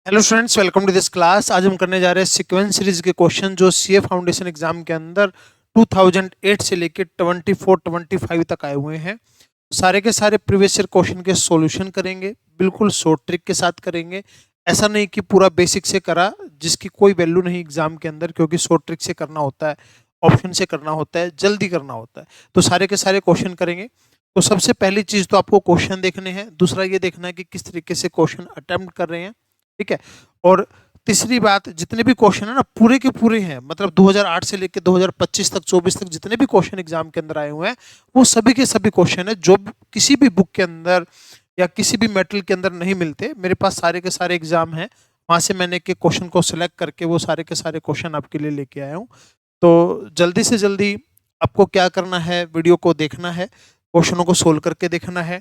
Hello students, welcome to this class. आज हम करने जा रहे हैं सीक्वेंस सीरीज के क्वेश्चन जो सीए फाउंडेशन एग्जाम के अंदर 2008 से लेकर 24-25 तक आए हुए हैं। सारे के सारे प्रीवियस ईयर क्वेश्चन के सॉल्यूशन करेंगे, बिल्कुल शॉर्ट ट्रिक के साथ करेंगे। ऐसा नहीं कि पूरा बेसिक से करा जिसकी कोई वैल्यू नहीं एग्जाम के अंदर, क्योंकि शॉर्ट ट्रिक से करना होता है, ऑप्शन से करना होता है, जल्दी करना होता है। तो सारे के सारे क्वेश्चन करेंगे। तो सबसे पहली चीज तो आपको क्वेश्चन देखने हैं, दूसरा ये देखना है कि किस तरीके से क्वेश्चन अटेम्प्ट कर रहे हैं। ठीक है। और तीसरी बात, जितने भी क्वेश्चन है ना पूरे के पूरे हैं, मतलब 2008 से लेकर 2025 तक 24 तक जितने भी क्वेश्चन एग्जाम के अंदर आए हुए हैं वो सभी के सभी क्वेश्चन है जो किसी भी बुक के अंदर या किसी भी मेटल के अंदर नहीं मिलते। मेरे पास सारे के सारे एग्जाम हैं, वहां से मैंने के क्वेश्चन को सिलेक्ट करके वो सारे के सारे क्वेश्चन आपके लिए लेके आया हूँ। तो जल्दी से जल्दी आपको क्या करना है, वीडियो को देखना है, क्वेश्चनों को सोल्व करके देखना है।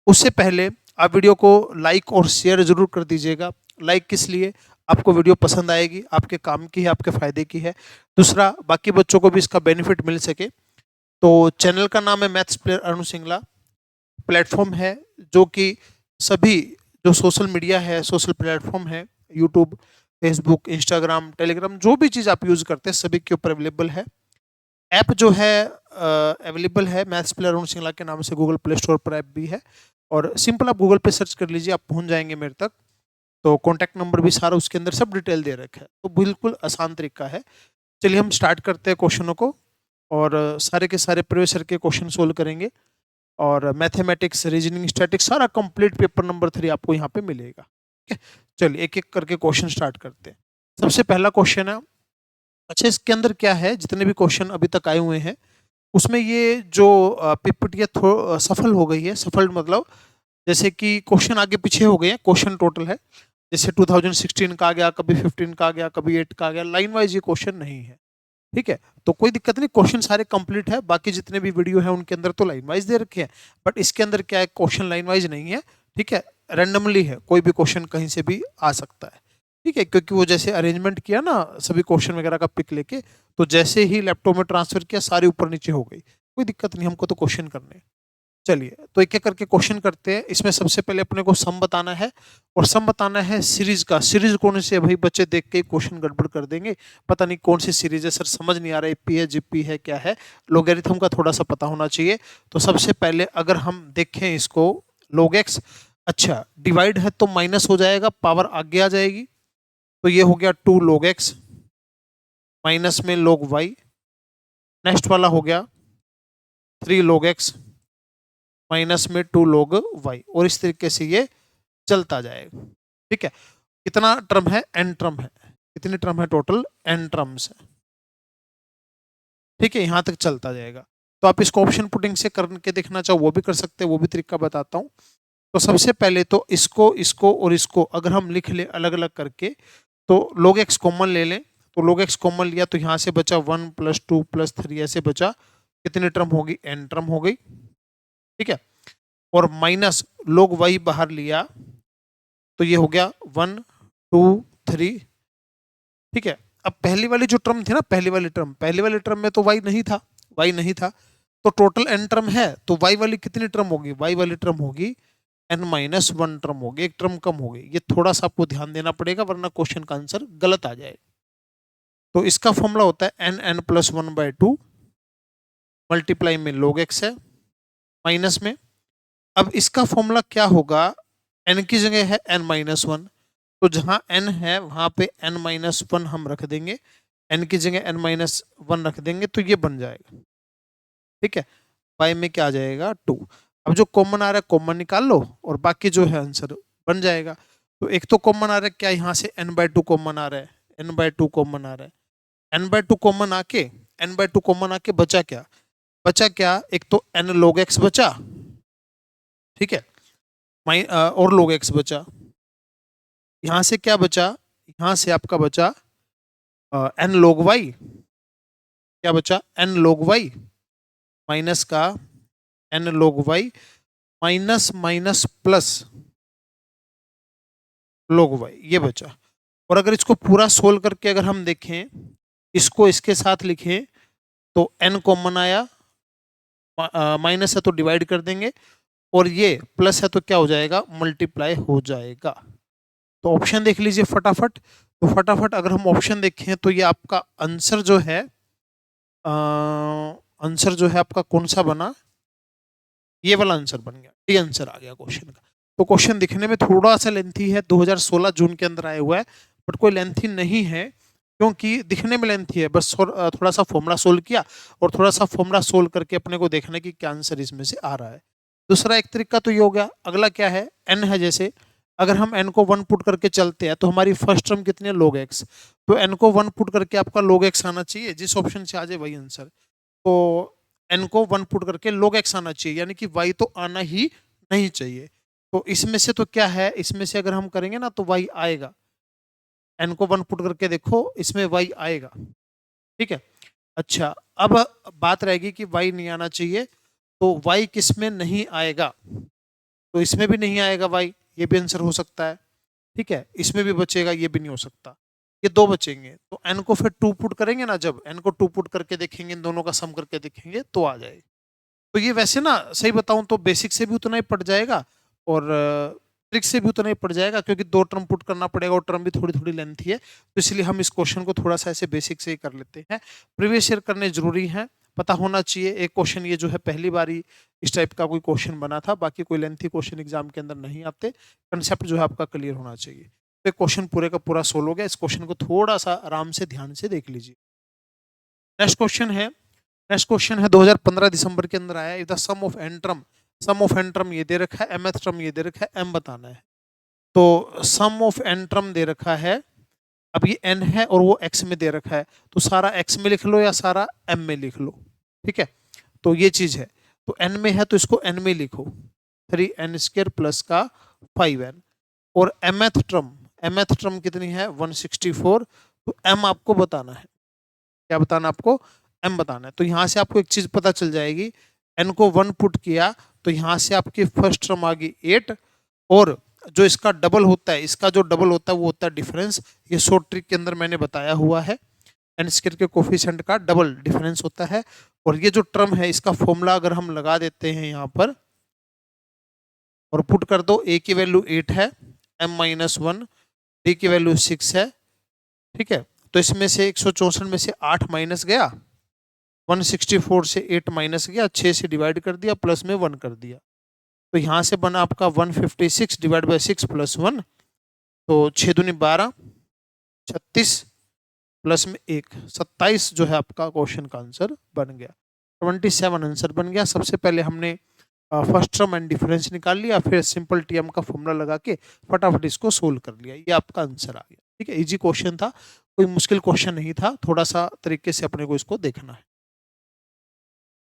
उससे पहले आप वीडियो को लाइक और शेयर जरूर कर दीजिएगा। लाइक किस लिए? आपको वीडियो पसंद आएगी, आपके काम की है, आपके फायदे की है। दूसरा, बाकी बच्चों को भी इसका बेनिफिट मिल सके। तो चैनल का नाम है maths player Arun Singla. Platform है जो कि सभी जो सोशल मीडिया है, सोशल प्लेटफॉर्म है, यूट्यूब, फेसबुक, इंस्टाग्राम, टेलीग्राम, जो भी चीज़ आप यूज़ करते हैं सभी के ऊपर अवेलेबल है। ऐप जो है अवेलेबल है मैथ्स प्लेयर अरुण सिंगला के नाम से, गूगल प्ले स्टोर पर ऐप भी है। और सिंपल आप गूगल पे सर्च कर लीजिए, आप पहुंच जाएंगे मेरे तक। तो कॉन्टैक्ट नंबर भी सारा उसके अंदर सब डिटेल दे रखा है, तो बिल्कुल आसान तरीका है। चलिए हम स्टार्ट करते हैं क्वेश्चनों को। और सारे के सारे प्रोफेसर के क्वेश्चन सोल्व करेंगे। और मैथमेटिक्स, रीजनिंग, स्टैटिक्स सारा कंप्लीट पेपर नंबर 3 आपको यहाँ पे मिलेगा। ठीक है। चलिए एक एक करके क्वेश्चन स्टार्ट करते हैं। सबसे पहला क्वेश्चन है, अच्छा इसके अंदर क्या है, जितने भी क्वेश्चन अभी तक आए हुए हैं उसमें ये जो पीपीटी है सफल हो गई है। सफल मतलब जैसे कि क्वेश्चन आगे पीछे हो गए हैं, क्वेश्चन टोटल है। जैसे 2016 का आ गया, कभी 15 का आ गया, कभी 8 का आ गया, लाइन वाइज ये क्वेश्चन नहीं है। ठीक है। तो कोई दिक्कत नहीं, क्वेश्चन सारे कंप्लीट है। बाकी जितने भी वीडियो है उनके अंदर तो लाइन वाइज दे रखे हैं, बट इसके अंदर क्या है, क्वेश्चन लाइन वाइज नहीं है। ठीक है। रैंडमली है, कोई भी क्वेश्चन कहीं से भी आ सकता है। ठीक है, क्योंकि वो जैसे अरेंजमेंट किया ना सभी क्वेश्चन वगैरह का पिक लेके, तो जैसे ही लैपटॉप में ट्रांसफर किया सारी ऊपर नीचे हो गई। कोई दिक्कत नहीं, हमको तो क्वेश्चन करने हैं। चलिए तो एक एक करके क्वेश्चन करते हैं। इसमें सबसे पहले अपने को सम बताना है, और सम बताना है सीरीज का। सीरीज कौन सी है भाई, बच्चे देख के क्वेश्चन गड़बड़ कर देंगे, पता नहीं कौन सी सीरीज है सर, समझ नहीं आ रहा है, पी है, जीपी है, क्या है। लोगरिथम का थोड़ा सा पता होना चाहिए। तो सबसे पहले अगर हम देखें इसको, log x, अच्छा डिवाइड है तो माइनस हो जाएगा, पावर आगे आ जाएगी। तो ये हो गया 2 log x, माइनस में log y। नेक्स्ट वाला हो गया 3 log x, माइनस में 2 log y। और इस तरीके से ये चलता जाएगा। ठीक है। कितना टर्म है, एन टर्म है। कितनी टर्म है टोटल, एन टर्म्स है। ठीक है, यहां तक चलता जाएगा। तो आप इसको ऑप्शन पुटिंग से करके देखना चाहो वो भी कर सकते हैं, वो भी तरीका बताता हूं। तो सबसे पहले तो इसको, इसको और इसको अगर हम लिख ले अलग अलग करके, तो log x कॉमन ले लें। तो log x कॉमन लिया तो यहां से बचा 1 + 2 + 3, ऐसे बचा। कितनी टर्म होगी, एन टर्म हो गई। ठीक है। और माइनस log y बाहर लिया तो ये हो गया 1 2 3। ठीक है। अब पहली वाली जो टर्म थी ना, पहली वाली टर्म में तो y नहीं था, y नहीं था। तो टोटल n टर्म है, तो y वाली कितनी टर्म होगी, y वाली टर्म होगी n-1 टर्म होगी, एक टर्म कम हो गई। ये थोड़ा सा आपको ध्यान देना पड़ेगा वरना क्वेश्चन का आंसर गलत आ जाए। तो इसका फॉर्मूला होता है n+1/2 मल्टीप्लाई में log x है, माइनस में। अब इसका फॉर्मूला क्या होगा, n की जगह है n-1, तो जहां n है वहां पे n-1 हम रख देंगे, n की जगह n-1 रख देंगे तो ये बन जाएगा। ठीक है। y में क्या आ जाएगा, 2। अब जो कॉमन आ रहा है कॉमन निकाल लो और बाकी जो है आंसर बन जाएगा। तो एक तो कॉमन आ रहा है क्या, यहाँ से n/2 कॉमन आ रहा है, n/2 कॉमन आ रहा है, n/2 कॉमन आके, n/2 कॉमन आके बचा क्या, बचा क्या, एक तो n log x बचा। ठीक है। और log x बचा। यहां से क्या बचा, यहां से आपका बचा n log y। क्या बचा, n log y, माइनस का n log y, minus minus plus log y, ये बचा। और अगर इसको पूरा सोल्व करके अगर हम देखें, इसको इसके साथ लिखें, तो n कॉमन आया, माइनस है तो डिवाइड कर देंगे, और ये प्लस है तो क्या हो जाएगा, मल्टीप्लाई हो जाएगा। तो ऑप्शन देख लीजिए फटाफट। तो फटाफट अगर हम ऑप्शन देखें तो ये आपका आंसर जो है आंसर जो है आपका कौन सा बना, ये वाला आंसर बन गया, डी आंसर आ गया क्वेश्चन का। तो क्वेश्चन दिखने में थोड़ा सा लेंथी है, 2016 जून के अंदर आया हुआ है, बट कोई लेंथी नहीं है क्योंकि दिखने में लेंथी है, बस थोड़ा सा फॉर्मूला सोल्व किया और थोड़ा सा फॉर्मूला सोल्व करके अपने को देखना कि क्या आंसर इसमें से आ रहा है। दूसरा एक तरीका तो ये हो गया। अगला क्या है, एन है, जैसे अगर हम एन को 1 पुट करके चलते हैं तो हमारी फर्स्ट टर्म कितनी है, log x। तो एन को 1 पुट करके आपका log x आना चाहिए, जिस ऑप्शन से आ जाए वही आंसर। तो एन को 1 पुट करके log x आना चाहिए, यानी कि y तो आना ही नहीं चाहिए। तो इसमें से तो क्या है, इसमें से अगर हम करेंगे ना तो y आएगा। एन को 1 पुट करके देखो, इसमें y आएगा, ठीक है। अच्छा, अब बात रहेगी कि y नहीं आना चाहिए, तो y किस में नहीं आएगा, तो इसमें भी नहीं आएगा y, ये भी आंसर हो सकता है, ठीक है। इसमें भी बचेगा, ये भी नहीं हो सकता, ये दो बचेंगे। तो n को फिर 2 पुट करेंगे ना, जब n को 2 पुट करके देखेंगे, इन दोनों का सम करके देखेंगे तो आ जाएगा। तो ये वैसे ना सही बताऊं तो बेसिक से भी उतना ही पड़ जाएगा और ट्रिक से भी उतना ही पड़ जाएगा, क्योंकि 2 टर्म पुट करना पड़ेगा और टर्म भी थोड़ी थोड़ी लेंथी है, तो इसलिए हम इस क्वेश्चन को थोड़ा सा ऐसे बेसिक से ही कर लेते हैं। प्रीवियस ईयर करने जरूरी है, पता होना चाहिए। एक क्वेश्चन ये जो है पहली बारी इस टाइप का कोई क्वेश्चन बना था, बाकी कोई लेंथी क्वेश्चन एग्जाम के अंदर नहीं आते। कंसेप्ट जो है आपका क्लियर होना चाहिए। तो क्वेश्चन पूरे का पूरा सोल्व हो गया। इस क्वेश्चन को थोड़ा सा आराम से ध्यान से देख लीजिए। नेक्स्ट क्वेश्चन है 2015 दिसंबर के अंदर आया। The sum of n term, sum of n term ये दे रखा है, mth टर्म ये दे रखा है, m बताना है। तो सम ऑफ एन टर्म दे रखा है, अब ये n है और वो x में दे रखा है, तो सारा x में लिख लो या सारा m में लिख लो, ठीक है। तो ये चीज है, तो n में है तो इसको n में लिखो, 3n² प्लस का 5n। और mth टर्म कितनी है, 164। तो m आपको बताना है, क्या बताना आपको, m बताना है। तो यहां से आपको एक चीज पता चल जाएगी, n को 1 पुट किया तो यहां से आपकी फर्स्ट टर्म आ गई 8, और जो इसका डबल होता है, इसका जो डबल होता है वो होता है डिफरेंस। ये शॉर्ट ट्रिक के अंदर मैंने बताया हुआ है, एन स्क्वायर के कोफिशिएंट का डबल डिफरेंस होता है। और ये जो टर्म है इसका फॉर्मूला अगर हम लगा देते हैं यहाँ पर और पुट कर दो, a की वैल्यू 8 है, m-1, d की वैल्यू 6 है, ठीक है। तो इसमें से 164 में से 8 माइनस गया, 164 से 8 माइनस गया, 6 से डिवाइड कर दिया, प्लस में 1 कर दिया। तो यहां से बना आपका 156 डिवाइड बाई 6 प्लस 1, तो 6 दूनी 12, 36 प्लस में 1, 27 जो है आपका क्वेश्चन का आंसर बन गया। 27 आंसर बन गया। सबसे पहले हमने फर्स्ट टर्म एंड डिफरेंस निकाल लिया, फिर सिंपल टीएम का फॉर्मूला लगा के फटाफट इसको सोल्व कर लिया, ये आपका आंसर आ गया, ठीक है। इजी क्वेश्चन था, कोई मुश्किल क्वेश्चन नहीं था, थोड़ा सा तरीके से अपने को इसको देखना है।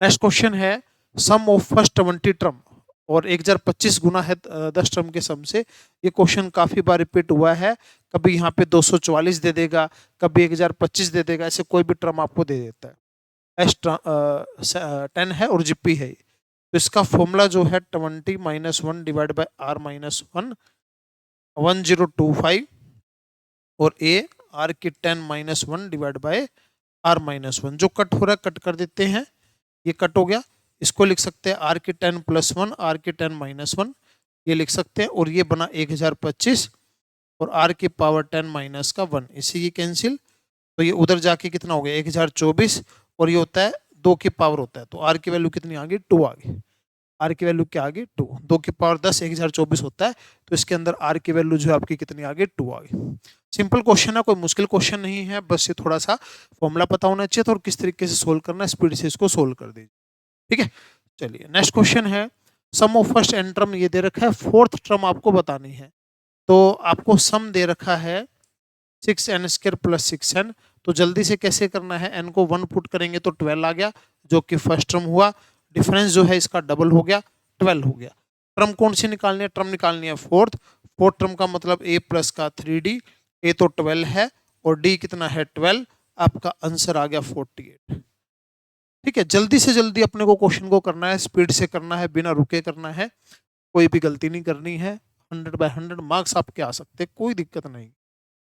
नेक्स्ट क्वेश्चन है सम ऑफ फर्स्ट 20 टर्म, और 1025 गुना है 10 टर्म के सम से। ये क्वेश्चन काफी बार रिपीट हुआ है, कभी यहाँ पे 244 दे देगा, कभी 1025 दे देगा, ऐसे कोई भी टर्म आपको दे देता है। एस 10 है और जीपी है, तो इसका फॉर्मूला जो है 20-1 डिवाइड बाय r-1, 1025, और a r की 10-1 डिवाइड बाय r-1। जो कट हो रहा है कट कर देते हैं, ये कट हो गया। इसको लिख सकते हैं r की 10+1, r की 10-1, ये लिख सकते हैं, और ये बना 1025 और r की पावर 10-1, इसी ये कैंसिल। तो ये उधर जाके कितना हो गया 1024, और ये होता है 2 की पावर होता है, तो r की वैल्यू कितनी आ गई, 2 आ गई। r की वैल्यू क्या आ गई, 2, 2 की पावर 10, 1024 होता है, तो इसके अंदर r की वैल्यू जो है आपकी कितनी आ गई, 2 आ गई। सिंपल क्वेश्चन है, कोई मुश्किल क्वेश्चन नहीं है, बस ये थोड़ा सा फॉर्मूला पता होना चाहिए था और किस तरीके से सोल्व करना है, स्पीड से इसको सोल्व कर दीजिए, ठीक है। चलिए नेक्स्ट क्वेश्चन है sum of first N term, ये दे रखा है, फोर्थ टर्म आपको बतानी है। तो आपको सम दे रखा है 6n² प्लस 6n। तो जल्दी से कैसे करना है, n को 1 पुट करेंगे तो 12 आ गया, जो कि फर्स्ट टर्म हुआ। डिफरेंस जो है इसका डबल हो गया, 12 हो गया। टर्म कौन सी निकालनी है, टर्म निकालनी है फोर्थ टर्म का मतलब a प्लस का 3d, a तो 12 है और d कितना है 12, आपका आंसर आ गया 48, ठीक है। जल्दी से जल्दी अपने को क्वेश्चन को करना है, स्पीड से करना है, बिना रुके करना है, कोई भी गलती नहीं करनी है। 100/100 मार्क्स आपके आ सकते हैं, कोई दिक्कत नहीं,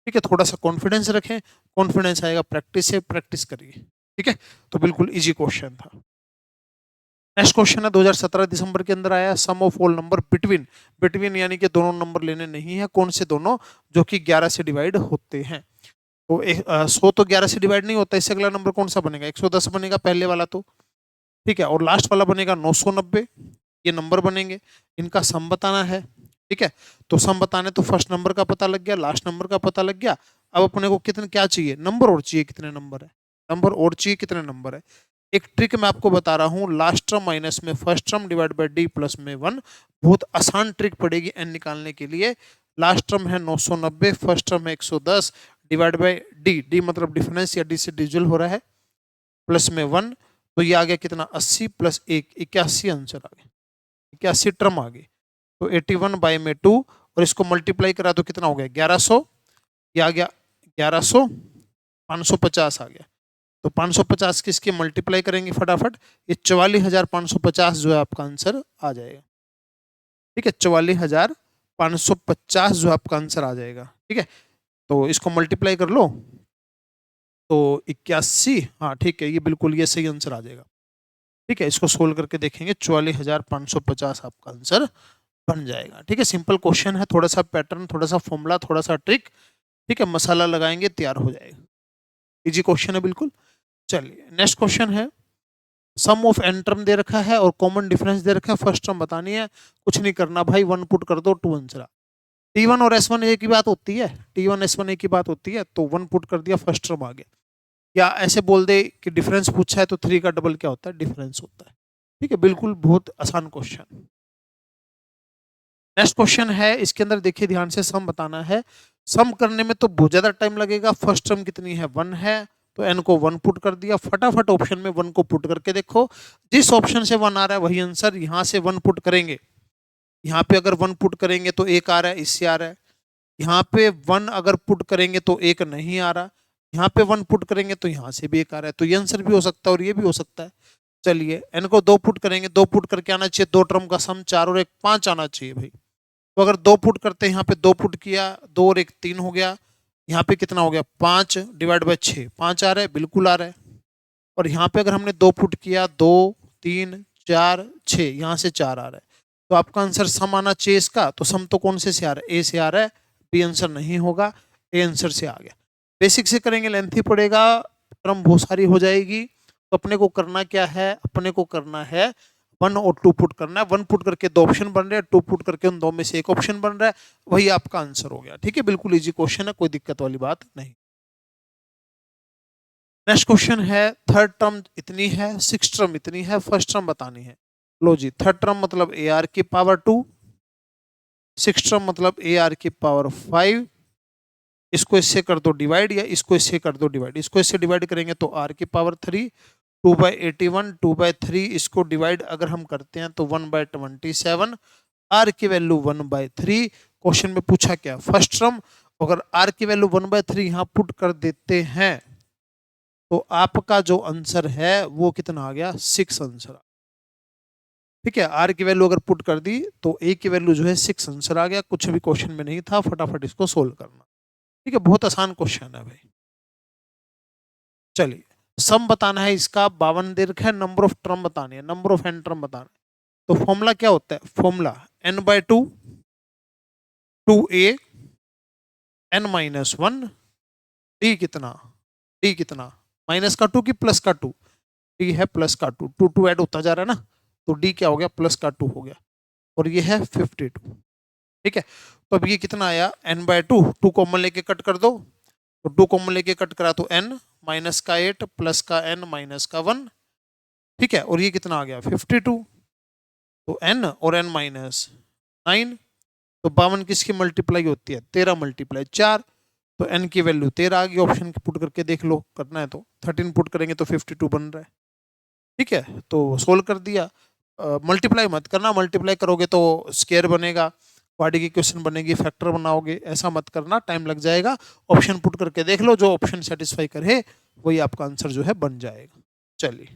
ठीक है। थोड़ा सा कॉन्फिडेंस रखें, कॉन्फिडेंस आएगा प्रैक्टिस से, प्रैक्टिस करिए, ठीक है। तो बिल्कुल इजी क्वेश्चन था। नेक्स्ट क्वेश्चन है 2017 दिसंबर के अंदर आया, sum of all number between, between यानी कि दोनों नंबर लेने नहीं है, कौन से दोनों, जो कि 11 से डिवाइड होते हैं। तो 100 तो 11 से डिवाइड नहीं होता, इससे अगला नंबर कौन सा बनेगा, 110 बनेगा पहले वाला तो, ठीक है, और लास्ट वाला बनेगा 990, ये नंबर बनेंगे, इनका सम बताना है, ठीक है। तो सम बताने तो फर्स्ट नंबर का पता लग गया, लास्ट नंबर का पता लग गया, अब अपने को कितने क्या चाहिए, नंबर और चाहिए, कितने नंबर है, नंबर और चाहिए कितने नंबर है। एक ट्रिक मैं आपको बता रहा हूं, लास्ट टर्म माइनस में first term divide bye D plus में 1, बहुत आसान ट्रिक पड़ेगी एन निकालने के लिए। लास्ट टर्म है 990, फर्स्ट टर्म है 110, डिवाइड बाय डी, डी मतलब डिफरेंस या डी से डिविजल हो रहा है, प्लस में 1, तो ये आ गया कितना 80 प्लस 1, 81 आंसर आ गया, 81 टर्म आ गई। तो 81 बाय में 2, और इसको मल्टीप्लाई करा तो कितना हो गया 1100, ये आ गया 1100, 550 आ गया। तो 550 किसके मल्टीप्लाई करेंगे फटाफट, ये 44,550 जो है आपका आंसर आ जाएगा, ठीक है, 44,550 जो आपका आंसर आ जाएगा, ठीक है। तो इसको मल्टीप्लाई कर लो तो 81, हाँ ठीक है, ये बिल्कुल ये सही आंसर आ जाएगा, ठीक है। इसको सोल्व करके देखेंगे, 44,550 आपका आंसर बन जाएगा, ठीक है। सिंपल क्वेश्चन है, थोड़ा सा पैटर्न, थोड़ा सा फॉर्मूला, थोड़ा सा ट्रिक, ठीक है, मसाला लगाएंगे तैयार हो जाएगा, इजी क्वेश्चन है बिल्कुल। चलिए नेक्स्ट क्वेश्चन है, सम ऑफ एन टर्म दे रखा है और कॉमन डिफरेंस दे रखा है, फर्स्ट टर्म बतानी है, कुछ नहीं करना भाई, 1 पुट कर दो 2 आंसर। T1 और S1 एक ही बात होती है, T1 S1 एक ही बात होती है, तो 1 पुट कर दिया, फर्स्ट टर्म आ गया। या ऐसे बोल दे कि डिफरेंस पूछा है तो 3 का डबल क्या होता है, डिफरेंस होता है, ठीक है, बिल्कुल बहुत आसान क्वेश्चन। नेक्स्ट क्वेश्चन है, इसके अंदर देखिए ध्यान से, सम बताना है, सम करने में तो बहुत ज्यादा टाइम लगेगा, फर्स्ट टर्म कितनी है 1 है, तो n को 1 पुट कर दिया, फटाफट ऑप्शन में 1 को पुट करके देखो, जिस ऑप्शन से 1 आ रहा है वही आंसर, यहां से 1 पुट करेंगे, यहाँ पे अगर 1 पुट करेंगे तो 1 आ रहा है, इससे आ रहा है, यहाँ पे 1 अगर पुट करेंगे तो 1 नहीं आ रहा, यहाँ पे 1 पुट करेंगे तो यहाँ से भी 1 आ रहा है, तो ये आंसर भी हो सकता है और ये भी हो सकता है। चलिए n को 2 पुट करेंगे, 2 पुट करके आना चाहिए, 2 टर्म का सम 4 और 1 5 आना चाहिए भाई। तो अगर 2 पुट करते हैं, यहाँ पे 2 पुट किया, 2 और 1 3 हो गया, यहाँ पे कितना हो गया 5 डिवाइड बाय 6, 5 आ रहा है, बिल्कुल आ रहा है। और यहाँ पे अगर हमने 2 पुट किया, 2 3 4 6, यहाँ से 4 आ रहा है, तो आपका आंसर सम आना चाहिए इसका, तो सम तो कौन से आ रहा है, ए से आ रहा है, बी आंसर नहीं होगा, ए आंसर से आ गया। बेसिक से करेंगे लेंथी पड़ेगा, टर्म बहुत सारी हो जाएगी, तो अपने को करना क्या है, अपने को करना है 1 और 2 पुट करना है, 1 पुट करके 2 ऑप्शन बन रहे हैं, 2 पुट करके उन 2 में से एक ऑप्शन बन रहा है, वही आपका आंसर हो गया, ठीक है, बिल्कुल इजी क्वेश्चन है, कोई दिक्कत वाली बात नहीं। नेक्स्ट क्वेश्चन है, थर्ड टर्म इतनी है, सिक्स टर्म इतनी है, फर्स्ट टर्म बतानी है। लो जी, थर्ड टर्म मतलब ए आर की पावर 2, सिक्स टर्म मतलब ए आर की पावर 5, इसको इससे कर दो डिवाइड, या इसको इससे कर दो डिवाइड, इसको इससे डिवाइड करेंगे तो आर की पावर 3, 2/81, 2/3, इसको डिवाइड अगर हम करते हैं तो 1/27, आर की वैल्यू 1/3। क्वेश्चन में पूछा क्या, फर्स्ट टर्म, अगर आर की वैल्यू 1/3 यहाँ पुट कर देते हैं तो आपका जो आंसर है वो कितना आ गया, 6 आंसर, ठीक है। आर की वैल्यू अगर पुट कर दी तो ए की वैल्यू जो है 6 आंसर आ गया, कुछ भी क्वेश्चन में नहीं था, फटाफट इसको सोल्व करना, ठीक है, बहुत आसान क्वेश्चन है भाई। चलिए सम बताना है इसका, 52 दे रखा है, नंबर ऑफ टर्म बतानी है, नंबर ऑफ एन टर्म बताना है, तो फॉर्मूला क्या होता है, formula n/2 2a n-1 D कितना, डी कितना, माइनस का 2 की प्लस का 2, डी है प्लस का 2, 2 2 ऐड होता जा रहा है ना, तो डी क्या हो गया प्लस का 2 हो गया, और ये है 52, ठीक है। तो अब ये कितना आया n/2, 2 कॉमन लेके कट कर दो, तो 2 कॉमन लेके कट करा तो n माइनस का 8 प्लस का n माइनस का 1, ठीक है, और ये कितना आ गया 52, तो n और n माइनस 9, तो 52 किसकी मल्टीप्लाई होती है, 13 मल्टीप्लाई 4, तो n की वैल्यू 13 आ गई, ऑप्शन पुट करके देख लो, करना है तो 13 पुट करेंगे तो 52 बन रहा है, ठीक है। तो सोल्व कर दिया, मल्टीप्लाई मत करना, मल्टीप्लाई करोगे तो स्केयर बनेगा, क्वाड्री की क्वेश्चन बनेगी, फैक्टर बनाओगे, ऐसा मत करना, टाइम लग जाएगा, ऑप्शन पुट करके देख लो, जो ऑप्शन सेटिस्फाई करे वही आपका आंसर जो है बन जाएगा। चलिए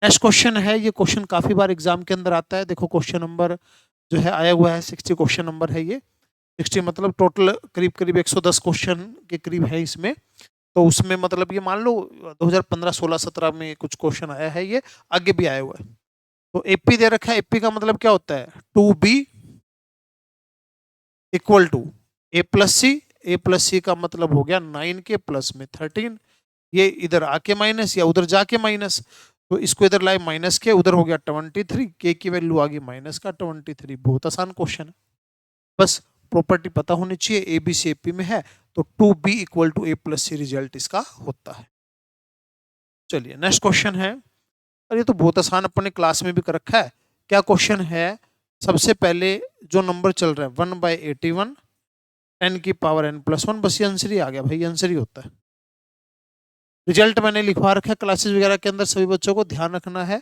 नेक्स्ट क्वेश्चन है, ये क्वेश्चन काफी बार एग्जाम के अंदर आता है, देखो क्वेश्चन नंबर जो है आया हुआ है 60 क्वेश्चन नंबर है ये, 60 मतलब टोटल करीब करीब 110 क्वेश्चन के करीब है इसमें। तो उसमें मतलब ये मान लो 2015, 16, 17 में कुछ क्वेश्चन आया है, ये आगे भी आया हुआ है। तो एपी दे रखा है, एपी का मतलब क्या होता है, 2b equal to A plus C. A plus C का मतलब हो गया 9 के प्लस में 13, ये इधर आके माइनस या उधर जाके माइनस, तो इसको इधर लाए माइनस के, उधर हो गया 23, के की वैल्यू आ गई माइनस का 23। बहुत आसान क्वेश्चन है, बस प्रॉपर्टी पता होनी चाहिए, ए बी सी एपी में है, तो 2b equal to A plus c result इसका होता है। चलिए नेक्स्ट क्वेश्चन है, और ये तो बहुत आसान अपने क्लास में भी कर रखा है। क्या क्वेश्चन है, सबसे पहले जो नंबर चल रहा है 1/81 10 की पावर n+1, बस ये आंसर ही आ गया भाई, आंसर ही होता है। रिजल्ट मैंने लिखवा रखा है क्लासेस वगैरह के अंदर, सभी बच्चों को ध्यान रखना है।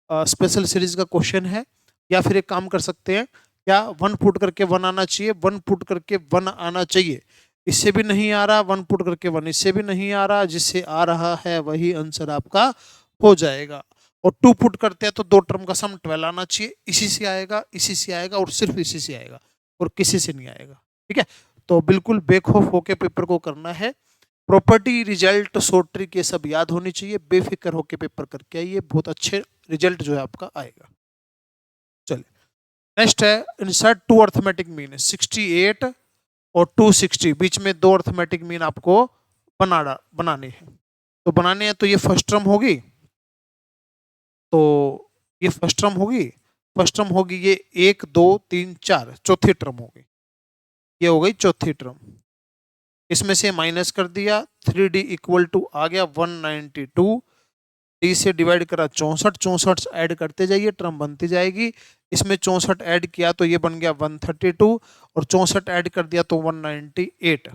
स्पेशल सीरीज का क्वेश्चन है, या फिर एक काम कर सकते हैं, क्या 1 पुट करके 1 आना चाहिए, 1 पुट करके 1 आना चाहिए, इससे भी नहीं आ रहा, 1 पुट करके 1 इससे भी नहीं आ रहा, जिससे आ रहा है वही आंसर आपका हो जाएगा। और 2 पुट करते हैं तो 2 टर्म का सम 12 आना चाहिए, इसी से आएगा, इसी से आएगा, और सिर्फ इसी से आएगा, और किसी से नहीं आएगा। ठीक है, तो बिल्कुल बेखौफ होके पेपर को करना है। प्रॉपर्टी, रिजल्ट, शॉर्ट ट्रिक ये सब याद होनी चाहिए, बेफिक्र होके पेपर करके आइए, बहुत अच्छे रिजल्ट जो है आपका आएगा। चलिए नेक्स्ट है, इंसर्ट 2 अर्थमेटिक मीन, 68 और 260, बीच में 2 अर्थमेटिक मीन आपको बनाने हैं। तो बनाने हैं, तो ये फर्स्ट टर्म होगी, तो ये फर्स्ट टर्म होगी, फर्स्ट टर्म होगी ये 1 2 3 4, चौथी टर्म होगी, ये हो गई चौथी टर्म। इसमें से माइनस कर दिया, 3d इक्वल टू आ गया 192, डी से डिवाइड करा 64, 64 ऐड करते जाइए, टर्म बनती जाएगी। इसमें 64 ऐड किया तो ये बन गया 132, और 64 ऐड कर दिया तो 198,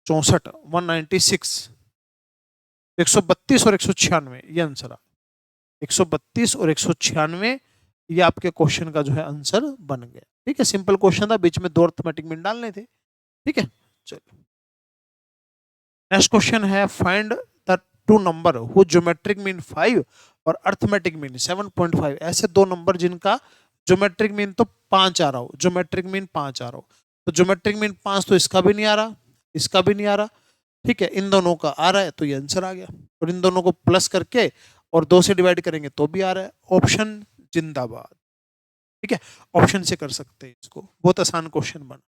64 196, 132 और 196, ये आंसर आ 132 और 196, ये आपके क्वेश्चन का जो है आंसर बन गया। ठीक है, सिंपल क्वेश्चन था, बीच में 2 अर्थमेटिक मीन डालने थे। ठीक है, चलो नेक्स्ट क्वेश्चन है, find the 2 number who geometric mean 5 और अर्थमेटिक मीन 7.5, ऐसे 2 नंबर जिनका ज्योमेट्रिक मीन तो 5 आ रहा हो, ज्योमेट्रिक मीन 5 आ रहा हो, तो ज्योमेट्रिक मीन 5 तो इसका भी नहीं आ रहा, इसका भी नहीं आ रहा। ठीक है, इन दोनों का आ रहा है, तो ये आंसर आ गया, और इन दोनों को प्लस करके और 2 से डिवाइड करेंगे तो भी आ रहा है, ऑप्शन जिंदाबाद। ठीक है, ऑप्शन से कर सकते हैं इसको, बहुत आसान क्वेश्चन बना।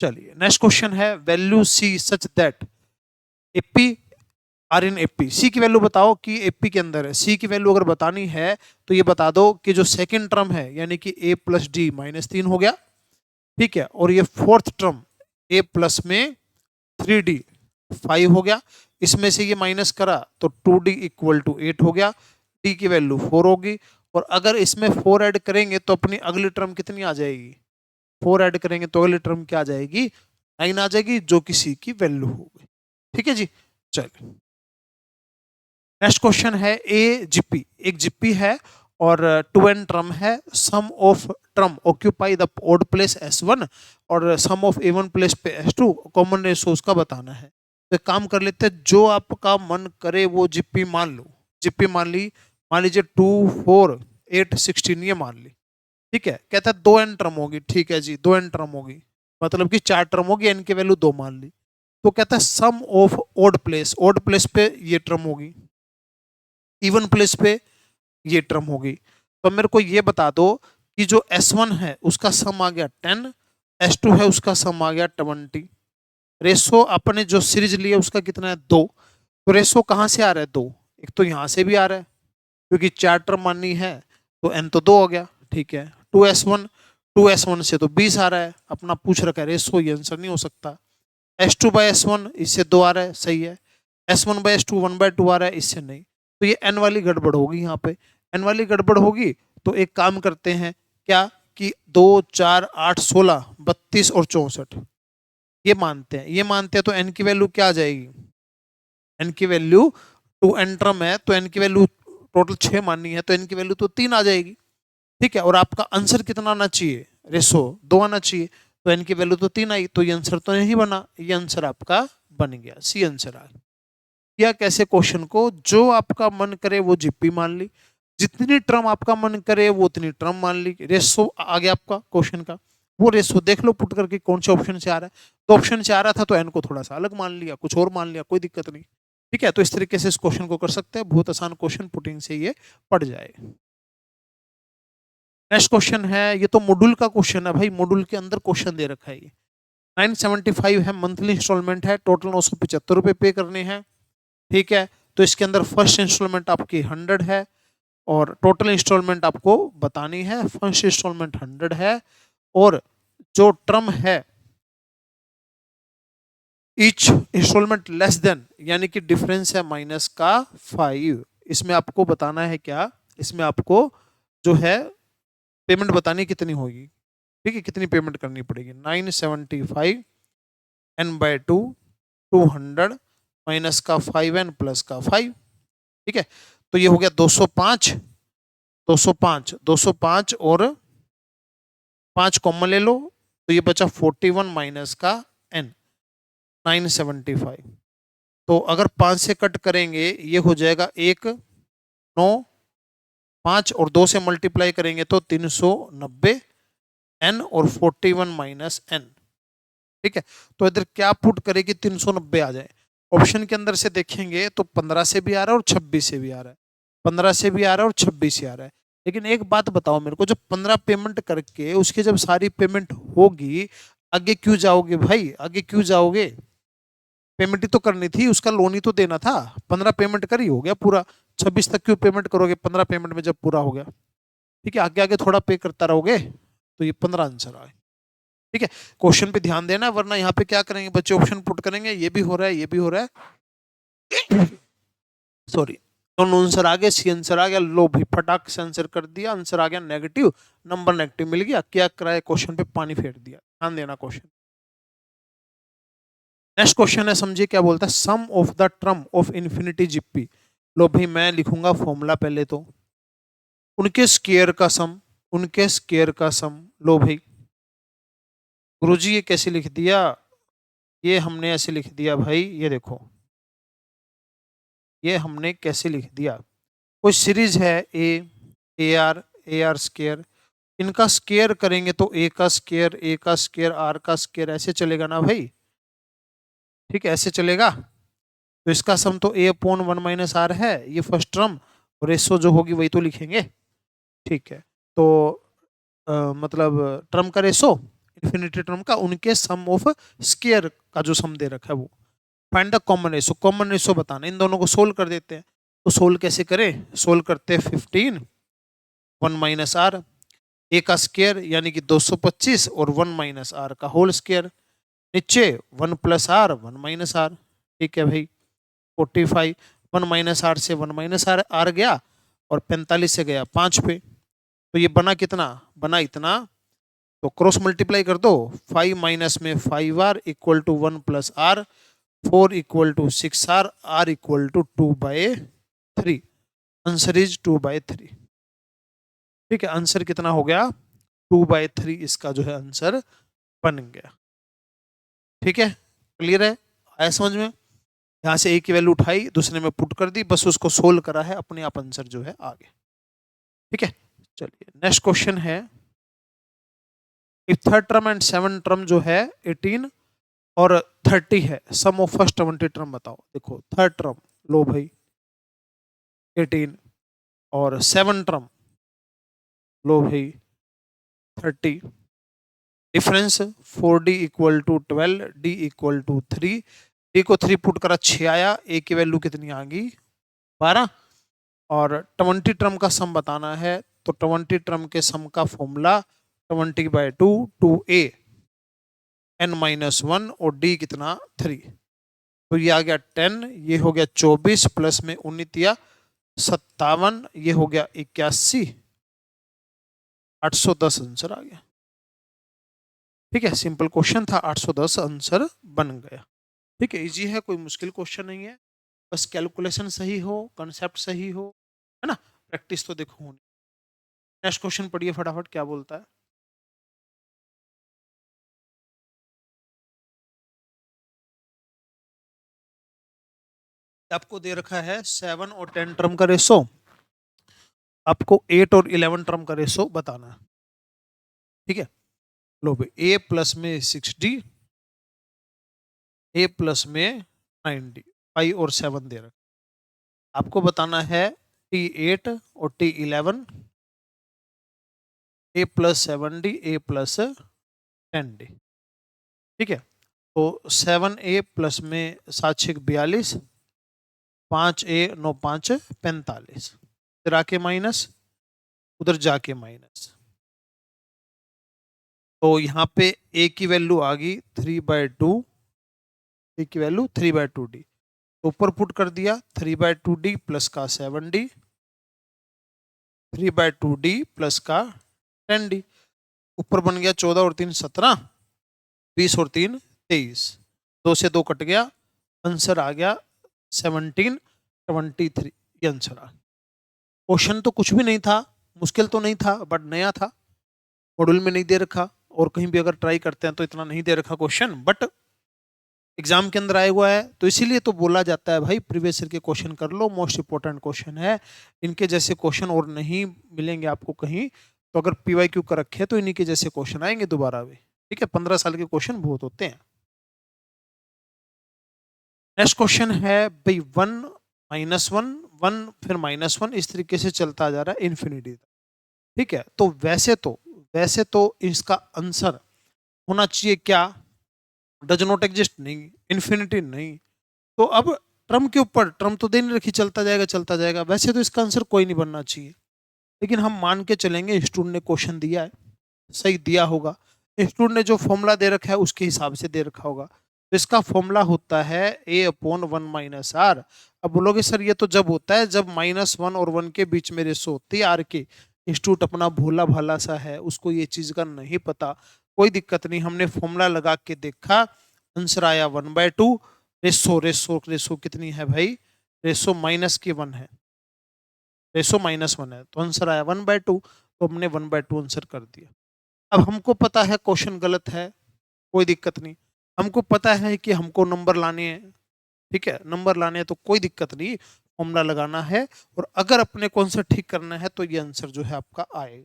चलिए नेक्स्ट क्वेश्चन है, value C such that AP are in AP, C की वैल्यू बताओ कि एपी के अंदर है। सी की वैल्यू अगर बतानी है तो ये बता दो कि जो सेकंड टर्म है, यानी कि a प्लस डी -3 हो गया, ठीक है, और ये फोर्थ टर्म a प्लस में 3d 5 हो गया, इसमें से ये माइनस करा तो 2d इक्वल टू 8 हो गया, d की वैल्यू 4 होगी, और अगर इसमें 4 ऐड करेंगे तो अपनी अगली टर्म कितनी आ जाएगी, 4 ऐड करेंगे तो अगली टर्म क्या आ जाएगी, 9 आ जाएगी, जो कि सी की वैल्यू होगी। ठीक है जी, चलिए नेक्स्ट क्वेश्चन है, ए जीपी, एक जीपी है और 2n टर्म है, sum of term occupy the odd place s1 और सम ऑफ इवन प्लेस पे s2, कॉमन रेशो उसका बताना है। तो एक काम कर लेते हैं, जो आपका मन करे वो जीपी मान लो, जीपी मान लीजिए 2 4 8 16, ये मान ली। ठीक है, कहता है 2n टर्म होगी, ठीक है जी 2n टर्म होगी, मतलब कि 4 टर्म होगी, n की वैल्यू 2 मान ली, तो कहता है सम ऑफ ओड प्लेस पे ये टर्म होगी, इवन प्लेस पे ये टर्म होगी। तो मेरे को ये बता दो कि जो S1 है उसका सम आ गया 10, S2 है उसका सम आ गया 20, रेशो अपने जो सीरीज लिया उसका कितना है 2, तो रेशो कहाँ से आ रहा है 2, एक तो यहाँ से भी आ रहा है, क्योंकि 4 टर्म माननी है तो n तो 2 हो गया। ठीक है, 2s1 से तो 20 आ रहा है, अपना पूछ रखा है रेशो, ये आंसर नहीं हो सकता। S2/S1 इससे 2 आ रहा है, सही है। S1/S2 1/2 आ रहा है, इससे नहीं, तो ये n वाली गड़बड़ होगी, यहाँ पे n वाली गड़बड़ होगी। तो एक काम करते हैं, क्या कि 2 4 8 16 32 और 64 ये मानते हैं, तो n की वैल्यू क्या आ जाएगी, n की वैल्यू 2n टर्म है तो n की वैल्यू टोटल 6 माननी है, तो n की वैल्यू तो 3 आ जाएगी। ठीक है, और आपका आंसर कितना आना चाहिए, रेशो 2 आना चाहिए, तो n की वैल्यू तो 3 आई, तो ये आंसर तो नहीं बना, ये आंसर आपका बन गया, सी आंसर आ गया। कैसे क्वेश्चन को, जो आपका मन करे वो जीपी मान ली, जितनी टर्म आपका मन करे वो उतनी टर्म मान ली, रेशो आ गया आपका क्वेश्चन का। वो रेशो देख लो पुट करके कौन से ऑप्शन से आ रहा है। तो ऑप्शन से आ रहा था तो एन को थोड़ा सा अलग मान लिया, कुछ और मान लिया, कोई दिक्कत नहीं। ठीक है, तो इस तरीके से इस क्वेश्चन को कर सकते हैं, बहुत आसान क्वेश्चन, पुटिंग से ये पड़ जाए। नेक्स्ट क्वेश्चन है, ये तो मॉड्यूल का क्वेश्चन है भाई, मॉड्यूल के अंदर क्वेश्चन दे रखा है ये। 975 है, मंथली इंस्टॉलमेंट है, टोटल 975 रुपए पे करने हैं। ठीक है, तो इसके अंदर फर्स्ट इंस्टॉलमेंट आपकी 100 है और टोटल इंस्टॉलमेंट आपको बतानी है। फर्स्ट इंस्टॉलमेंट 100 है और जो टर्म है ईच इंस्टॉलमेंट लेस देन, यानी कि डिफरेंस है माइनस का 5। इसमें आपको बताना है क्या, इसमें आपको जो है पेमेंट बतानी कितनी होगी। ठीक है, कितनी पेमेंट करनी पड़ेगी। 975 n बाय 2 200 माइनस का 5n प्लस का 5। ठीक है, तो ये हो गया 205 205 205 और 5 कॉमन ले लो तो ये बचा 41 माइनस का n 975। तो अगर 5 से कट करेंगे ये हो जाएगा 1 9 5 और 2 से मल्टीप्लाई करेंगे तो 390 n और 41 माइनस n। ठीक है, तो इधर क्या पुट करेगी, 390 आ जाए। ऑप्शन के अंदर से देखेंगे तो 15 से भी आ रहा है और 26 से भी आ रहा है, 15 से भी आ रहा है और 26 से आ रहा है। लेकिन एक बात बताओ मेरे को, जब 15 पेमेंट करके उसकी जब सारी पेमेंट होगी, आगे क्यों जाओगे भाई, आगे क्यों जाओगे। पेमेंट ही तो करनी थी, उसका लोन ही तो देना था। 15 पेमेंट करी, हो गया पूरा। 26 तक क्यों पेमेंट करोगे 15 पेमेंट में जब पूरा हो गया। ठीक है, आगे आगे थोड़ा पे करता रहोगे। तो ये 15 आंसर आए। ठीक है, क्वेश्चन पे ध्यान देना, वरना यहाँ पे क्या करेंगे बच्चे, ऑप्शन पुट करेंगे, ये भी हो रहा है, ये भी हो रहा है। सॉरी, दोनों आंसर आ गए, सी आंसर आ गया। लो भाई, फटाक से आंसर कर दिया, आंसर आ गया नेगेटिव, नंबर नेगेटिव मिल गया। क्या कराए, क्वेश्चन पे पानी फेर दिया। ध्यान देना क्वेश्चन। नेक्स्ट क्वेश्चन है, समझिए क्या बोलता है। Sum of the term of infinity GP. लो भाई, मैं लिखूंगा फॉर्मूला पहले तो, उनके स्क्वायर का सम, उनके स्क्वायर का सम। लो भाई गुरुजी, ये कैसे लिख दिया, ये हमने ऐसे लिख दिया भाई, ये देखो ये हमने कैसे लिख दिया। कोई सीरीज है ए आर स्क्वायर, इनका स्क्वायर करेंगे तो ए का स्क्वायर, ए का स्क्वायर, आर का स्क्वायर, ऐसे चलेगा ना भाई। ठीक है, ऐसे चलेगा। तो इसका सम तो ए अपॉन 1 माइनस आर है, ये फर्स्ट टर्म, और रेशो जो होगी वही तो लिखेंगे। ठीक है, तो मतलब टर्म का रेशो, इन्फिनिटी टर्म का, उनके सम ऑफ स्क्वायर का जो सम दे रखा है वो। Find the common ratio, common ratio बताना, इन दोनों को सोल्व कर देते हैं। तो सोल्व कैसे करें, सोल्व करते हैं 15 1 माइनस आर, ए का स्क्वायर यानी कि 225 और 1 माइनस आर का होल स्क्वायर, नीचे 1 प्लस आर 1 माइनस आर। ठीक है भाई, 45 1 माइनस आर से 1 माइनस आर आर गया और 45 से गया 5 पे, तो ये बना कितना, बना इतना। तो क्रॉस मल्टीप्लाई कर दो, 5 माइनस में 5 r equal to 1 plus r, 4 equal to 6 r equal to 2/3। Answer is 2/3। ठीक है, आंसर कितना हो गया, 2/3 इसका जो है आंसर बन गया। ठीक है, क्लियर है, आया समझ में। यहाँ से ए की वैल्यू उठाई, दूसरे में पुट कर दी, बस उसको सोल्व करा है, अपने आप आंसर जो है आ गया। ठीक है, चलिए नेक्स्ट क्वेश्चन है। If third term and seven term जो है 18 और 30 है, सम ऑफ फर्स्ट 20 टर्म बताओ। देखो थर्ड टर्म, लो भाई 18 और सेवन टर्म, लो भाई 30। Difference 4d equal to 12, d equal to 3, d को 3 पुट करा 6 आया, a की वैल्यू कितनी आ गई 12। और 20 टर्म का सम बताना है, तो 20 टर्म के सम का फॉर्मूला 20/2 2a n माइनस 1 और d कितना 3। तो ये आ गया 10, ये हो गया 24 प्लस में 19 57, ये हो गया 81, 810 आंसर आ गया। ठीक है, सिंपल क्वेश्चन था, 810 आंसर बन गया। ठीक है, इजी है, कोई मुश्किल क्वेश्चन नहीं है, बस कैलकुलेशन सही हो, कंसेप्ट सही हो, है ना, प्रैक्टिस तो देखो होनी। नेक्स्ट क्वेश्चन पढ़िए फटाफट, क्या बोलता है। आपको दे रखा है 7 और 10 टर्म का रेशो, आपको 8 और 11 टर्म का रेशो बताना है। ठीक है, लो भाई, ए प्लस में 60, ए प्लस में 90, 5 और 7 दे रखा। आपको बताना है T8 और T11, ए प्लस 7D, ए प्लस 10D। ठीक है, तो 7A प्लस में 7×6 = 42, 5A 9×5 = 45, इधर आके माइनस, उधर जाके माइनस। तो यहाँ पे ए की वैल्यू आ गई 3/2, ए की वैल्यू 3/2D, तो ऊपर पुट कर दिया 3/2D प्लस का 7D, 3/2D प्लस का 10D, ऊपर बन गया 14 और 3 17, 20 और 3 23, 2 से 2 कट गया, आंसर आ गया 1723, ये आंसर आ गया। क्वेश्चन तो कुछ भी नहीं था, मुश्किल तो नहीं था, बट नया था, मॉड्यूल में नहीं दे रखा, और कहीं भी अगर ट्राई करते हैं तो इतना नहीं दे रखा क्वेश्चन, बट एग्जाम के अंदर आया हुआ है, तो इसीलिए तो बोला जाता है भाई प्रीवियस ईयर के क्वेश्चन कर लो, मोस्ट इंपोर्टेंट क्वेश्चन है, इनके जैसे क्वेश्चन और नहीं मिलेंगे आपको कहीं। तो अगर PYQ कर रखे तो इन्हीं के जैसे क्वेश्चन आएंगे दोबारा भी। ठीक है, 15 साल के क्वेश्चन बहुत होते हैं। नेक्स्ट क्वेश्चन है भाई 1 -1 1 फिर -1, इस तरीके से चलता जा रहा है इन्फिनिटी। ठीक है, तो वैसे तो इसका आंसर होना चाहिए क्या, डज नॉट एग्जिस्ट नहीं, इन्फिनिटी नहीं, तो अब टर्म के ऊपर, टर्म तो दे नहीं रखी, चलता जाएगा चलता जाएगा, वैसे तो इसका आंसर कोई नहीं बनना चाहिए, लेकिन हम मान के चलेंगे स्टूडेंट ने क्वेश्चन दिया है, सही दिया होगा, स्टूडेंट ने जो फॉर्मूला दे रखा है उसके हिसाब से दे रखा होगा। तो इसका फॉर्मूला होता है A/1 - R। अब बोलोगे सर ये तो जब होता है जब -1 और 1 के बीच में रेशो होती है R के। इंस्टीट्यूट अपना भोला भाला सा है, उसको ये चीज का नहीं पता, कोई दिक्कत नहीं, हमने फॉर्मूला लगा के देखा, आंसर आया 1/2। रेशो रेशो रेशो कितनी है भाई, रेशो -1 है, रेशो -1 है, तो आंसर आया 1/2, तो हमने 1/2 आंसर कर दिया। अब हमको पता है क्वेश्चन गलत है, कोई दिक्कत नहीं, हमको पता है कि हमको नंबर लाने हैं, ठीक है, नंबर लाने हैं तो कोई दिक्कत नहीं, फॉर्मूला लगाना है, और अगर अपने को आंसर ठीक करना है तो ये आंसर जो है आपका आएगा।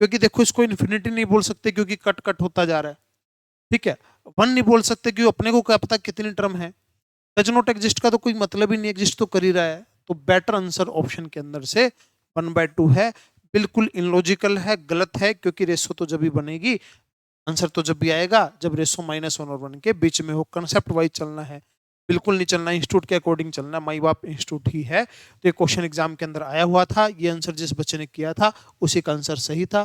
क्योंकि देखो इसको इन्फिनिटी नहीं बोल सकते क्योंकि कट कट होता जा रहा है, ठीक है, 1 नहीं बोल सकते क्योंकि अपने को क्या पता कितनी टर्म है, डज नॉट एग्जिस्ट का तो कोई मतलब ही नहीं, एग्जिस्ट तो कर ही रहा है, तो बेटर आंसर ऑप्शन के अंदर से 1/2 है, बिल्कुल इनलॉजिकल है, गलत है, क्योंकि रेशो तो जब भी बनेगी, आंसर तो जब भी आएगा जब रेशो -1 और 1 के बीच में हो, कंसेप्ट वाइज चलना है, बिल्कुल नहीं चलना इंस्टीट्यूट के अकॉर्डिंग चलना, माई बाप इंस्टीट्यूट ही है। तो ये क्वेश्चन एग्जाम के अंदर आया हुआ था, ये आंसर जिस बच्चे ने किया था उसी का आंसर सही था,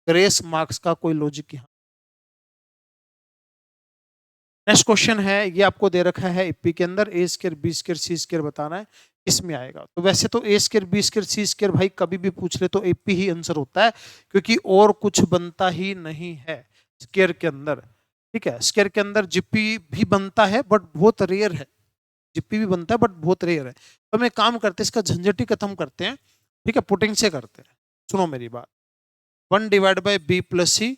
ग्रेस मार्क्स का कोई लॉजिक यहाँ। नेक्स्ट क्वेश्चन है, ये आपको दे रखा है एपी के अंदर, A² B² C² बताना है इसमें आएगा। तो वैसे तो A² B² C² भाई कभी भी पूछ ले तो एपी ही आंसर होता है, क्योंकि और कुछ बनता ही नहीं है स्क्वायर के अंदर। ठीक है, स्क्वायर के अंदर जीपी भी बनता है बट बहुत रेयर है, जीपी भी बनता है बट बहुत रेयर है। तो हम एक काम करते हैं, इसका झंझट ही खत्म करते हैं, ठीक है, पुटिंग से करते हैं। सुनो मेरी बात, 1/B+C,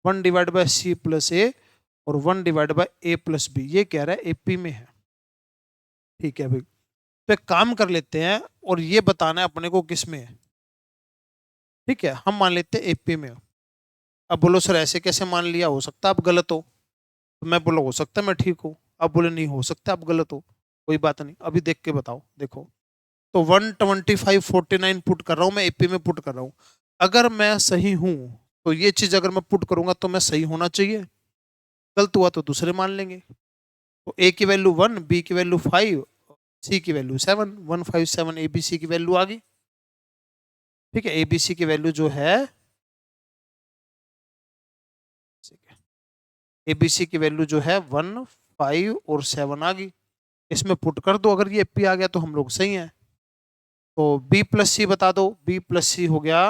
1/C+A और 1/A+B, ये कह रहा है एपी में है। ठीक है भाई, तो एक काम कर लेते हैं और ये बताना है अपने को किस में है। ठीक है, हम मान लेते हैं एपी में। अब बोलो सर ऐसे कैसे मान लिया, हो सकता है आप गलत हो, तो मैं बोलो हो सकता है मैं ठीक हूँ, अब बोले नहीं हो सकता आप गलत हो, कोई बात नहीं, अभी देख के बताओ। देखो, तो 12549 पुट कर रहा हूँ मैं, एपी में पुट कर रहा हूँ, अगर मैं सही हूँ तो ये चीज अगर मैं पुट करूंगा तो मैं सही होना चाहिए, गलत हुआ तो दूसरे मान लेंगे। तो ए की वैल्यू 1, बी की वैल्यू 5, सी की वैल्यू 7, 157 एबीसी की वैल्यू आ गई। ठीक है, एबीसी की वैल्यू जो है, एबीसी की वैल्यू जो है 1, 5 और 7 आ गई, इसमें पुट कर दो, अगर ये एपी आ गया तो हम लोग सही हैं। तो B+C बता दो, B+C हो गया,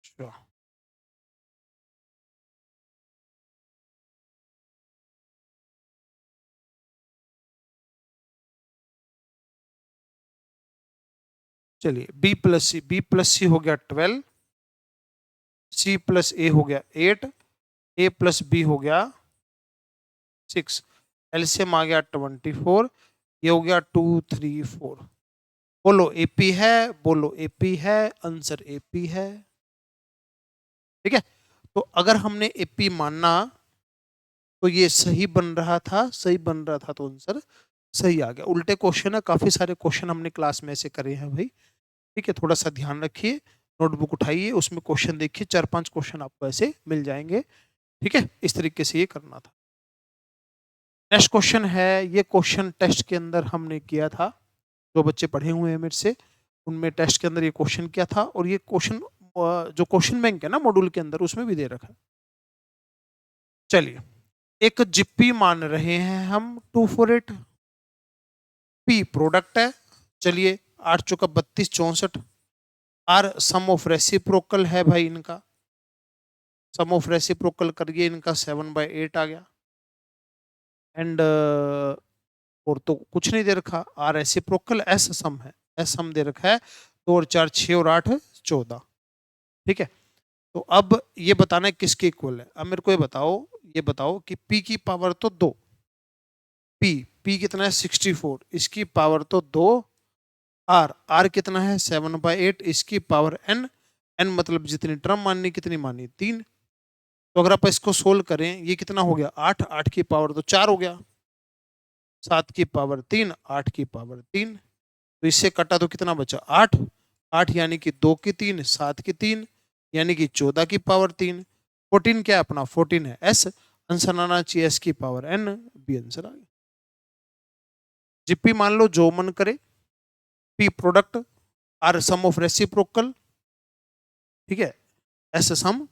अच्छा, चलिए B+C हो गया 12, C+A हो गया 8, A+B हो गया 6, एलसीएम आ गया 24, ये हो गया 2 3 4। बोलो एपी है, बोलो एपी है, आंसर एपी है। ठीक है, तो अगर हमने एपी माना तो ये सही बन रहा था, सही बन रहा था तो आंसर सही आ गया। उल्टे क्वेश्चन है, काफी सारे क्वेश्चन हमने क्लास में से करे हैं भाई। ठीक है, थोड़ा सा ध्यान रखिए, नोटबुक उठाइए, उसमें क्वेश्चन देखिए, 4-5 क्वेश्चन आपको ऐसे मिल जाएंगे। ठीक है, इस तरीके से ये करना था। नेक्स्ट क्वेश्चन है, ये क्वेश्चन टेस्ट के अंदर हमने किया था, जो बच्चे पढ़े हुए हैं मेरे से उनमें टेस्ट के अंदर ये क्वेश्चन किया था, और ये क्वेश्चन जो क्वेश्चन बैंक है ना मॉड्यूल के अंदर, उसमें भी दे रखा है। चलिए, एक जिप्पी मान रहे हैं हम 248, पी प्रोडक्ट है। चलिए, 8 चौका 32 64, आर सम ऑफ रेसिप्रोकल है भाई इनका, सम ऑफ रेसिप्रोकल करिए इनका 7/8 आ गया। एंड और तो कुछ नहीं दे रखा, आर रेसिप्रोकल, एस सम है, एस सम दे रखा है, 2 और 4 6 और 8 14। ठीक है, तो अब ये बताना है किसके इक्वल है। अब मेरे को ये बताओ कि p की पावर तो 2, p कितना है 64, इसकी पावर तो 2, r कितना है 7/8, इसकी पावर n, n मतलब जितनी टर्म माननी कितनी माननी 3। तो अगर आप इसको सोल्व करें, ये कितना हो गया 8, 8 की पावर तो 4 हो गया, 7 की पावर 3, 8 की पावर 3, तो इससे कटा तो कितना बचा 8, 8 यानी कि 2 की 3, 7 की 3, यानी कि 14 की पावर 3, 14 क्या है अपना 14 है, एस आंसर आना चाहिए, एस की पावर एन, बी आंसर आ गया। जिप्पी मान लो जो मन करे, p product, r sum of reciprocal. ठीक है, एस सम,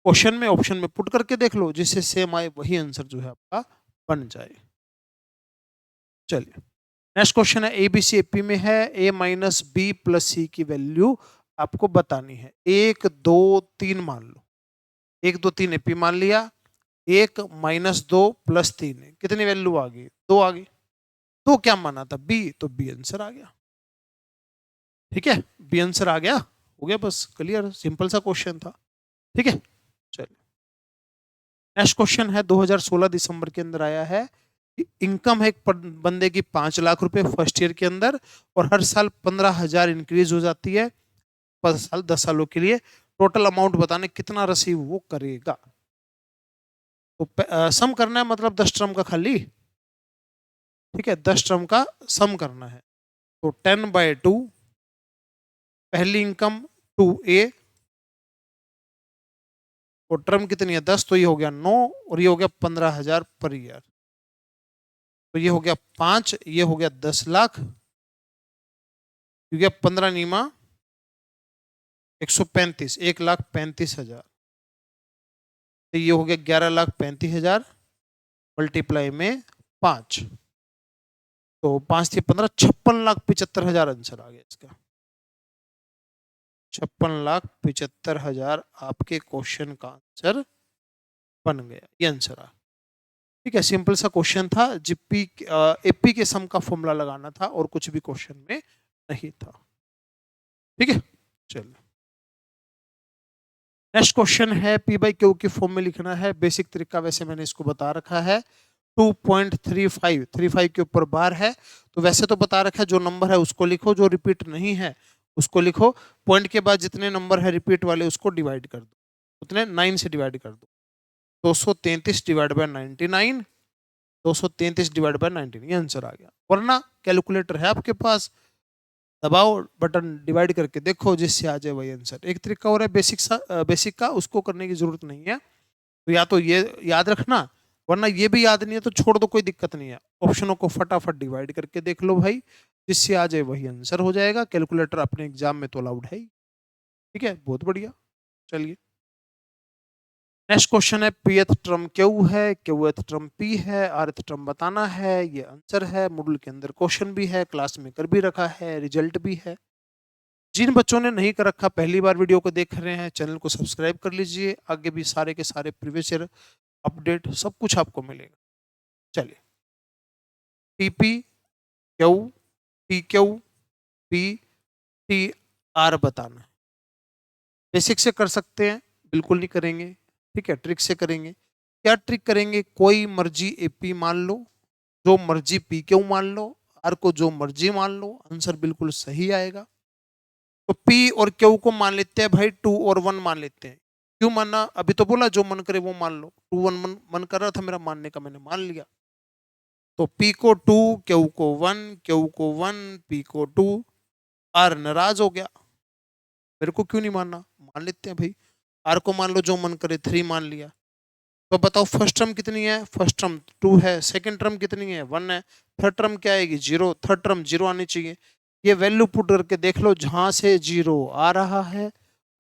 क्वेश्चन में ऑप्शन में पुट करके देख लो, जिससे सेम आए वही आंसर जो है आपका बन जाए। चलिए, नेक्स्ट क्वेश्चन है, एबीसी एपी में है, ए माइनस बी प्लस सी की वैल्यू आपको बतानी है। 1 2 3 मान लो, 1 2 3 एपी मान लिया, 1 -2 + 3 कितनी वैल्यू आ गई 2 आ गई, तो क्या माना था बी, तो बी आंसर आ गया। ठीक है, बी आंसर आ गया, हो गया बस क्लियर, सिंपल सा क्वेश्चन था। ठीक है, चलिए नेक्स्ट क्वेश्चन है, 2016 दिसंबर के अंदर आया है। इनकम है एक बंदे की 5 लाख रुपए फर्स्ट ईयर के अंदर, और हर साल 15,000 इंक्रीज हो जाती है 10 सालों के लिए। टोटल अमाउंट बताने कितना रिसीव वो करेगा। तो सम करना है, मतलब 10 टर्म का खाली। ठीक है, 10 टर्म का सम करना है, तो 10/2, पहली इनकम 2A, और टर्म कितनी है 10, तो ये हो गया 9, और ये हो गया 15,000 पर ईयर, तो ये हो गया 5, ये हो गया 10 लाख, क्योंकि 15 नीमा 135, 1,35,000, तो ये हो गया 11,35,000 मल्टीप्लाई में 5, तो 5 थी 15, 56,75,000 आंसर आ गया इसका। 56,75,000 आपके क्वेश्चन का आंसर बन गया, ये आंसर आ। ठीक है, सिंपल सा क्वेश्चन था, जिप्पी एपी के सम का फॉर्मूला लगाना था, और कुछ भी क्वेश्चन में नहीं था। ठीक है, चलिए नेक्स्ट क्वेश्चन है, पी बाई क्यू की फॉर्म में लिखना है। बेसिक तरीका वैसे मैंने इसको बता रखा है, 2.35 के ऊपर बार है, तो वैसे तो बता रखा है, जो नंबर है उसको लिखो, जो रिपीट नहीं है उसको लिखो, पॉइंट के बाद जितने नंबर है रिपीट वाले उसको डिवाइड कर दो, उतने 9 से डिवाइड कर दो, 233 डिवाइड बाय 99, 233 डिवाइड बाय 19, ये आंसर आ गया। वरना कैलकुलेटर है आपके पास, दबाओ बटन, डिवाइड करके देखो, जिससे आ जाए वही आंसर। एक तरीका और है बेसिक का, उसको करने की जरूरत नहीं है, तो या तो ये याद रखना, वरना ये भी याद नहीं है तो छोड़ दो, कोई दिक्कत नहीं है, ऑप्शनों को फटाफट डिवाइड करके देख लो भाई, जिससे आ जाए वही आंसर हो जाएगा। कैलकुलेटर अपने एग्जाम में तो अलाउड है ही। ठीक है, बहुत बढ़िया। चलिए नेक्स्ट क्वेश्चन है, पीएथ टर्म क्यू है, क्यूएथ टर्म पी है, आरएथ टर्म बताना है, ये आंसर है। मॉड्यूल के अंदर क्वेश्चन भी है, क्लास में कर भी रखा है, रिजल्ट भी है। जिन बच्चों ने नहीं कर रखा, पहली बार वीडियो को देख रहे हैं, चैनल को सब्सक्राइब कर लीजिए, आगे भी सारे के सारे प्रीवियस ईयर अपडेट सब कुछ आपको मिलेगा। चलिए, t p q, t q, p, t, r बताना है। बेसिक से कर सकते हैं, बिल्कुल नहीं करेंगे। ठीक है, ट्रिक से करेंगे। क्या ट्रिक करेंगे, कोई मर्जी एपी मान लो, जो मर्जी पी क्यू मान लो, आर को जो मर्जी मान लो, आंसर बिल्कुल सही आएगा। तो पी और क्यू को मान लेते हैं भाई 2 और 1 मान लेते हैं। क्यों मानना? अभी तो बोला जो मन करे वो मान लो। 2 1 मन कर रहा था मेरा मानने का, मैंने मान लिया। तो पी को 2, क्यू को 1, क्यू को 1, पी को 2। आर नाराज हो गया, मेरे को क्यों नहीं मानना, मान लेते हैं भाई। आर को मान लो जो मन करे, 3 मान लिया। तो बताओ फर्स्ट टर्म कितनी है? फर्स्ट टर्म 2 है। सेकंड टर्म कितनी है? 1 है। थर्ड टर्म क्या आएगी? 0। थर्ड टर्म 0 आनी चाहिए। ये वैल्यू पुट करके देख लो, जहां से 0 आ रहा है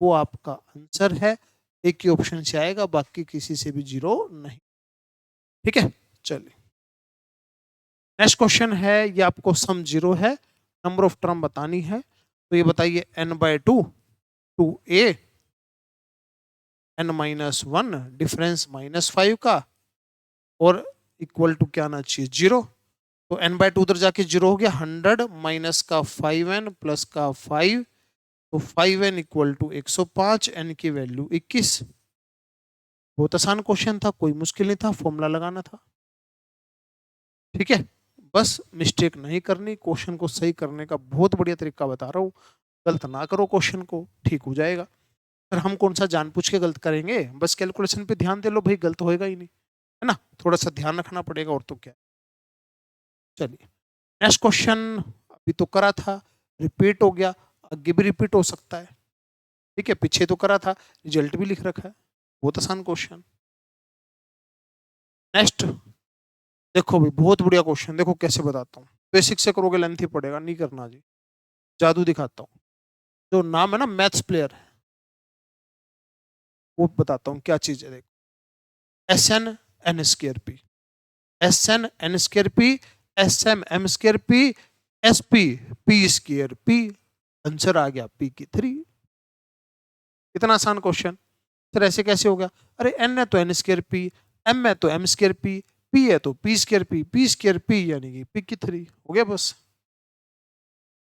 वो आपका आंसर है। एक ही ऑप्शन से आएगा, बाकी किसी से भी 0 नहीं। ठीक है, चलिए नेक्स्ट क्वेश्चन है। ये आपको सम 0 है, नंबर ऑफ टर्म बतानी है। तो ये बताइए n/2 2a n-1 डिफरेंस -5 का और इक्वल टू क्या आना चाहिए? 0। तो n/2 उधर जाके 0 हो गया। 100 माइनस का 5n प्लस का 5, तो 5n इक्वल टू 105, n की वैल्यू 21। बहुत आसान क्वेश्चन था, कोई मुश्किल नहीं था, फॉर्मूला लगाना था। ठीक है, बस मिस्टेक नहीं करनी, क्वेश्चन को सही करने का बहुत बढ़िया तरीका बता रहा हूँ। गलत ना करो क्वेश्चन को, ठीक हो जाएगा। पर हम कौन सा जानबूझ के गलत करेंगे? बस कैलकुलेशन पे ध्यान दे लो भाई, गलत होएगा ही नहीं, है ना। थोड़ा सा ध्यान रखना पड़ेगा, और तो क्या। चलिए नेक्स्ट क्वेश्चन। अभी तो करा था, रिपीट हो गया, आगे भी रिपीट हो सकता है। ठीक है, पीछे तो करा था, रिजल्ट भी लिख रखा है। बहुत आसान क्वेश्चन। नेक्स्ट देखो भाई, बहुत बढ़िया क्वेश्चन। देखो कैसे बताता हूँ, बेसिक से करोगे लेंथ ही पड़ेगा, नहीं करना जी। जादू दिखाता हूँ। जो नाम है ना मैथ्स प्लेयर, वो बताता हूँ क्या चीज है। देखो SN n²p, SN n²p, SM m²p, SP p²p। Answer आ गया p की 3। इतना आसान क्वेश्चन। सर ऐसे कैसे हो गया? अरे n है तो n²p, m है तो m²p, p है तो p²p, p²p यानी कि p की 3 हो गया बस।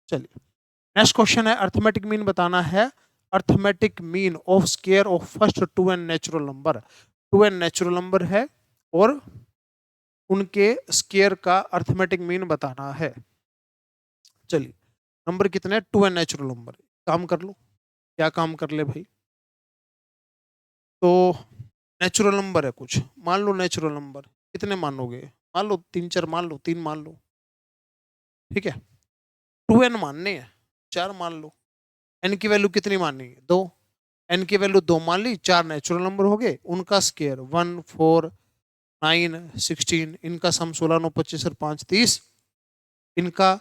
चलिए नेक्स्ट क्वेश्चन है, अर्थमेटिक मीन बताना है। Arithmetic mean of square of first 2n natural number. 2n natural number है और उनके स्क्वायर का अर्थमेटिक मीन बताना है। चलिए नंबर कितने? 2n natural number. काम कर लो, क्या काम कर ले भाई। तो नेचुरल नंबर है कुछ, मान लो नेचुरल नंबर। कितने मानोगे? मान लो 3 4 मान लो, 3 मान लो। ठीक है, 2n मानने हैं, 4 मान लो। n की वैल्यू कितनी माननी है? 2। n की वैल्यू 2 मान ली, 4 नेचुरल नंबर हो गए। उनका स्क्वायर 1 4 9 16, इनका सम 16 9 25 और 5 30। इनका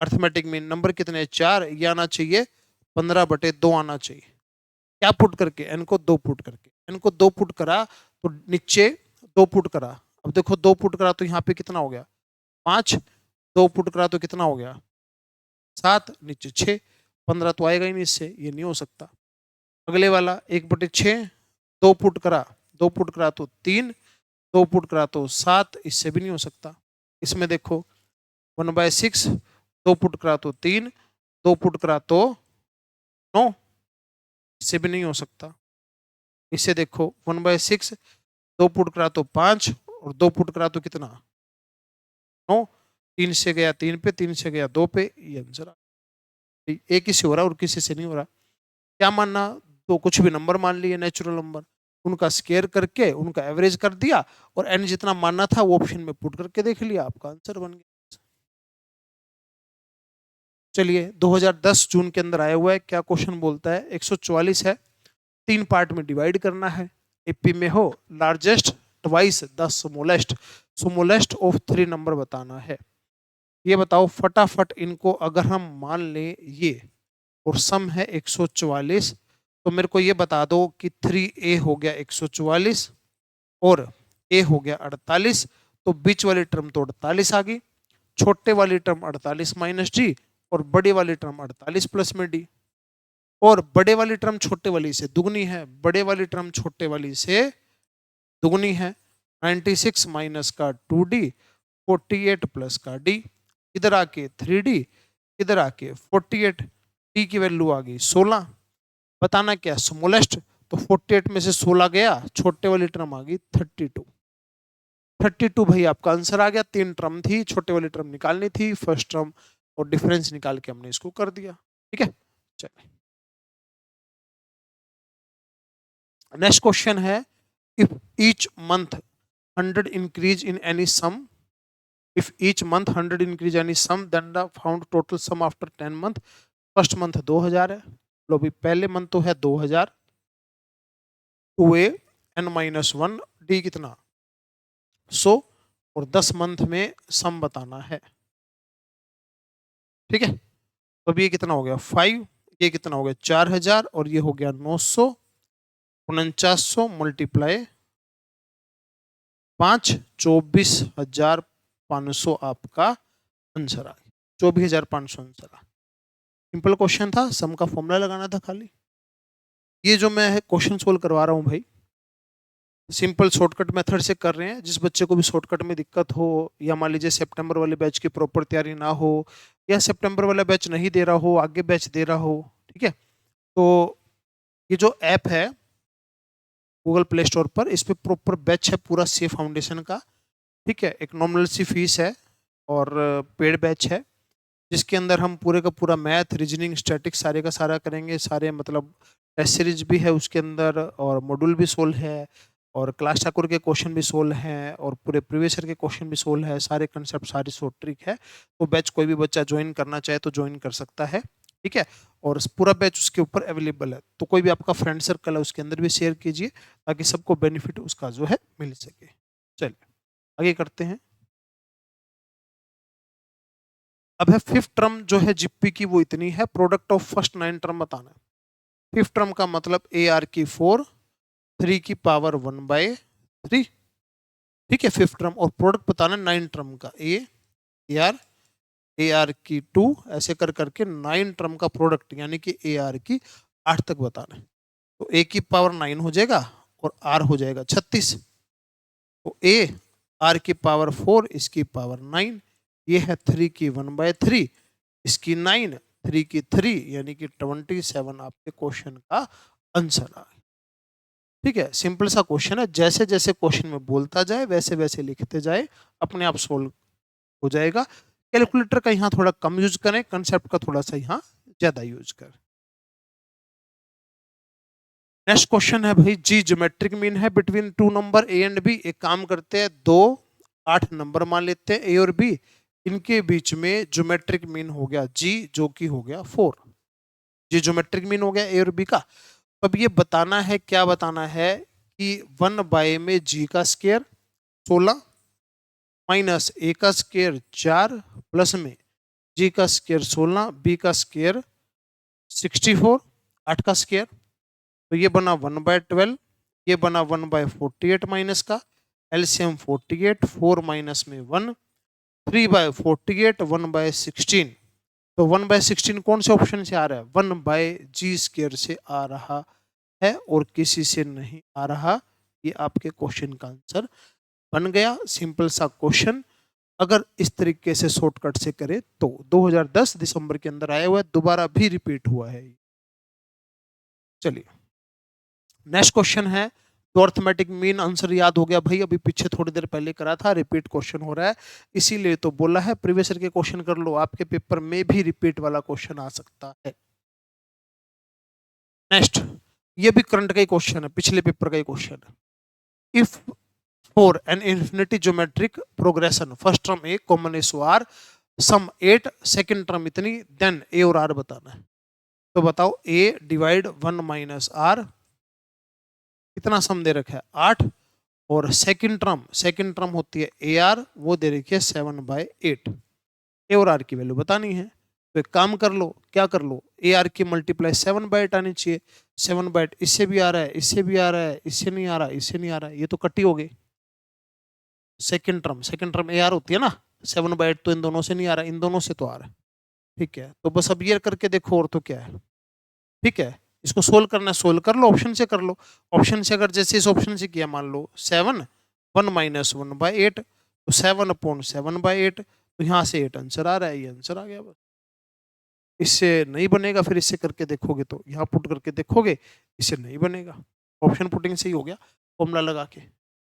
अर्थमेटिक मीन नंबर कितने? 4। ये आना चाहिए 15/2 आना चाहिए। क्या पुट करके? n को 2 पुट करके। n को 2 पुट करा तो नीचे 2 पुट करा। अब देखो 2 पुट करा तो यहाँ पे कितना हो गया? 5। 2 पुट करा तो कितना हो गया? 7। नीचे 6। 15 तो आएगा ही नहीं इससे, ये नहीं हो सकता। अगले वाला 1/6, 2 पुट करा, 2 पुट करा तो 3, 2 पुट करा तो 7, इससे भी नहीं हो सकता। इसमें देखो 1/6, 2 पुट करा तो 3, 2 पुट करा तो 9, इससे भी नहीं हो सकता। इसे देखो 1/6, 2 पुट करा तो 5 और 2 पुट करा तो कितना? 9। 3 से गया 3 पे, 3 से गया 2 पे, ये आंसर। एक ही से हो रहा और किसी से नहीं हो रहा। क्या मानना? तो कुछ भी नंबर मान लिए नेचुरल नंबर, उनका स्केयर करके उनका एवरेज कर दिया और n जितना मानना था वो ऑप्शन में पुट करके देख लिया, आपका आंसर बन गया। चलिए 2010 जून के अंदर आया हुआ है। क्या क्वेश्चन बोलता है? 144 है, 3 पार्ट में डिवाइड करना है। एपी में हो largest twice the smallest, smallest of 3 number बताना है। ये बताओ फटाफट इनको, अगर हम मान लें ये और सम है 144, तो मेरे को ये बता दो कि 3a हो गया 144 और a हो गया 48, तो बीच वाली टर्म तो 48 आ गई, छोटे वाली टर्म 48 माइनस डी और बड़ी वाली टर्म 48 प्लस में डी। और बड़े वाली टर्म छोटे वाली से दुगनी है, बड़े वाली टर्म छोटे वाली से दुगनी है। 96 माइनस का 2d, 48 प्लस का d, इधर आके 3d, इधर आके 48, d की वैल्यू आ गई 16। बताना क्या? स्मॉलेस्ट। तो 48 में से 16 गया, छोटे वाली टर्म आ गई 32। 32 भाई आपका आंसर आ गया। 3 टर्म थी, छोटे वाली टर्म निकालनी थी, फर्स्ट टर्म और डिफरेंस निकाल के हमने इसको कर दिया। ठीक है, चलिए नेक्स्ट क्वेश्चन है, if each month 100 increase in any sum, if each month 100 increase any sum, then the found total sum after 10 month। First month 2000 है, लो भाई पहले मंथ तो है 2000, 2a n minus one D कितना 100, और 10 मंथ में सम बताना है। ठीक है, तो अब ये कितना हो गया 5, ये कितना हो गया 4000, और ये हो गया 900, 4900 मल्टीप्लाई 5, 24,500 आपका आंसर आ गया। 24,500 आंसर आ। सिंपल क्वेश्चन था, सम का फॉर्मूला लगाना था खाली। ये जो मैं क्वेश्चन सोल्व करवा रहा हूँ भाई, सिंपल शॉर्टकट मेथड से कर रहे हैं। जिस बच्चे को भी शॉर्टकट में दिक्कत हो, या मान लीजिए सितंबर वाले बैच की प्रॉपर तैयारी ना हो, या सितंबर वाला बैच नहीं दे रहा हो, आगे बैच दे रहा हो, ठीक है, तो ये जो ऐप है गूगल प्ले स्टोर पर, इस पे प्रॉपर बैच है पूरा सी फाउंडेशन का। ठीक है, एक नॉमिनल सी फीस है और पेड बैच है, जिसके अंदर हम पूरे का पूरा मैथ, रीजनिंग, स्टैटिक्स सारे का सारा करेंगे। सारे मतलब टेस्ट सीरीज भी है उसके अंदर, और मॉड्यूल भी सोल्व है, और क्लास ठाकुर के क्वेश्चन भी सोल्व हैं, और पूरे प्रीवियस ईयर के क्वेश्चन भी सोल्व है, सारे कंसेप्ट, सारी शॉर्ट ट्रिक है। तो बैच कोई भी बच्चा ज्वाइन करना चाहे तो ज्वाइन कर सकता है। ठीक है, और पूरा बैच उसके ऊपर अवेलेबल है, तो कोई भी आपका फ्रेंड सर्कल है उसके अंदर भी शेयर कीजिए, ताकि सबको बेनिफिट उसका जो है मिल सके। चलिए आगे करते हैं। अब है फिफ्थ टर्म जो है जीपी की, वो इतनी है, प्रोडक्ट ऑफ फर्स्ट 9 टर्म बताना है। फिफ्थ टर्म का मतलब ए आर की 4, 3 की पावर 1/3। ठीक है, फिफ्थ टर्म, और प्रोडक्ट बताना 9 टर्म का, ए आर की 2, ऐसे कर करके 9 टर्म का प्रोडक्ट, यानी कि ए आर की 8 तक बताना है। तो ए की पावर 9 हो जाएगा, और आर हो जाएगा 36। तो ए आर की पावर 4, इसकी पावर 9, ये है 3 की 1/3, इसकी 9, 3 की 3, यानी कि 27 आपके क्वेश्चन का आंसर आ। ठीक है, सिंपल सा क्वेश्चन है, जैसे जैसे क्वेश्चन में बोलता जाए वैसे वैसे लिखते जाए, अपने आप सोल्व हो जाएगा। कैलकुलेटर का यहाँ थोड़ा कम यूज करें, कंसेप्ट का थोड़ा सा यहाँ ज्यादा यूज करें। नेक्स्ट क्वेश्चन है भाई, जी ज्योमेट्रिक मीन है between two number a and b. एक काम करते हैं, 2 8 नंबर मान लेते हैं ए और बी, इनके बीच में ज्योमेट्रिक मीन हो गया जी, जो कि हो गया 4। जी ज्योमेट्रिक मीन हो गया ए और बी का। अब ये बताना है, क्या बताना है कि 1 में जी का स्क्वायर 16, माइनस ए का स्क्वायर 4, प्लस में जी का स्क्वायर 16, बी का स्क्वायर 64, 8 का स्क्वायर। तो ये बना 1/12, ये बना 1/48 माइनस का, एलसीएम 48, 4 माइनस में 1, 3/48, 1/16। तो 1/16 कौन से ऑप्शन से आ रहा है, 1/g² से आ रहा है, और किसी से नहीं आ रहा। ये आपके क्वेश्चन का आंसर बन गया। सिंपल सा क्वेश्चन, अगर इस तरीके से शॉर्टकट से करें तो 2010 दिसंबर के अंदर आया हुआ है, दोबारा भी रिपीट हुआ है। चलिए नेक्स्ट क्वेश्चन है, तो अर्थमेटिक मीन आंसर याद हो गया भाई, अभी पीछे थोड़ी देर पहले करा था, रिपीट क्वेश्चन हो रहा है, इसीलिए तो बोला है प्रीवियस ईयर के क्वेश्चन कर लो, आपके पेपर में भी रिपीट वाला क्वेश्चन आ सकता है। नेक्स्ट, ये भी करंट का ही क्वेश्चन है, पिछले पेपर का ही क्वेश्चन है। If for n infinity geometric progression, first term a common s o r, sum 8, second term इतनी, देन ए और आर बताना है। तो बताओ, ए डिवाइड 1 माइनस आर, कितना सम दे रखा है 8, और सेकंड टर्म होती है ए आर, वो दे रखी है 7/8। ए और आर की वैल्यू बतानी है, तो एक काम कर लो, क्या कर लो, ए आर की मल्टीप्लाई 7/8 आनी चाहिए। 7/8 इससे भी आ रहा है, इससे भी आ रहा है, इससे नहीं आ रहा, इससे नहीं आ रहा है, ये तो कटी हो गई। सेकंड टर्म ए आर होती है ना, 7/8 तो इन दोनों से नहीं आ रहा, इन दोनों से तो आ रहा है। ठीक है, तो बस अब ये करके देखो, और तो क्या है। ठीक है, इसको सोल्व करना है, सोल्व कर लो, ऑप्शन से कर लो। ऑप्शन से अगर जैसे इस ऑप्शन से किया, मान लो 7, 1 माइनस 1/8, तो 7/7/8, तो यहाँ से 8 आंसर आ रहा है, ये आंसर आ गया बस। इससे नहीं बनेगा, फिर इससे करके देखोगे तो, यहाँ पुट करके देखोगे, इससे नहीं बनेगा, ऑप्शन पुटिंग से ही हो गया, फॉर्मूला लगा के।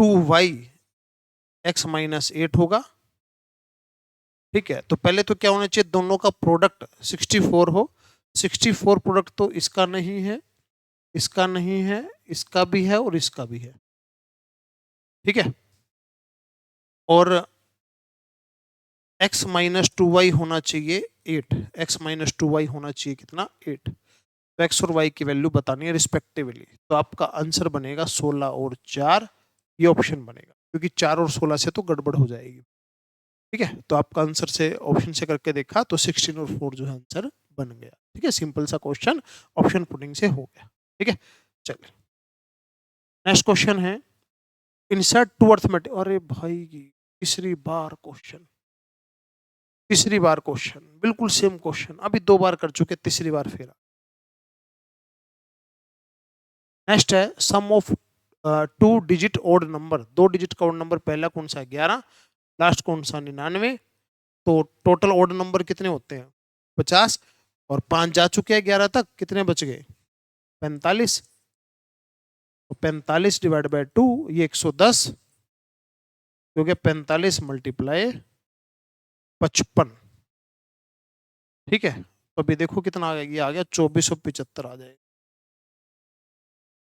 2y x माइनस 8 होगा। ठीक है, तो पहले तो क्या होना चाहिए, दोनों का प्रोडक्ट 64 हो। 64 प्रोडक्ट तो इसका नहीं है, इसका नहीं है, इसका भी है और इसका भी है। ठीक है, और x माइनस 2y होना चाहिए 8, x माइनस 2y होना चाहिए कितना, 8। तो x और y की वैल्यू बतानी है रिस्पेक्टिवली। तो आपका आंसर बनेगा 16 और 4, ये ऑप्शन बनेगा, क्योंकि 4 और 16 से तो गड़बड़ हो जाएगी। ठीक है, तो आपका आंसर से ऑप्शन से करके देखा तो 16 और 4 जो है आंसर बन गया। ठीक है, सिंपल सा क्वेश्चन ऑप्शन पुटिंग से हो गया। ठीक है, चलिए नेक्स्ट क्वेश्चन है इंसर्ट टू अर्थमेटिक। अरे भाई तीसरी बार क्वेश्चन, तीसरी बार क्वेश्चन, बिल्कुल सेम क्वेश्चन, अभी 2 बार कर चुके, तीसरी बार फेरा। नेक्स्ट है sum of 2 digit odd number, 2 digit का ओड नंबर, पहला कौन सा है 11, लास्ट कौन सा 99। तो टोटल ओड नंबर कितने होते हैं 50, और 5 जा चुके हैं 11 तक, कितने बच गए 45। 45 डिवाइड बाय 2 ये 110, क्योंकि 45 मल्टीप्लाई 55। ठीक है, तो अभी देखो कितना आ गया, ये आ गया 2475 आ जाएगा,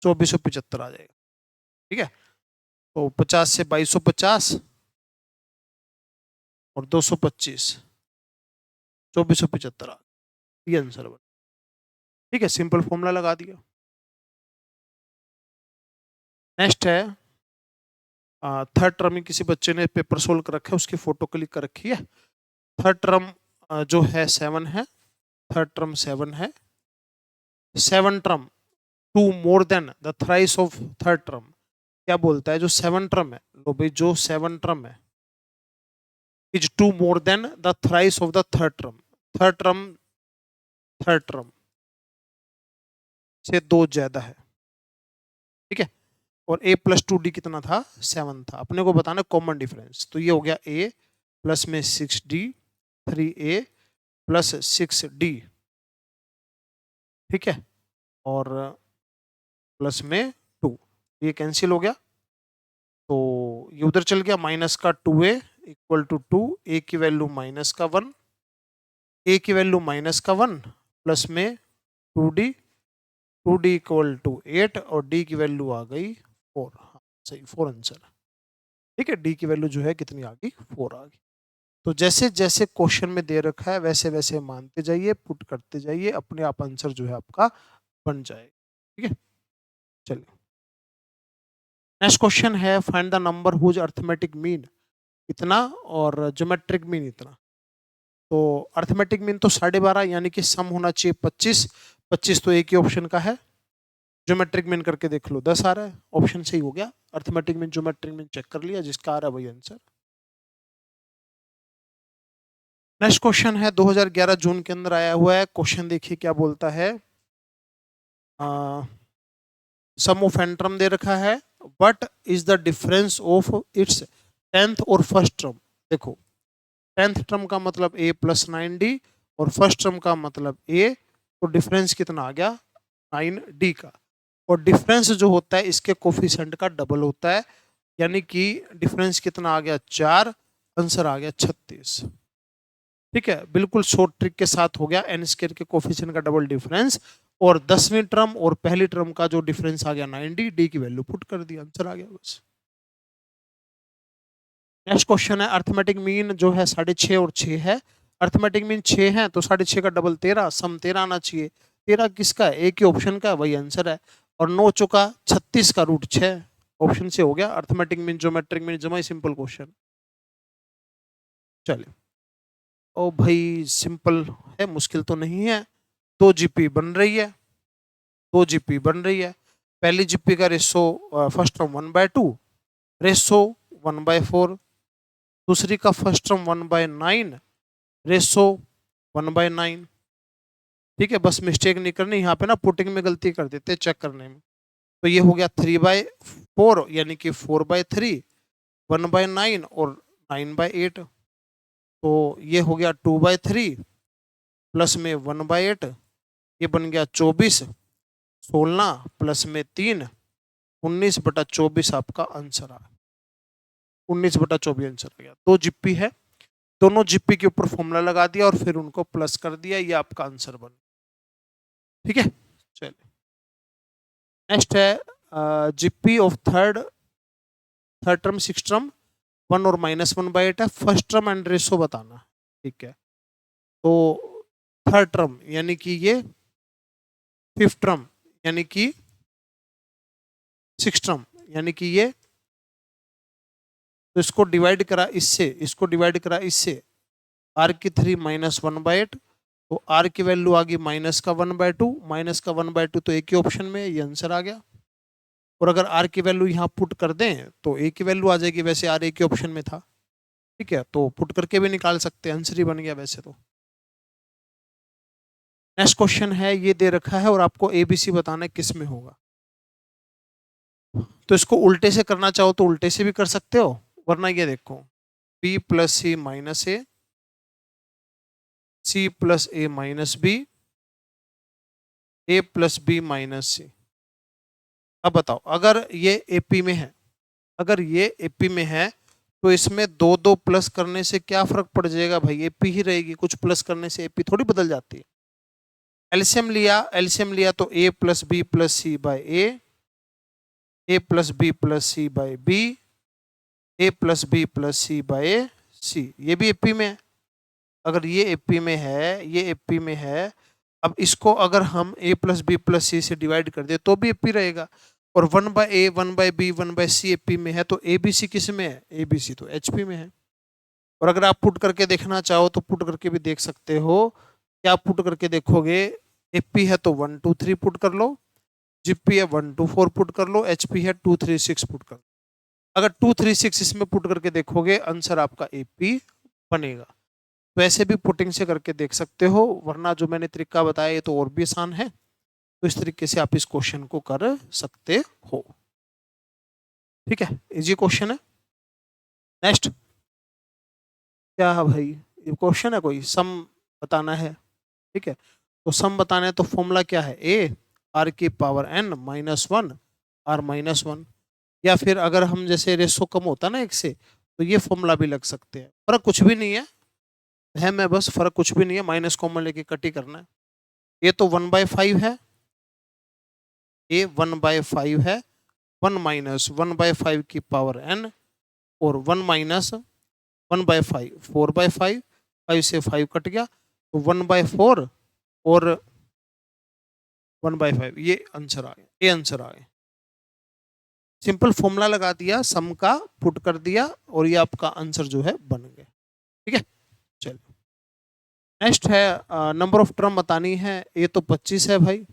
2475 आ जाएगा। ठीक है, तो 50 से 2250 और 225, 2475 ये आंसर बन। ठीक है, सिंपल फॉर्मूला लगा दिया। नेक्स्ट है थर्ड टर्म में किसी बच्चे ने पेपर सोल्व कर रखा है, उसकी फोटो क्लिक कर रखी है। थर्ड टर्म जो है 7 है, थर्ड टर्म 7 है। 7 term 2 more than the thrice of third term, क्या बोलता है जो 7 टर्म है, लो भाई जो 7 टर्म है is 2 more than the thrice of the third term, third term, third term से 2 ज्यादा है। ठीक है, और a प्लस 2d कितना था 7 था, अपने को बताना कॉमन डिफरेंस। तो ये हो गया a प्लस में 6d, 3a प्लस 6d। ठीक है, और प्लस में 2, ये कैंसिल हो गया, तो ये उधर चल गया, माइनस का 2a इक्वल टू 2, a की वैल्यू माइनस का 1, a की वैल्यू माइनस का 1 प्लस में 2d, 2d इक्वल टू 8 और d की वैल्यू आ गई 4। हाँ सही, 4 आंसर। ठीक है, डी की वैल्यू जो है कितनी आ गई 4 आ गई। तो जैसे जैसे क्वेश्चन में दे रखा है वैसे वैसे मानते जाइए, पुट करते जाइए, अपने आप आंसर जो है आपका बन जाएगा। ठीक है, चलिए नेक्स्ट क्वेश्चन है find the number whose arithmetic mean इतना और ज्योमेट्रिक मीन इतना। तो अर्थमेटिक मीन तो 12.5 यानी कि सम होना चाहिए 25, 25 तो एक ही ऑप्शन का है। ज्योमेट्रिक मीन करके देख लो 10 आ रहा है, ऑप्शन सही हो गया। Arithmetic mean geometric mean check कर लिया, जिसका आ रहा है वही आंसर। नेक्स्ट क्वेश्चन है 2011 जून के अंदर आया हुआ है। क्वेश्चन देखिए क्या बोलता है, सम ऑफ एन टर्म दे रखा है, what is the difference of its 10th और फर्स्ट टर्म। देखो 10th टर्म का मतलब a प्लस 9d और फर्स्ट टर्म का मतलब a, तो डिफरेंस कितना आ गया 9d का। और डिफरेंस जो होता है इसके कोफिशिएंट का डबल होता है, यानी कि डिफरेंस कितना आ गया 4, आंसर आ गया 36। ठीक है, बिल्कुल शॉर्ट ट्रिक के साथ हो गया, एन स्क्वायर के कोफिशिएंट का डबल डिफरेंस और 10वीं टर्म और पहली टर्म का जो डिफरेंस आ गया 90, डी की वैल्यू पुट कर दी, आंसर आ गया बस। नेक्स्ट क्वेश्चन है अर्थमेटिक मीन जो है 6.5 और 6 है। अर्थमेटिक मीन 6 है तो 6.5 का डबल 13, सम 13 आना चाहिए। 13 किसका है, एक ही ऑप्शन का है, वही आंसर है। और 9 चौका 36 का रूट 6, ऑप्शन से हो गया। अर्थमेटिक मीन ज्योमेट्रिक मीन जमा ही सिंपल क्वेश्चन। चलिए ओ भाई सिंपल है, मुश्किल तो नहीं है। 2 जीपी बन रही है, 2 जीपी बन रही है। पहली जीपी का रेशो फर्स्ट टर्म 1/2, रेशो 1/4। दूसरी का फर्स्ट टर्म 1/9, रेशो 1/9। ठीक है, बस मिस्टेक नहीं करनी, यहाँ पे ना पुटिंग में गलती कर देते चेक करने में। तो ये हो गया 3/4 यानी कि 4/3, 1/9 और 9/8। तो ये हो गया 2/3 प्लस में 1/8, ये बन गया 24, 16 प्लस में 3, 19/24 आपका आंसर आ। 19/24 आंसर आ गया। 2 जीपी है, दोनों जीपी के ऊपर फॉर्मूला लगा दिया और फिर उनको प्लस कर दिया, ये आपका आंसर बन। ठीक है, चलिए नेक्स्ट है GP of third third term six term 1 और -1/8 है। फर्स्ट टर्म एंड रेशो बताना। ठीक है, तो थर्ड टर्म यानी कि ये, फिफ्थ टर्म यानी कि सिक्स टर्म यानी कि ये, तो इसको डिवाइड करा इससे, इसको डिवाइड करा इससे, r³ -1/8, तो r की वैल्यू आ गई -1/2, -1/2 तो एक ही ऑप्शन में, ये आंसर आ गया। और अगर r की वैल्यू यहाँ पुट कर दें तो a की वैल्यू आ जाएगी, वैसे r एक ही ऑप्शन में था। ठीक है, तो पुट करके भी निकाल सकते हैं, आंसर ही बन गया वैसे तो। नेक्स्ट क्वेश्चन है, ये दे रखा है और आपको ABC बताना है किस में होगा। तो इसको उल्टे से करना चाहो तो उल्टे से भी कर सकते हो, वरना ये देखो b + c - a, c + a - b, a + b - c। अब बताओ, अगर ये AP में है, अगर ये AP में है तो इसमें दो दो प्लस करने से क्या फर्क पड़ जाएगा भाई, AP ही रहेगी, कुछ प्लस करने से AP थोड़ी बदल जाती है। एलसीएम लिया, एलसीएम लिया तो a + b + c / a, a + b + c / b, a + b + c / c, ये भी AP में है। अगर ये AP में है, ये AP में है, अब इसको अगर हम a + b + c से डिवाइड कर दे तो भी AP रहेगा। और 1/a 1/b 1/c AP में है, तो ABC किस में है, ABC तो HP में है। और अगर आप पुट करके देखना चाहो तो पुट करके भी देख सकते हो। क्या पुट करके देखोगे, AP है तो 1 2 3 पुट कर लो, GP है 1 2 4 पुट कर लो, HP है 2 3 6 पुट कर लो। अगर 2 3 6 इसमें पुट करके देखोगे, आंसर आपका AP बनेगा। वैसे भी पुटिंग से करके देख सकते हो, वरना जो मैंने तरीका बताया ये तो और भी आसान है। तो इस तरीके से आप इस क्वेश्चन को कर सकते हो। ठीक है, इजी क्वेश्चन है। नेक्स्ट क्या है भाई, ये क्वेश्चन है कोई सम बताना है। ठीक है, तो सम बताना है तो फॉर्मूला क्या है, a r⁻n -1 r -1, या फिर अगर हम जैसे रेशो कम होता ना एक से, तो ये फॉर्मूला भी लग सकते हैं। फर्क कुछ भी नहीं है मैं बस, फर्क कुछ भी नहीं है, माइनस कॉमन लेके कट ही करना है। ये तो 1/5 है, ये 1/5 है, 1 - 1/5 की पावर n, और 1 - 1/5 4/5, 5 से 5 कट गया तो 1/4 और 1/5, ये आंसर आ गया, ये आंसर आ गया। सिंपल फॉर्मूला लगा दिया, सम का पुट कर दिया और ये आपका आंसर जो है बन गया। ठीक है, चलो नेक्स्ट है, नंबर ऑफ टर्म बतानी है। ये तो 25 है भाई,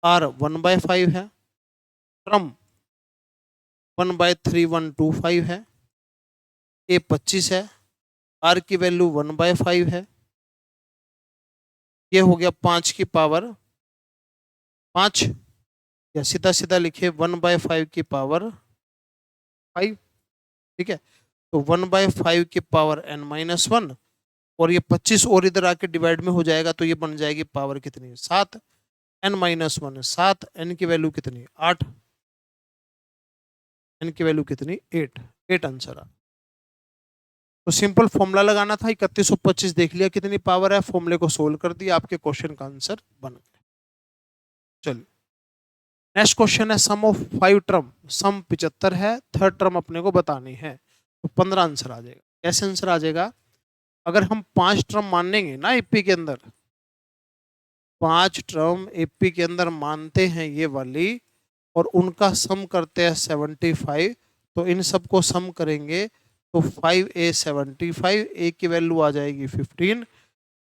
r 1/5 है, टर्म 1/3125 है, a 25 है, r की वैल्यू 1/5 है, ये हो गया 5 की पावर 5, या सीधा सीधा लिखे 1/5 की पावर 5। ठीक है, तो 1/5 की पावर n-1, और ये 25 और इधर आके डिवाइड में हो जाएगा तो ये बन जाएगी पावर कितनी, 7, n-1 7, n की वैल्यू कितनी 8, n की वैल्यू कितनी 8, 8 आंसर आ। तो सिंपल फॉर्मूला लगाना था, 3125 देख लिया कितनी पावर है, फॉर्मूले को सोल्व कर दिया, आपके क्वेश्चन का आंसर बन गया। चलिए नेक्स्ट क्वेश्चन है, सम ऑफ 5 टर्म, सम 75 है, थर्ड टर्म अपने को बतानी है, तो 15 आंसर आ जाएगा। कैसे आंसर आ जाएगा, अगर हम 5 टर्म मानेंगे ना एपी के अंदर, 5 टर्म एपी के अंदर मानते हैं ये वाली, और उनका सम करते हैं 75, तो इन सबको सम करेंगे तो 5a 75, ए की वैल्यू आ जाएगी 15।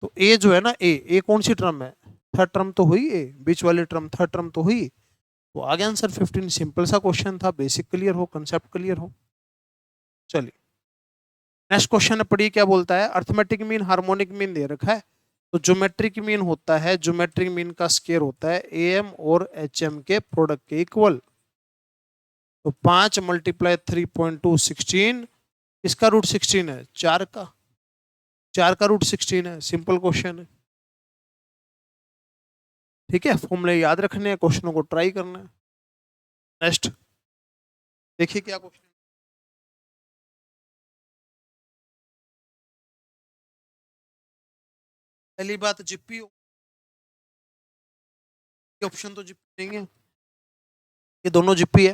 तो ए जो है ना, ए कौन सी टर्म है, थर्ड टर्म तो हुई, ए बीच वाली टर्म थर्ड टर्म तो हुई, तो आगे आंसर 15। सिंपल सा क्वेश्चन था, बेसिक क्लियर हो, कंसेप्ट क्लियर हो। चलिए नेक्स्ट क्वेश्चन है, पढ़िए क्या बोलता है। Arithmetic mean harmonic mean they रखा है, तो ज्योमेट्रिक मीन होता है, ज्योमेट्रिक मीन का स्क्वायर होता है am और hm के प्रोडक्ट के इक्वल। तो 5 × 3.2 16, इसका रूट 16 है, 4 का, 4 का रूट 16 है, सिंपल क्वेश्चन है। ठीक है, फॉर्मूले याद रखने हैं, क्वेश्चनों को ट्राई करना है। नेक्स्ट देखिए क्या क्वेश्चन। पहली बात जीपी ऑप्शन तो जीपी नहीं है, ये दोनों जीपी है,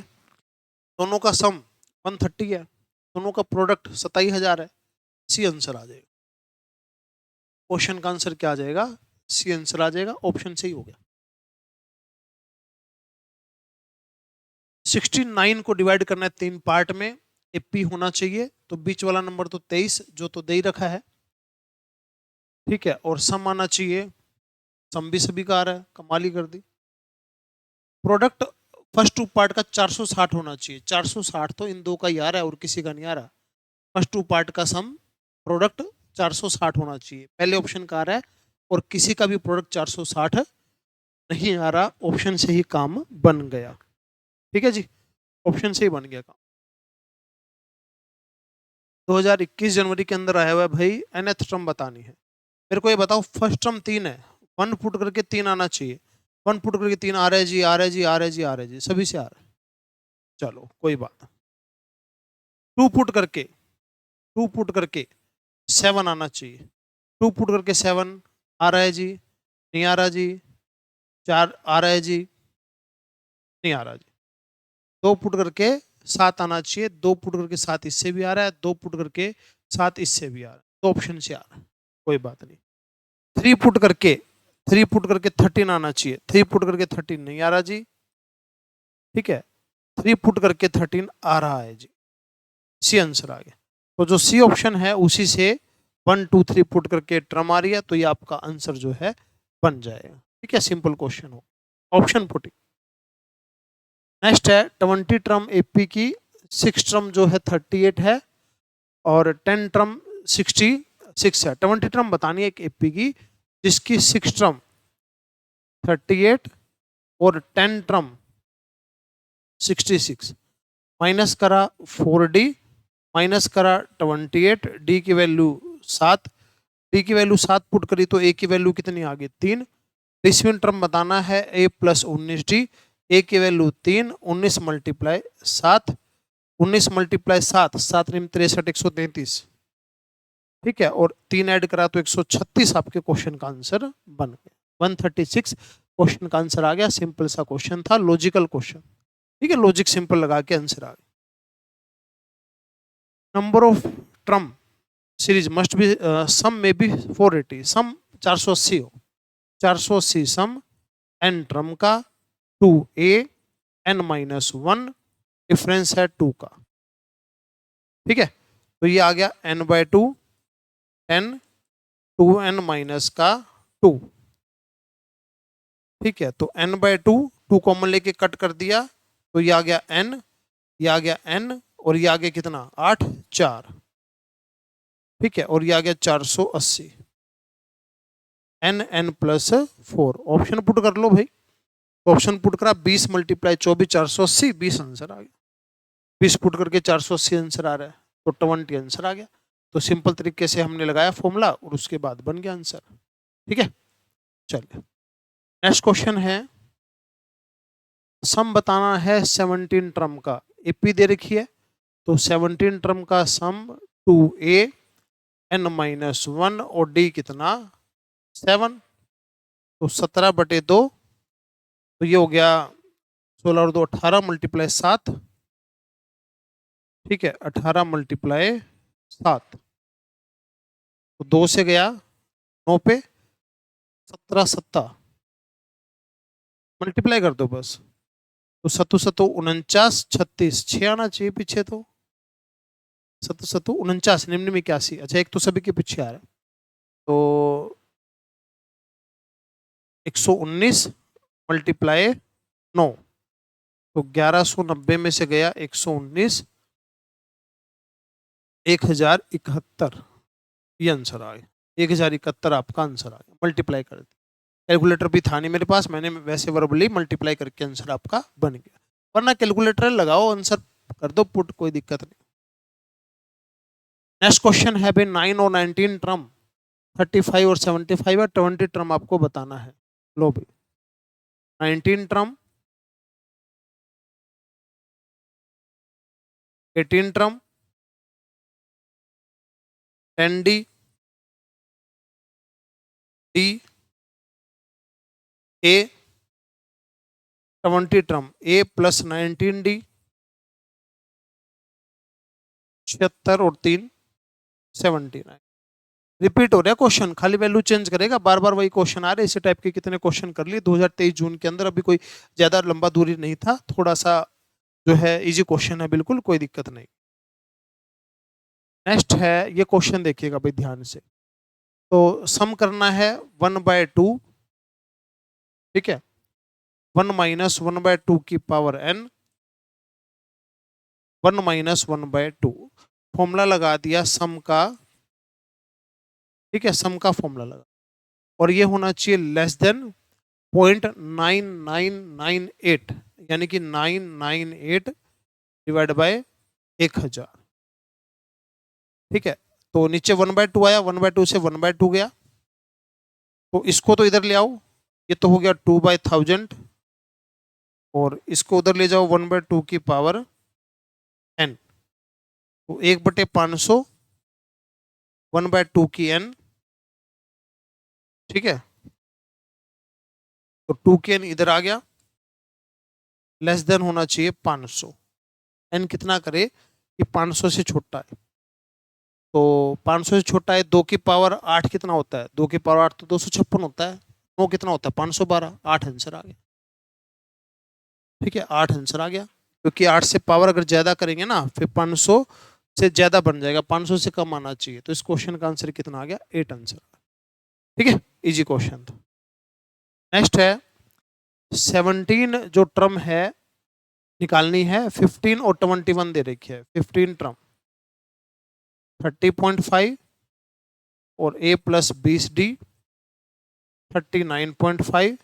दोनों का सम 130 है, दोनों का प्रोडक्ट 27,000 है, सी आंसर आ जाएगा। क्वेश्चन का आंसर क्या आ जाएगा? सी आंसर आ जाएगा, ऑप्शन सही हो गया। 69 को डिवाइड करना है 3 पार्ट में, एपी होना चाहिए, तो बीच वाला नंबर तो 23 जो तो दे ही रखा है, ठीक है, और सम आना चाहिए, सम भी सभी का आ रहा है, कमाल ही कर दी। प्रोडक्ट फर्स्ट टू पार्ट का 460 होना चाहिए, 460 तो इन दो का ही आ रहा है और किसी का नहीं आ रहा। फर्स्ट टू पार्ट का सम प्रोडक्ट 460 होना चाहिए, पहले ऑप्शन का आ रहा है, और किसी का भी प्रोडक्ट 460 नहीं आ रहा, ऑप्शन से ही काम बन गया। ठीक है जी, ऑप्शन से ही बन गया काम। 2021 जनवरी के अंदर आया हुआ है भाई, nth टर्म बतानी है मेरे को। ये बताओ, फर्स्ट टर्म 3 है, 1 पुट करके 3 आना चाहिए, 1 पुट करके 3 आ रहा है जी, आ रहा है जी, आ रहा है जी, आ रहा है जी, सभी से आ रहा है, चलो कोई बात। 2 पुट करके 7 आना चाहिए, 2 पुट करके 7 आ रहा है जी, नहीं आ रहा जी, 4 आ रहा है जी, नहीं आ रहा जी, 2 पुट करके 7 आना चाहिए, 2 पुट करके 7 इससे भी आ रहा है, 2 पुट करके 7 इससे भी आ रहा है, तो ऑप्शन से आ रहा है, कोई बात नहीं। 3 पुट करके 13 आना चाहिए, 3 पुट करके 13 नहीं आ रहा जी, ठीक है, 3 पुट करके 13 आ रहा है जी, सी आंसर आ गया। तो जो सी ऑप्शन है उसी से 1 2 3 पुट करके टर्म आ रही है, तो ये आपका आंसर जो है बन जाएगा। ठीक है, सिंपल क्वेश्चन हो, ऑप्शन पुटिंग। नेक्स्ट है 20 टर्म एपी की, 6 टर्म जो है 38 है, और 10 टर्म 66 है। 20 टर्म बतानी है एक एपी की जिसकी 6 टर्म 38 और 10 टर्म 66, माइनस करा 4D, माइनस करा 28, डी की वैल्यू 7, डी की वैल्यू 7 पुट करी तो ए की वैल्यू कितनी आ गई 3। डिस्मिन टर्म बताना है ए प्लस 19D, ए की वैल्यू 3, 19 मल्टीप्लाई 7, 19 मल्टीप्लाई 7, 7 निम 63, 133, ठीक है, और 3 ऐड करा तो 136 आपके क्वेश्चन का आंसर बन गया। 136 क्वेश्चन का आंसर आ गया, सिंपल सा क्वेश्चन था, लॉजिकल क्वेश्चन, ठीक है, लॉजिक सिंपल लगा के आंसर आ गया। Number of term series must be sum में बी 480, सम 480 हो, 480 सम एन टर्म का 2a n माइनस 1, डिफरेंस है 2 का, ठीक है, तो ये आ गया n/2 n 2n माइनस का 2, ठीक है, तो n/2 2 कॉमन लेके कट कर दिया, तो ये आ गया n, ये आ गया n, और ये आ गया कितना 8 4, ठीक है, और ये आ गया 480, n प्लस 4, ऑप्शन पुट कर लो भाई, ऑप्शन पुट करा 20 मल्टीप्लाई 24 480, 20 आंसर आ गया, 20 पुट करके 480 आंसर आ रहा है, तो 20 आंसर आ गया। तो सिंपल तरीके से हमने लगाया फॉर्मूला और उसके बाद बन गया आंसर, ठीक है। चलिए नेक्स्ट क्वेश्चन है, सम बताना है 17 टर्म का, एपी दे रखी है, तो 17 टर्म का सम 2a n माइनस 1 और d कितना 7, तो 17/2, तो ये हो गया 16 और 2 18 मल्टीप्लाई 7, ठीक है, 18 मल्टीप्लाई 7, तो 2 से गया 9 पे, 17 7 मल्टीप्लाई कर दो बस, तो 7 7 49 36, 6 आना चाहिए पीछे, तो 7 7 49 निम्न में 81, अच्छा एक तो सभी के पीछे आ रहा है, तो 119 मल्टीप्लाई 9, तो 1190 में से गया 119, 1071, ये आंसर आ गया, 1071 आपका आंसर आ गया, मल्टीप्लाई कर दिया, कैलकुलेटर भी था नहीं मेरे पास, मैंने वैसे वर्बली मल्टीप्लाई करके आंसर आपका बन गया, वरना कैलकुलेटर लगाओ आंसर कर दो पुट, कोई दिक्कत नहीं। नेक्स्ट क्वेश्चन है भाई 9 और 19 टर्म, 35 और 75 है, 20 टर्म आपको बताना है, लो भाई 19 term, 18 term, 10D, D A 20 term a plus 19 D 76 और 3 79। रिपीट हो रहा है क्वेश्चन, खाली वैल्यू चेंज करेगा, बार बार वही क्वेश्चन आ रहे हैं। इसी टाइप के कितने क्वेश्चन कर लिए 2023 जून के अंदर, अभी कोई ज्यादा लंबा दूरी नहीं था, थोड़ा सा जो है इजी क्वेश्चन है, बिल्कुल कोई दिक्कत नहीं। नेक्स्ट है ये क्वेश्चन, देखिएगा भाई ध्यान से। तो सम करना है 1/2, ठीक है, 1 माइनस 1/2 की पावर n, 1 माइनस 1/2। फॉर्मूला लगा दिया सम का, ठीक है, सम का फॉर्मूला लगा, और ये होना चाहिए लेस देन 0.9998, यानी कि 998 डिवाइड बाय 1000, ठीक है। तो नीचे 1/2 आया, 1/2 से 1/2 गया, तो इसको तो इधर ले आओ, ये तो हो गया 2/1000, और इसको उधर ले जाओ 1/2 की पावर n, तो 1/500 1/2 की n, ठीक है। तो 2 की n इधर आ गया, लेस देन होना चाहिए 500, n कितना करे कि 500 से छोटा है, तो 500 से छोटा है, 2 की पावर 8 कितना होता है, 2 की पावर 8 तो 256 होता है, 9 कितना होता है 512, 8 आंसर आ गया, ठीक है, 8 आंसर आ गया। क्योंकि 8 से पावर अगर ज्यादा करेंगे ना, फिर 500 से ज्यादा बन जाएगा, 500 से कम आना चाहिए, तो इस क्वेश्चन का आंसर कितना आ गया, 8 आंसर, ठीक है, इजी क्वेश्चन था। नेक्स्ट है 17 जो टर्म है निकालनी है, 15 और 21 दे रखी है, 15 टर्म 30.5 और a प्लस 20d 39.5,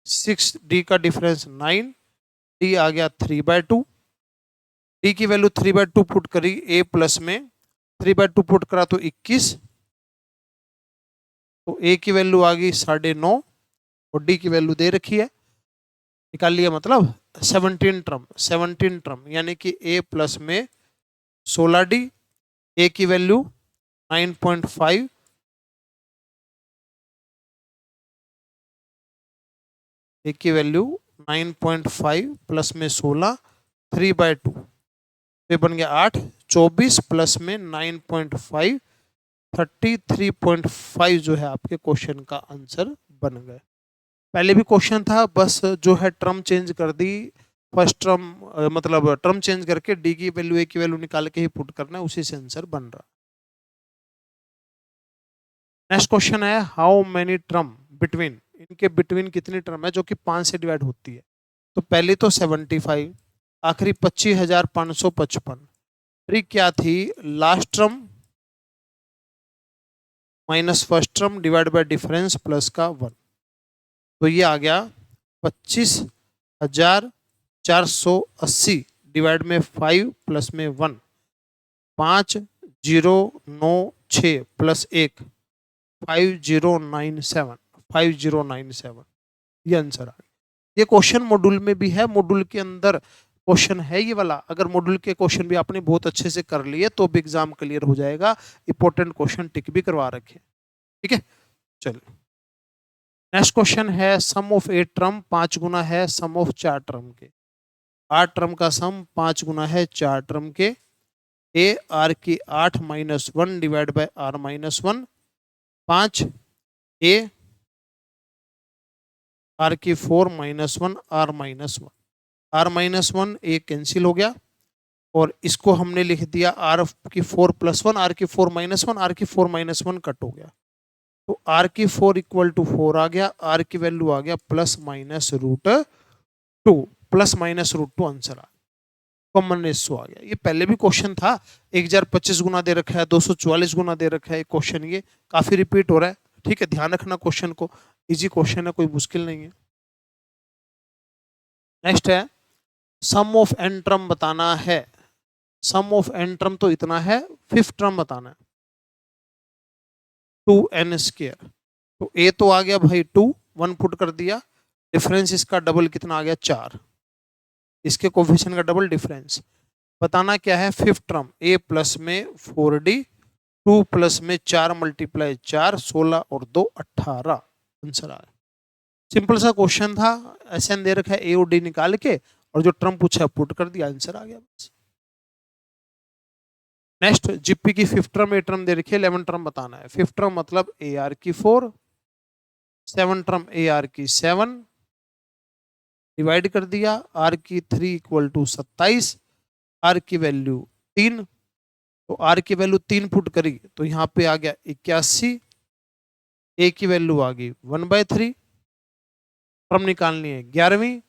6d का डिफरेंस 9, d आ गया 3/2, d की वैल्यू 3/2 पुट करी, a प्लस में 3/2 पुट करा तो 21, तो a की वैल्यू आ गई 9.5 और d की वैल्यू दे रखी है, निकाल लिया, मतलब 17 टर्म यानी कि a प्लस में 16d, a की वैल्यू 9.5, a की वैल्यू 9.5 प्लस में 16, 3/2, ये बन गया 8, 24 प्लस में 9.5, 33.5 जो है आपके क्वेश्चन का आंसर बन गए। पहले भी क्वेश्चन था, बस जो है टर्म चेंज कर दी, फर्स्ट टर्म मतलब टर्म चेंज करके डी की वैल्यू ए की वैल्यू निकाल के ही पुट करना है, उसी से आंसर बन रहा। नेक्स्ट क्वेश्चन है हाउ मेनी टर्म बिटवीन, इनके बिटवीन कितनी टर्म है जो कि 5 से डिवाइड होती है। तो पहली तो 75, आखिरी 25,555, फिर क्या थी last term minus first term divide bye difference plus का 1, तो ये आ गया 25,480 डिवाइड में 5 प्लस में 1, 5096 प्लस 1, 5097 ये आंसर आ गया। ये क्वेश्चन मॉड्यूल में भी है, मॉड्यूल के अंदर क्वेश्चन है ये वाला, अगर मॉड्यूल के क्वेश्चन भी आपने बहुत अच्छे से कर लिए तो भी एग्जाम क्लियर हो जाएगा, इंपॉर्टेंट क्वेश्चन टिक भी करवा रखे, ठीक है। चलिए नेक्स्ट क्वेश्चन है सम ऑफ 8 टर्म 5 गुना है सम ऑफ 4 टर्म के, 8 टर्म का सम 5 गुना है 4 टर्म के, ए आर की 8 minus 1 divide by r minus 1, 5 a r की 4 minus 1 r minus 1, r minus 1 a cancel हो गया, और इसको हमने लिख दिया आर की 4 प्लस 1, आर की 4 माइनस 1, आर की 4 माइनस 1 कट हो गया, तो आर की 4 इक्वल टू 4 आ गया, आर की वैल्यू आ गया plus minus root 2, plus minus root 2 answer आ गया, कॉमन रेशियो आ गया। ये पहले भी क्वेश्चन था, 1025 गुना दे रखा है, 244 गुना दे रखा है, क्वेश्चन ये काफी रिपीट हो रहा है, ठीक है, ध्यान रखना क्वेश्चन को, इजी क्वेश्चन है, कोई मुश्किल नहीं है। नेक्स्ट है सम ऑफ एन टर्म बताना है, सम ऑफ एन टर्म तो इतना है, फिफ्थ टर्म बताना है 2n², तो ए तो आ गया भाई 2, 1 पुट कर दिया, डिफरेंस इसका डबल कितना आ गया 4, इसके कोफिशिएंट का डबल डिफरेंस, बताना क्या है फिफ्थ टर्म, ए प्लस में 4d 2 प्लस में 4 मल्टीप्लाई 4 16 और 2 18 आंसर आ गया। सिंपल सा क्वेश्चन था, एसएन दे रखा है ए और डी निकाल के और जो टर्म पूछा है पुट कर दिया, आंसर आ गया बस। नेक्स्ट जीपी की फिफ्थ टर्म ए टर्म दे रखी है, 11 टर्म बताना है। फिफ्थ टर्म मतलब ए आर की 4, 7 टर्म ए आर की 7 डिवाइड कर दिया, आर की 3 इक्वल टू 27, आर की वैल्यू 3, तो आर की वैल्यू 3 पुट करी तो यहाँ पे आ गया 81, ए की वैल्यू आ गई 1/3, टर्म निकालनी है 11वीं,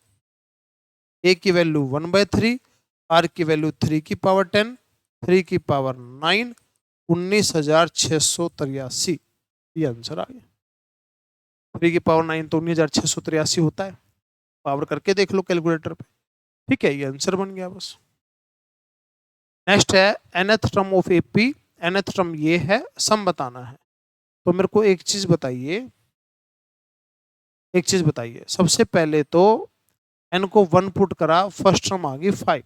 ए की वैल्यू 1/3, आर की वैल्यू 3 की पावर 10, 3 की पावर 9, 19,683, ये आंसर आ गया। 3 की पावर 9 तो 19,683 होता है, पावर करके देख लो कैलकुलेटर पे, ठीक है, ये आंसर बन गया बस। नेक्स्ट है nth term of AP, nth term ये है, सम बताना है। तो मेरे को एक चीज बताइए, सबसे पहले तो n को 1 पुट करा, फर्स्ट टर्म आ गई 5,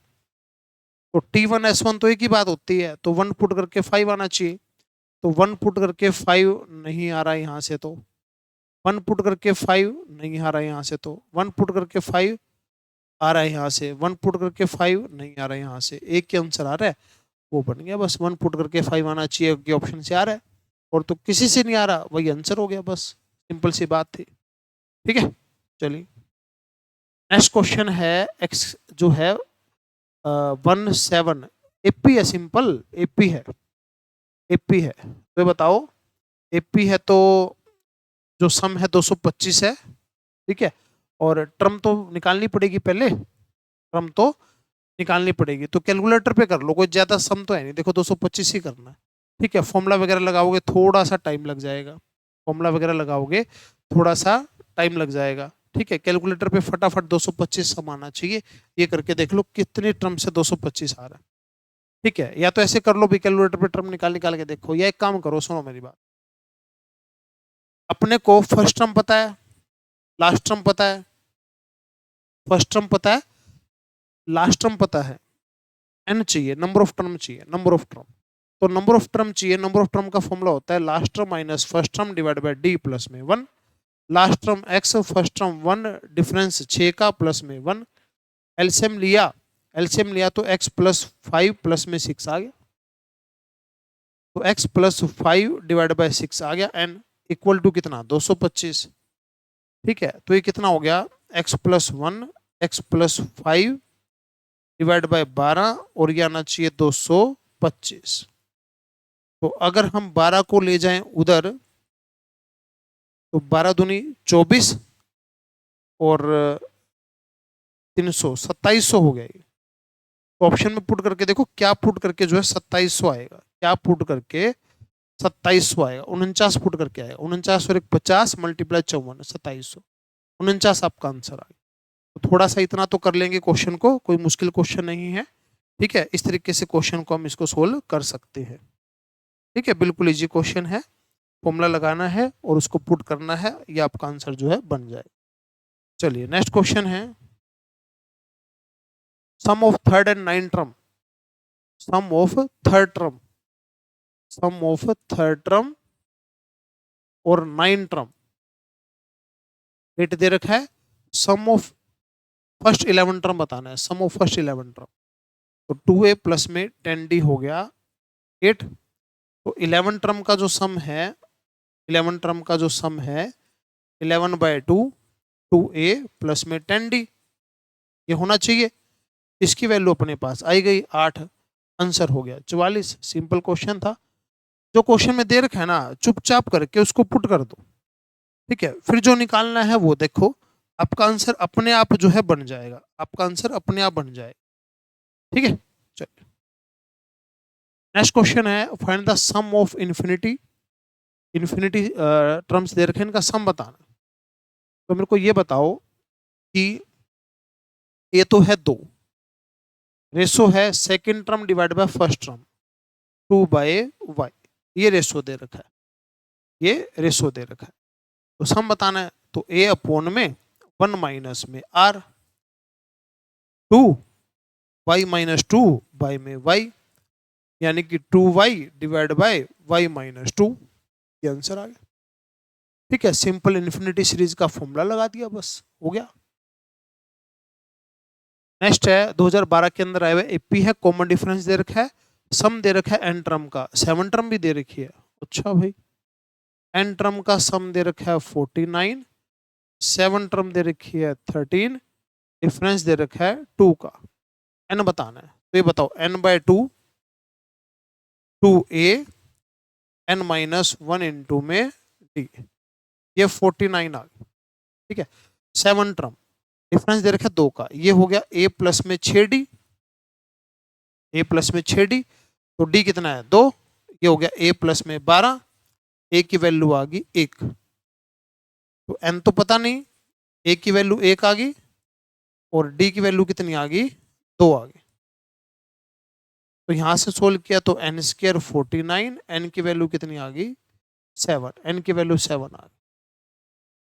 तो T1 S1 तो एक ही बात होती है, तो 1 पुट करके 5 आना चाहिए, तो 1 पुट करके 5 नहीं आ रहा यहाँ से, तो 1 पुट करके 5 नहीं आ रहा यहाँ से, तो 1 पुट करके 5 आ रहा है यहाँ से, 1 पुट करके 5 नहीं आ रहा है यहाँ से, एक के आंसर आ रहा है वो बन गया बस। 1 पुट करके 5 आना चाहिए कि ऑप्शन से आ रहा है, और तो किसी से नहीं आ रहा, वही आंसर हो गया बस, सिंपल सी बात थी, ठीक है। चलिए नेक्स्ट क्वेश्चन है एक्स जो है 17, एपी है, सिंपल एपी है, एपी है, तो ये बताओ एपी है तो जो सम है 225 है, ठीक है, और टर्म तो निकालनी पड़ेगी पहले, टर्म तो निकालनी पड़ेगी, तो कैलकुलेटर पे कर लो, कोई ज्यादा सम तो है नहीं, देखो 225 ही करना है, ठीक है। फॉर्मूला वगैरह लगाओगे थोड़ा सा टाइम लग जाएगा, फॉर्मूला वगैरह लगाओगे थोड़ा सा टाइम लग जाएगा, ठीक है। कैलकुलेटर पे फटाफट 225 सम आना चाहिए, ये करके देख लो कितने टर्म से 225 आ रहा है, ठीक है। या तो ऐसे कर लो भी, कैलकुलेटर पे टर्म निकाल निकाल के देखो, या एक काम करो, सुनो मेरी बात, अपने को फर्स्ट टर्म पता है, लास्ट टर्म पता है, फर्स्ट टर्म पता है, लास्ट टर्म पता है, एन चाहिए, नंबर ऑफ टर्म चाहिए, नंबर ऑफ टर्म, तो नंबर ऑफ टर्म चाहिए, नंबर ऑफ टर्म का फॉर्मूला होता है last term minus first term divide bye D plus में 1, last term x, first term 1, difference 6 का प्लस में 1, एलसीएम लिया तो x प्लस 5 प्लस में 6 आ गया, तो x प्लस 5 डिवाइड बाय 6 आ गया, एन इक्वल टू कितना 225, ठीक है। तो ये कितना हो गया x plus 1, x plus 5 divide by 12, और ये आना चाहिए 225। तो अगर हम 12 को ले जाएं उधर तो 12 दूनी 24 और 300 2700 हो गया ये, तो ऑप्शन में पुट करके देखो क्या पुट करके जो है 2700 आएगा, क्या पुट करके 2700 आएगा, 49 पुट करके आएगा, 49 और 50 मल्टीप्लाई 54 2700, 49 आपका आंसर आ गया। तो थोड़ा सा इतना तो कर लेंगे क्वेश्चन को, कोई मुश्किल क्वेश्चन नहीं है, ठीक है। इस तरीके से क्वेश्चन को हम इसको सोल्व कर सकते हैं, ठीक है, बिल्कुल इजी क्वेश्चन है, फॉर्मूला लगाना है और उसको पुट करना है, ये आपका आंसर जो है बन जाए। चलिए नेक्स्ट क्वेश्चन है sum of third and nine term, sum of third term, sum of third term और 9 टर्म, रेट दे रखा है, सम ऑफ फर्स्ट 11 टर्म बताना है, सम ऑफ फर्स्ट 11 टर्म, तो 2a प्लस में 10d हो गया 8, तो 11 टर्म का जो सम है, 11 टर्म का जो सम है 11/2 2a प्लस में 10d, ये होना चाहिए, इसकी वैल्यू अपने पास आई गई 8, आंसर हो गया 44, सिंपल क्वेश्चन था। जो क्वेश्चन में दे रखा है ना चुपचाप करके उसको पुट कर दो, ठीक है, फिर जो निकालना है वो देखो, आपका आंसर अपने आप जो है बन जाएगा, आपका आंसर अपने आप बन जाएगा, ठीक है। चलिए नेक्स्ट क्वेश्चन है find the sum of infinity, infinity terms दे रखे हैं, इनका सम बताना, तो मेरे को ये बताओ कि ये तो है 2, रेशो है second term divide by first term 2/y, ये रेशो दे रखा है, ये रेशो दे रखा है, तो सम बताना है, तो a अपॉन में 1 माइनस में r, 2 y माइनस 2 बाई में y, यानी कि 2y divide by y minus 2, ये आंसर आ गया। ठीक है, सिंपल इन्फिनिटी सीरीज का फॉर्मूला लगा दिया, बस हो गया। नेक्स्ट है 2012 के अंदर आया हुआ एपी है, कॉमन डिफरेंस दे रखा है, सम दे रखा है एन टर्म का, 7 टर्म भी दे रखी है। अच्छा भाई, एन टर्म का सम दे रखा है 49, 7 टर्म दे रखी है 13, डिफरेंस दे रखा है 2 का, एन बताना है। तो ये बताओ n by 2, 2a, n minus 1 into में डी, ये 49 आ गया। ठीक है, 7 टर्म, डिफरेंस दे रखा है 2 का, ये हो गया a प्लस में 6d, a प्लस में 6d, तो d कितना है 2, ये हो गया a प्लस में 12, a की वैल्यू आ गई 1, तो n तो पता नहीं, a की वैल्यू 1 आ गई और d की वैल्यू कितनी आ गई 2 आ गई। तो यहां से सोल्व किया तो एन स्क्र 49, एन की वैल्यू कितनी आ गई 7, एन की वैल्यू 7 आ गई।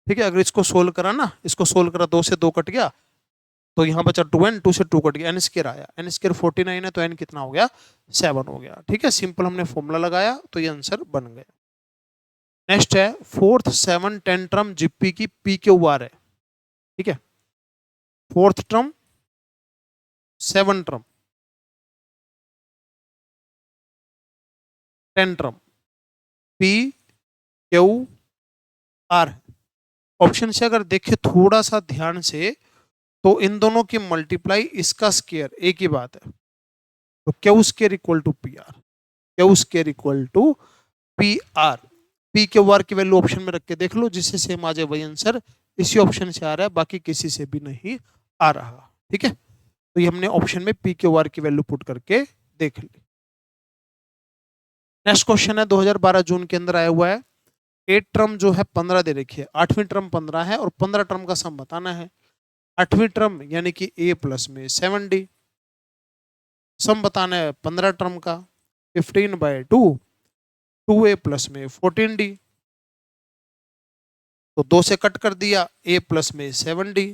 ठीक है, अगर इसको सोल्व करा ना, इसको सोल्व करा, 2 से 2 कट गया, तो यहाँ बचा 2n, 2 से 2 कट गया, एन स्क्र आया, एन स्क्र 49 है तो एन कितना हो गया 7 हो गया। ठीक है, सिंपल हमने फॉर्मूला लगाया तो ये आंसर बन गया। नेक्स्ट है 4th 7 10 टर्म जीपी की पी क्यू आर है। ठीक है, 4th term 7 term 10 term P q are, option से अगर देखें थोड़ा सा ध्यान से तो इन दोनों की मल्टीप्लाई इसका स्क्वायर एक ही बात है, तो q square equal to p r, q square equal to p r. P q r की वैल्यू ऑप्शन में रख के देख लो, जिससे सेम आ जाए वही आंसर इसी ऑप्शन से आ रहा है, बाकी किसी से भी नहीं आ रहा। ठीक है, तो ये हमने ऑप्शन में पी क्यू आर की वैल्यू पुट करके देख ली। नेक्स्ट क्वेश्चन है 2012 जून के अंदर आया हुआ है, 8 टर्म जो है 15 दे रखी है, 8वीं टर्म 15 है और 15 टर्म का सम बताना है। 8वीं टर्म यानी कि a प्लस में 7d, सम बताना है 15 टर्म का, 15 बाय 2, 2a प्लस में 14d, तो 2 से कट कर दिया, a प्लस में 7d,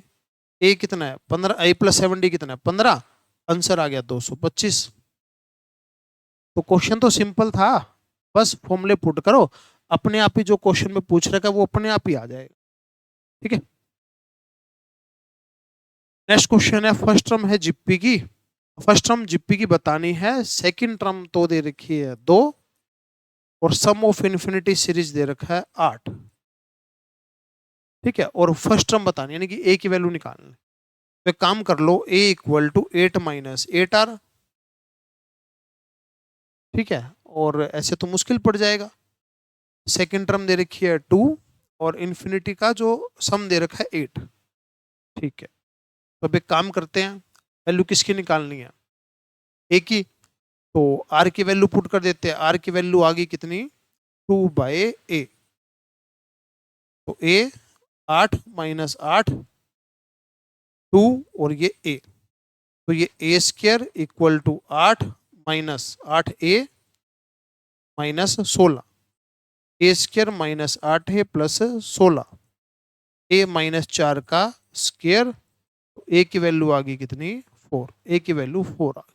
a कितना है 15, a प्लस 7d कितना है 15, आंसर आ गया 225। तो क्वेश्चन तो सिंपल था, बस फॉर्मूले पुट करो, अपने आप ही जो क्वेश्चन में पूछ रखा है वो अपने आप ही आ जाएगा। ठीक है, नेक्स्ट क्वेश्चन है फर्स्ट टर्म है जीपी की, फर्स्ट टर्म जीपी की बतानी है, सेकंड टर्म तो दे रखी है 2 और सम ऑफ इन्फिनिटी सीरीज दे रखा है 8। ठीक है, और फर्स्ट टर्म बतानी यानी कि a की वैल्यू निकालनी, तो काम कर लो a equal to 8 minus 8r। ठीक है, और ऐसे तो मुश्किल पड़ जाएगा, सेकंड टर्म दे रखी है 2 और इन्फिनिटी का जो सम दे रखा है 8। ठीक है, तो अब एक काम करते हैं, वैल्यू किसकी निकालनी है a की, तो r की वैल्यू पुट कर देते हैं, r की वैल्यू आ गई कितनी 2 बाय a, तो a 8 माइनस 8 2 और ये a, तो ये a square equal to 8 minus 8a minus 16, a square minus 8a plus 16, a minus 4 का स्क्वायर, तो a की वैल्यू आ गई कितनी 4, a की वैल्यू 4 आ गई,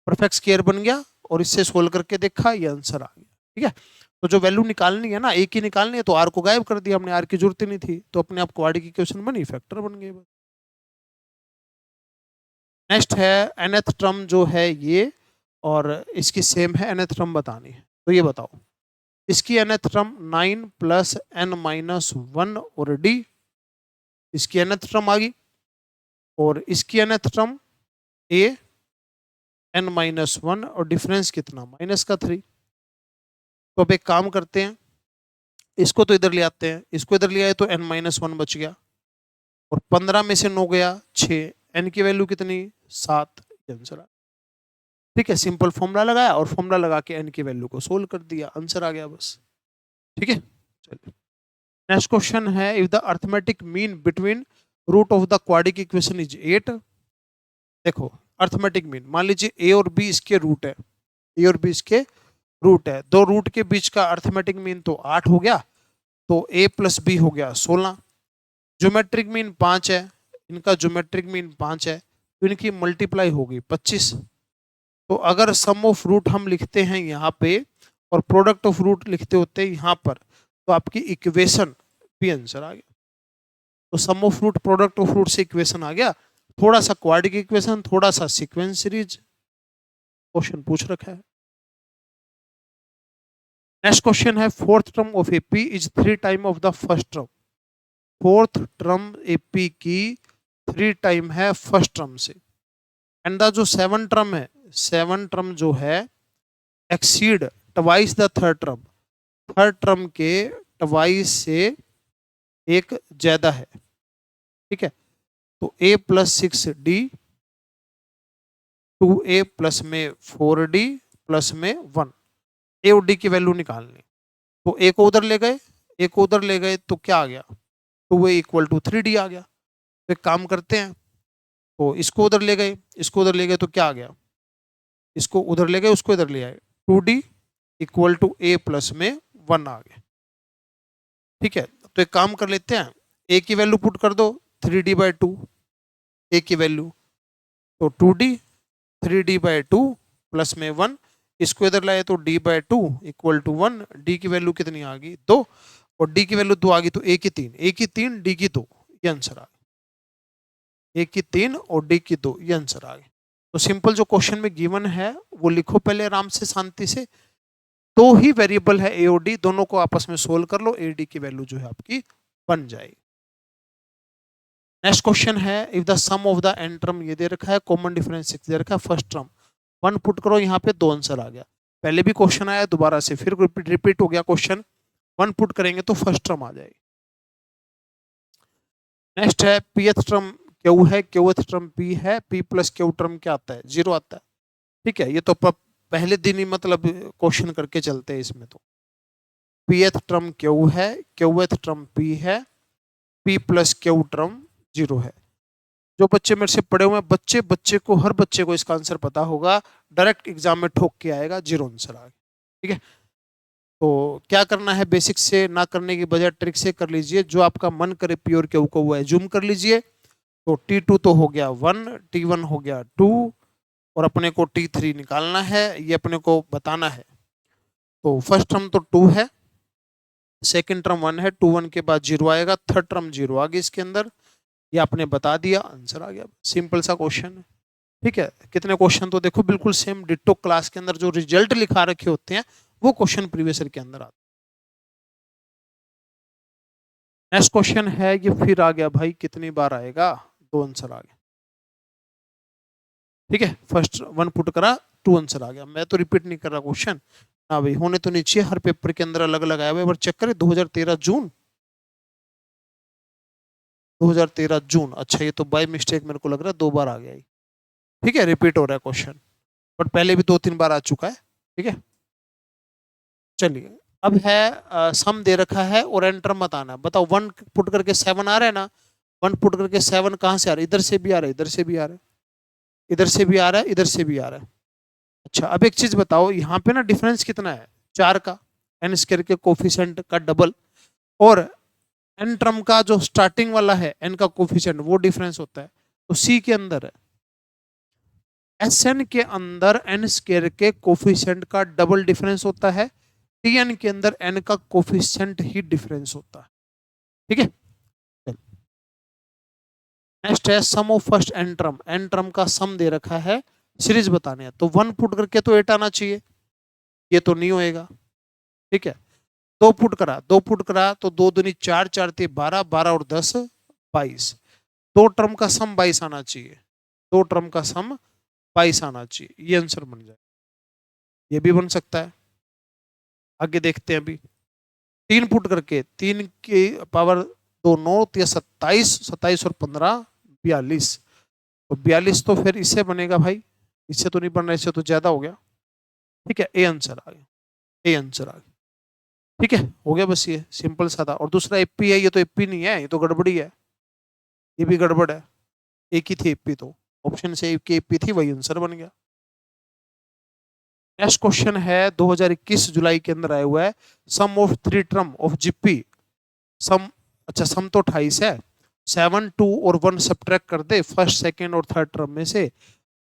परफेक्ट स्क्वायर बन गया और इससे सोल्व करके देखा ये आंसर आ गया। ठीक है, तो जो वैल्यू निकालनी है ना a की निकालनी है, तो r को गायब कर दिया हमने, r की जरूरत ही नहीं थी, तो अपने आप क्वाड्रेटिक इक्वेशन बनी, फैक्टर बन गए। नेक्स्ट है nth टर्म जो है ये, और इसकी सेम है nth टर्म बतानी है, तो ये बताओ इसकी nth term 9 plus n minus 1 और d, इसकी nth टर्म आ गई, और इसकी nth term a n minus 1 और डिफरेंस कितना माइनस का 3। तो अब एक काम करते हैं, इसको तो इधर ले आते हैं, इसको इधर ले आए तो n माइनस 1 बच गया, और 15 में से 9 गया 6, n की वैल्यू कितनी 7, आंसर। ठीक है, सिंपल फॉर्मूला लगाया और फॉर्मूला लगा के n की वैल्यू को सोल्व कर दिया, आंसर आ गया बस। ठीक है, चलिए नेक्स्ट क्वेश्चन है, if the arithmetic mean between root of the quadratic equation is 8। देखो अर्थमेटिक मीन, मान लीजिए a और b इसके रूट है, a और b इसके रूट है, दो रूट के बीच का अर्थमेटिक मीन तो 8 हो गया, तो a प्लस b हो गया 16, ज्योमेट्रिक मीन 5 है, इनका ज्योमेट्रिक मीन 5 है, तो इनकी मल्टीप्लाई होगी 25। तो अगर सम ऑफ रूट हम लिखते हैं यहाँ पे और प्रोडक्ट ऑफ रूट लिखते होते हैं यहाँ पर, तो आपकी इक्वेशन भी आंसर आ गया। तो sum of root product of root से इक्वेशन आ गया, थोड़ा सा क्वाड्रेटिक इक्वेशन, थोड़ा सा सीक्वेंस सीरीज, क्वेश्चन पूछ रखा है। नेक्स्ट क्वेश्चन है fourth term of AP is 3 time of the first term. Fourth term AP की 3 टाइम है फर्स्ट टर्म से, एंड द जो 7 टर्म है, 7 टर्म जो है exceed twice the third term, third term के ट्वाइस से एक ज्यादा है। ठीक है, तो a plus 6d, 2a plus में 4d प्लस में 1, a और d की वैल्यू निकालनी। तो a को उधर ले गए, a को उधर ले गए तो क्या आ गया, 2a इक्वल टू 3d आ गया। तो एक काम करते हैं, तो इसको उधर ले गए, इसको उधर ले गए तो क्या आ गया, इसको उधर ले गए उसको इधर ले आए, 2d equal to a plus में 1 आ गया। ठीक है, तो एक काम कर लेते हैं, a की वैल्यू पुट कर दो 3d/2, a की वैल्यू तो 2d, 3d/2 प्लस में 1, इसको इधर लाए तो d/2 इक्वल टू 1, d की वैल्यू कितनी आ गई 2, और d की वैल्यू 2 आ गई तो a की 3, a की 3 d की 2, ये आंसर आ गया। a की 3 और d की 2, ये आंसर आ गया। तो सिंपल जो क्वेश्चन में गिवन है वो लिखो पहले आराम से शांति से, दो ही वेरिएबल है a और d, दोनों को आपस में सोल्व कर लो, a d की वैल्यू जो है आपकी बन जाएगी। नेक्स्ट क्वेश्चन है if the sum of the n term, ये दे रखा है, कॉमन डिफरेंस 6 दे रखा है, फर्स्ट टर्म 1 पुट करो, यहाँ पे 2 आंसर आ गया। पहले भी क्वेश्चन आया, दोबारा से फिर रिपीट हो गया क्वेश्चन, 1 पुट करेंगे तो फर्स्ट टर्म आ जाएगी। नेक्स्ट है pth टर्म क्यू है, qth टर्म p है, p प्लस क्यू टर्म क्या आता है, 0 आता है। ठीक है, ये तो पहले दिन ही मतलब क्वेश्चन करके चलते हैं इसमें। तो pth टर्म q है, qth टर्म p है, p प्लस क्यू टर्म 0 है। जो बच्चे मेरे से पढ़े हुए हैं, बच्चे को हर बच्चे को इसका आंसर पता होगा, डायरेक्ट एग्जाम में ठोक के आएगा, 0 आंसर आ गया। ठीक है, तो क्या करना है, बेसिक से ना करने की बजाय ट्रिक से कर लीजिए, जो आपका मन करे प्योर क्यू को वो एज्यूम कर लीजिए। तो T2 तो हो गया 1, T1 हो गया 2, और अपने को T3 निकालना है, ये अपने को बताना है। तो फर्स्ट टर्म तो 2 है, सेकेंड टर्म 1 है, 2 1 के बाद 0 आएगा, थर्ड टर्म 0 आ गई इसके अंदर, ये आपने बता दिया, आंसर आ गया। सिंपल सा क्वेश्चन है। ठीक है, कितने क्वेश्चन तो देखो बिल्कुल सेम डिट्टो क्लास के अंदर जो रिजल्ट लिखा रखे होते हैं वो क्वेश्चन प्रीवियस ईयर के अंदर आते। नेक्स्ट क्वेश्चन है, ये फिर आ गया भाई, कितनी बार आएगा, 2 आंसर आ गया। ठीक है, फर्स्ट 1 पुट करा, 2 आंसर आ गया। मैं तो रिपीट नहीं कर रहा क्वेश्चन, हाँ भाई होने तो नीचे हर पेपर के अंदर अलग अलग आया हुआ है, चेक करें 2013 जून, 2013 जून। अच्छा, ये तो बाय मिस्टेक मेरे को लग रहा है 2 बार आ गया। ठीक है, रिपीट हो रहा है क्वेश्चन, बट पहले भी 2-3 बार आ चुका है। ठीक है, चलिए अब है सम दे रखा है और एंटर मत आना। बताओ 1 पुट करके 7 आ रहा है ना, 1 पुट करके 7 कहाँ से आ रहा है, इधर से भी आ रहा है, इधर से भी आ रहा है, इधर से भी आ रहा है, इधर से भी आ रहा है। अच्छा, अब एक चीज बताओ, यहाँ पे ना डिफरेंस कितना है, 4 का, एन स्क्वायर के कोफिशिएंट का डबल, और एन टर्म का जो स्टार्टिंग वाला है एन का कोफिशिएंट वो डिफरेंस होता है। तो सी के अंदर है, एस एन के अंदर एन स्क्वायर के कोफिशिएंट का डबल डिफरेंस होता है, टी एन के अंदर एन का कोफिशिएंट ही डिफरेंस होता है। ठीक है, नेक्स्ट है sum of first N term का सम दे रखा है, सीरीज बताने हैं। तो 1 पुट करके तो 8 आना चाहिए, ये तो नहीं होएगा। ठीक है, 2 पुट करा, 2 पुट करा तो 2 दूनी 4, 4 ती 12, 12 और 10 22, 2 टर्म का सम 22 आना चाहिए, 2 टर्म का सम 22 आना चाहिए, ये आंसर बन जाए। ये भी बन सकता है, आगे देखते हैं। अभी 3 पुट करके 3 की पावर 2 9, 27, 27 और 15 42, तो 42 तो फिर इससे बनेगा भाई, इससे तो नहीं बन रहा, इससे तो ज्यादा हो गया। ठीक है, ए आंसर आ गया, ए आंसर आ गया। ठीक है, हो गया, बस ये सिंपल सा था। और दूसरा एपी है, ये तो एपी नहीं है, ये तो गड़बड़ी है, ये भी गड़बड़ है, एक ही थी एपी, तो ऑप्शन से एक एपी थी, वही आंसर बन गया। नेक्स्ट क्वेश्चन है 2021 जुलाई के अंदर आया हुआ है, sum of 3 term of GP, सम, अच्छा सम तो 28 है, 7 2 और 1 सब्ट्रैक्ट कर दे फर्स्ट सेकंड और थर्ड टर्म में से,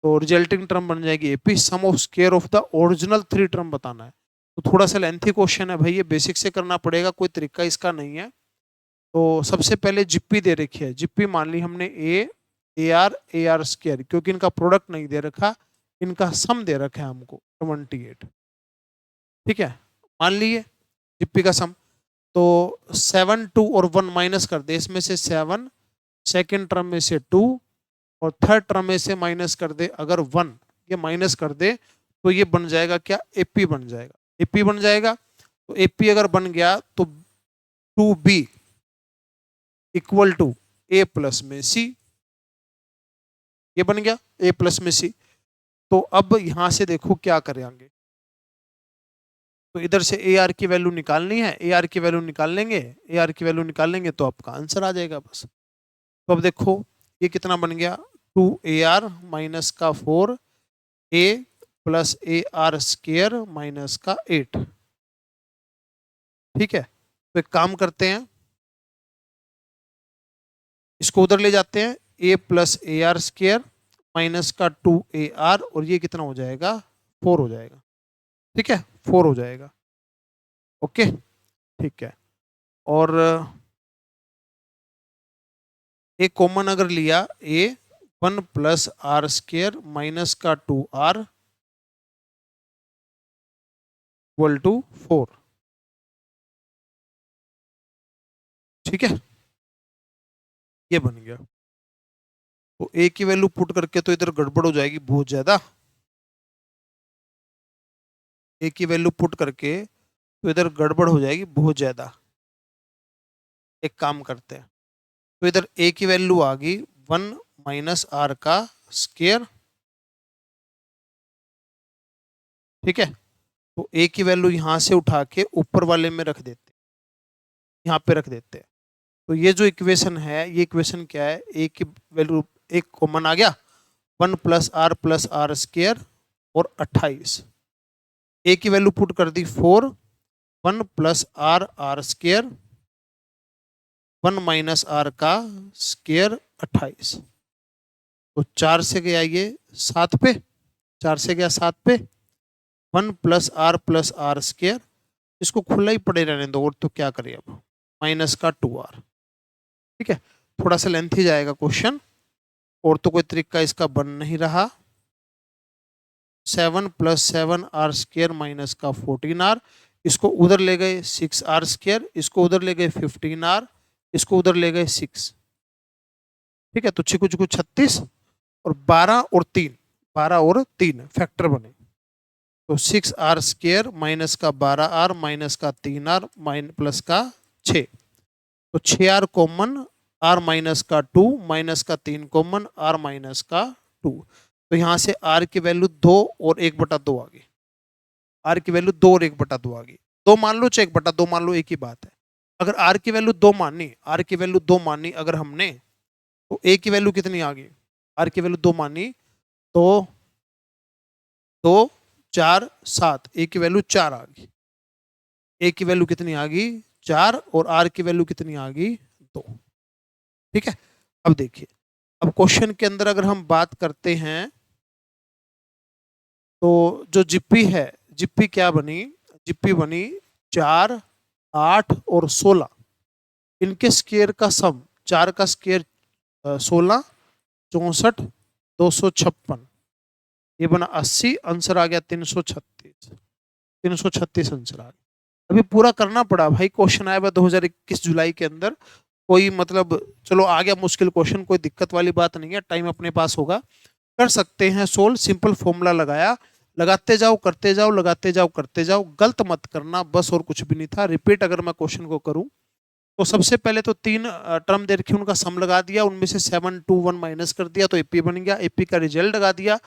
तो रिजल्टिंग टर्म बन जाएगी AP. Sum of square of the original 3 term बताना है, तो थोड़ा सा लेंथी क्वेश्चन है भाई, ये बेसिक से करना पड़ेगा, कोई तरीका इसका नहीं है। तो सबसे पहले जिप्पी दे रखी है, जिप्पी मान ली हमने ए आर स्क्वायर, क्योंकि इनका प्रोडक्ट नहीं दे रखा, इनका सम दे रखा है हमको 28। ठीक है, मान लिए जिप्पी का सम। तो 7 2 और 1 माइनस कर दे, इसमें से 7, सेकेंड टर्म में से 2 और थर्ड टर्म में से माइनस कर दे अगर 1, ये माइनस कर दे तो ये बन जाएगा क्या, एपी बन जाएगा, एपी बन जाएगा। तो एपी अगर बन गया तो 2b equal to A plus में सी, ये बन गया ए प्लस में सी। तो अब यहां से देखो क्या करेंगे, तो इधर से ए आर की वैल्यू निकालनी है, ए आर की वैल्यू निकाल लेंगे, ए आर की वैल्यू निकाल लेंगे तो आपका आंसर आ जाएगा बस। तो अब देखो ये कितना बन गया, 2ar माइनस का 4a plus A R square minus का 8। ठीक है, तो एक काम करते हैं, इसको उधर ले जाते हैं, a plus A R square minus का 2ar, और ये कितना हो जाएगा, 4 हो जाएगा। ठीक है, 4 हो जाएगा। ओके, ठीक है। और एक कॉमन अगर लिया, a 1 plus r square minus का 2r इक्वल टू 4। ठीक है, ये बन गया। तो a की वैल्यू पुट करके तो इधर गड़बड़ हो जाएगी बहुत ज्यादा, a की वैल्यू पुट करके तो इधर गड़बड़ हो जाएगी बहुत ज्यादा। एक काम करते हैं, तो इधर a की वैल्यू आ गई 1 माइनस आर का स्क्वायर। ठीक है, तो a की वैल्यू यहां से उठा के ऊपर वाले में रख देते, यहाँ पे रख देते हैं। तो ये जो इक्वेशन है, ये इक्वेशन क्या है, a की वैल्यू एक कॉमन आ गया, 1 प्लस आर स्क्वायर और 28। a की वैल्यू पुट कर दी 4, 1 plus r square 1 minus r का स्क्वायर 28। तो 4 से गया ये 7 पे, 4 से गया 7 पे, 1 प्लस आर स्क्वायर, इसको खुला ही पड़े रहने दो, और तो क्या करें अब, माइनस का 2r। ठीक है, थोड़ा सा लेंथी जाएगा क्वेश्चन, और तो कोई तरीका इसका बन नहीं रहा। 7 प्लस 7r स्क्वायर माइनस का 14r, इसको उधर ले गए 6r स्क्वायर, इसको उधर ले गए 15r, इसको उधर ले गए 6। ठीक है, तो छिकू छिकू 36 और 12 और 3, 12 और 3 फैक्टर बने, तो 6r स्क्वायर माइनस का 12r माइनस का 3r प्लस का 6, तो 6r कॉमन, r माइनस का 2 माइनस का 3 कॉमन, r माइनस का 2। तो यहां से r की वैल्यू 2 और 1/2 आ गई, r की वैल्यू 2 और 1/2 आ गई। 2 मान लो चाहे 1/2 मान लो, एक ही बात है। अगर r की वैल्यू 2 मानी, r की वैल्यू 2 मानी अगर हमने, तो a की वैल्यू कितनी आ गई, r की वैल्यू 2 मानी तो 2 4 7, a की वैल्यू 4 आ गई, a की वैल्यू कितनी आ गई 4, और r की वैल्यू कितनी आ गई 2। ठीक है, अब देखिए, अब क्वेश्चन के अंदर अगर हम बात करते हैं, तो जो जिप्पी है, जिप्पी क्या बनी, जिप्पी बनी 4 8 और 16, इनके स्क्वायर का सम, 4 का स्क्वायर 16 64 256, ये बना 80, आंसर आ गया 336, 336 आंसर आ गया। अभी पूरा करना पड़ा भाई, क्वेश्चन आया 2021 जुलाई के अंदर, कोई मतलब चलो आ गया मुश्किल क्वेश्चन, कोई दिक्कत वाली बात नहीं है, टाइम अपने पास होगा, कर सकते हैं सोल्व। सिंपल फॉर्मूला लगाया, लगाते जाओ करते जाओ, लगाते जाओ करते जाओ, गलत मत करना बस, और कुछ भी नहीं था। रिपीट अगर मैं क्वेश्चन को करूं, तो सबसे पहले तो 3 टर्म दे रखी, उनका सम लगा दिया, उनमें से 7 2 1 माइनस कर दिया, तो एपी बन गया, एपी का रिजल्ट लगा दिया,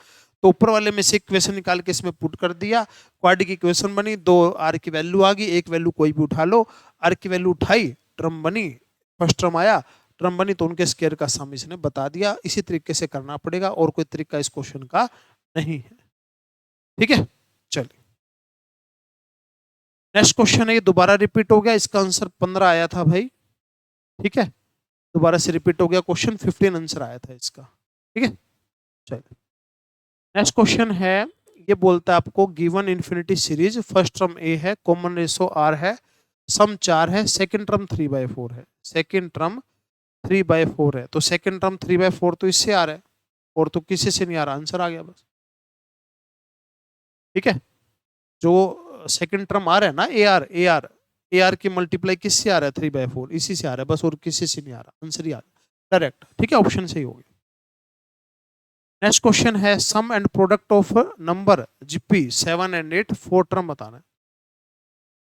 तो ऊपर वाले में से इक्वेशन निकाल के इसमें पुट कर दिया, क्वाड्रेटिक इक्वेशन बनी, 2 आर की वैल्यू आ गई, एक वैल्यू कोई भी उठा लो, आर की वैल्यू उठाई, टर्म बनी, फर्स्ट टर्म आया, टर्म बनी, तो उनके स्क्वायर का सम इसने बता दिया। इसी तरीके से करना पड़ेगा, और कोई तरीका इस क्वेश्चन का नहीं है। ठीक है, चलिए नेक्स्ट क्वेश्चन है, ये दोबारा रिपीट हो गया, इसका आंसर 15 आया था भाई। ठीक है, दोबारा से रिपीट हो गया क्वेश्चन, 15 आंसर आया था इसका। ठीक है, चलिए नेक्स्ट क्वेश्चन है, ये बोलता है आपको given infinity series, first term A है, कॉमन रेशो आर है, सम 4 है, सेकंड टर्म 3/4 है। सेकंड टर्म 3/4 है, तो सेकंड टर्म 3/4 तो इससे आ रहा है, और तो किसी से नहीं आ रहा, आंसर आ गया बस। ठीक है, जो सेकंड टर्म आ रहा है ना, ए आर की मल्टीप्लाई किससे आ रहा है, 3/4, इसी से आ रहा है बस, और किसी से नहीं आ रहा, आंसर ही आ रहा, डायरेक्ट। ठीक है, ऑप्शन सही हो गया। नेक्स्ट क्वेश्चन है, sum and product of number GP 7 and 8, 4 term बताना है।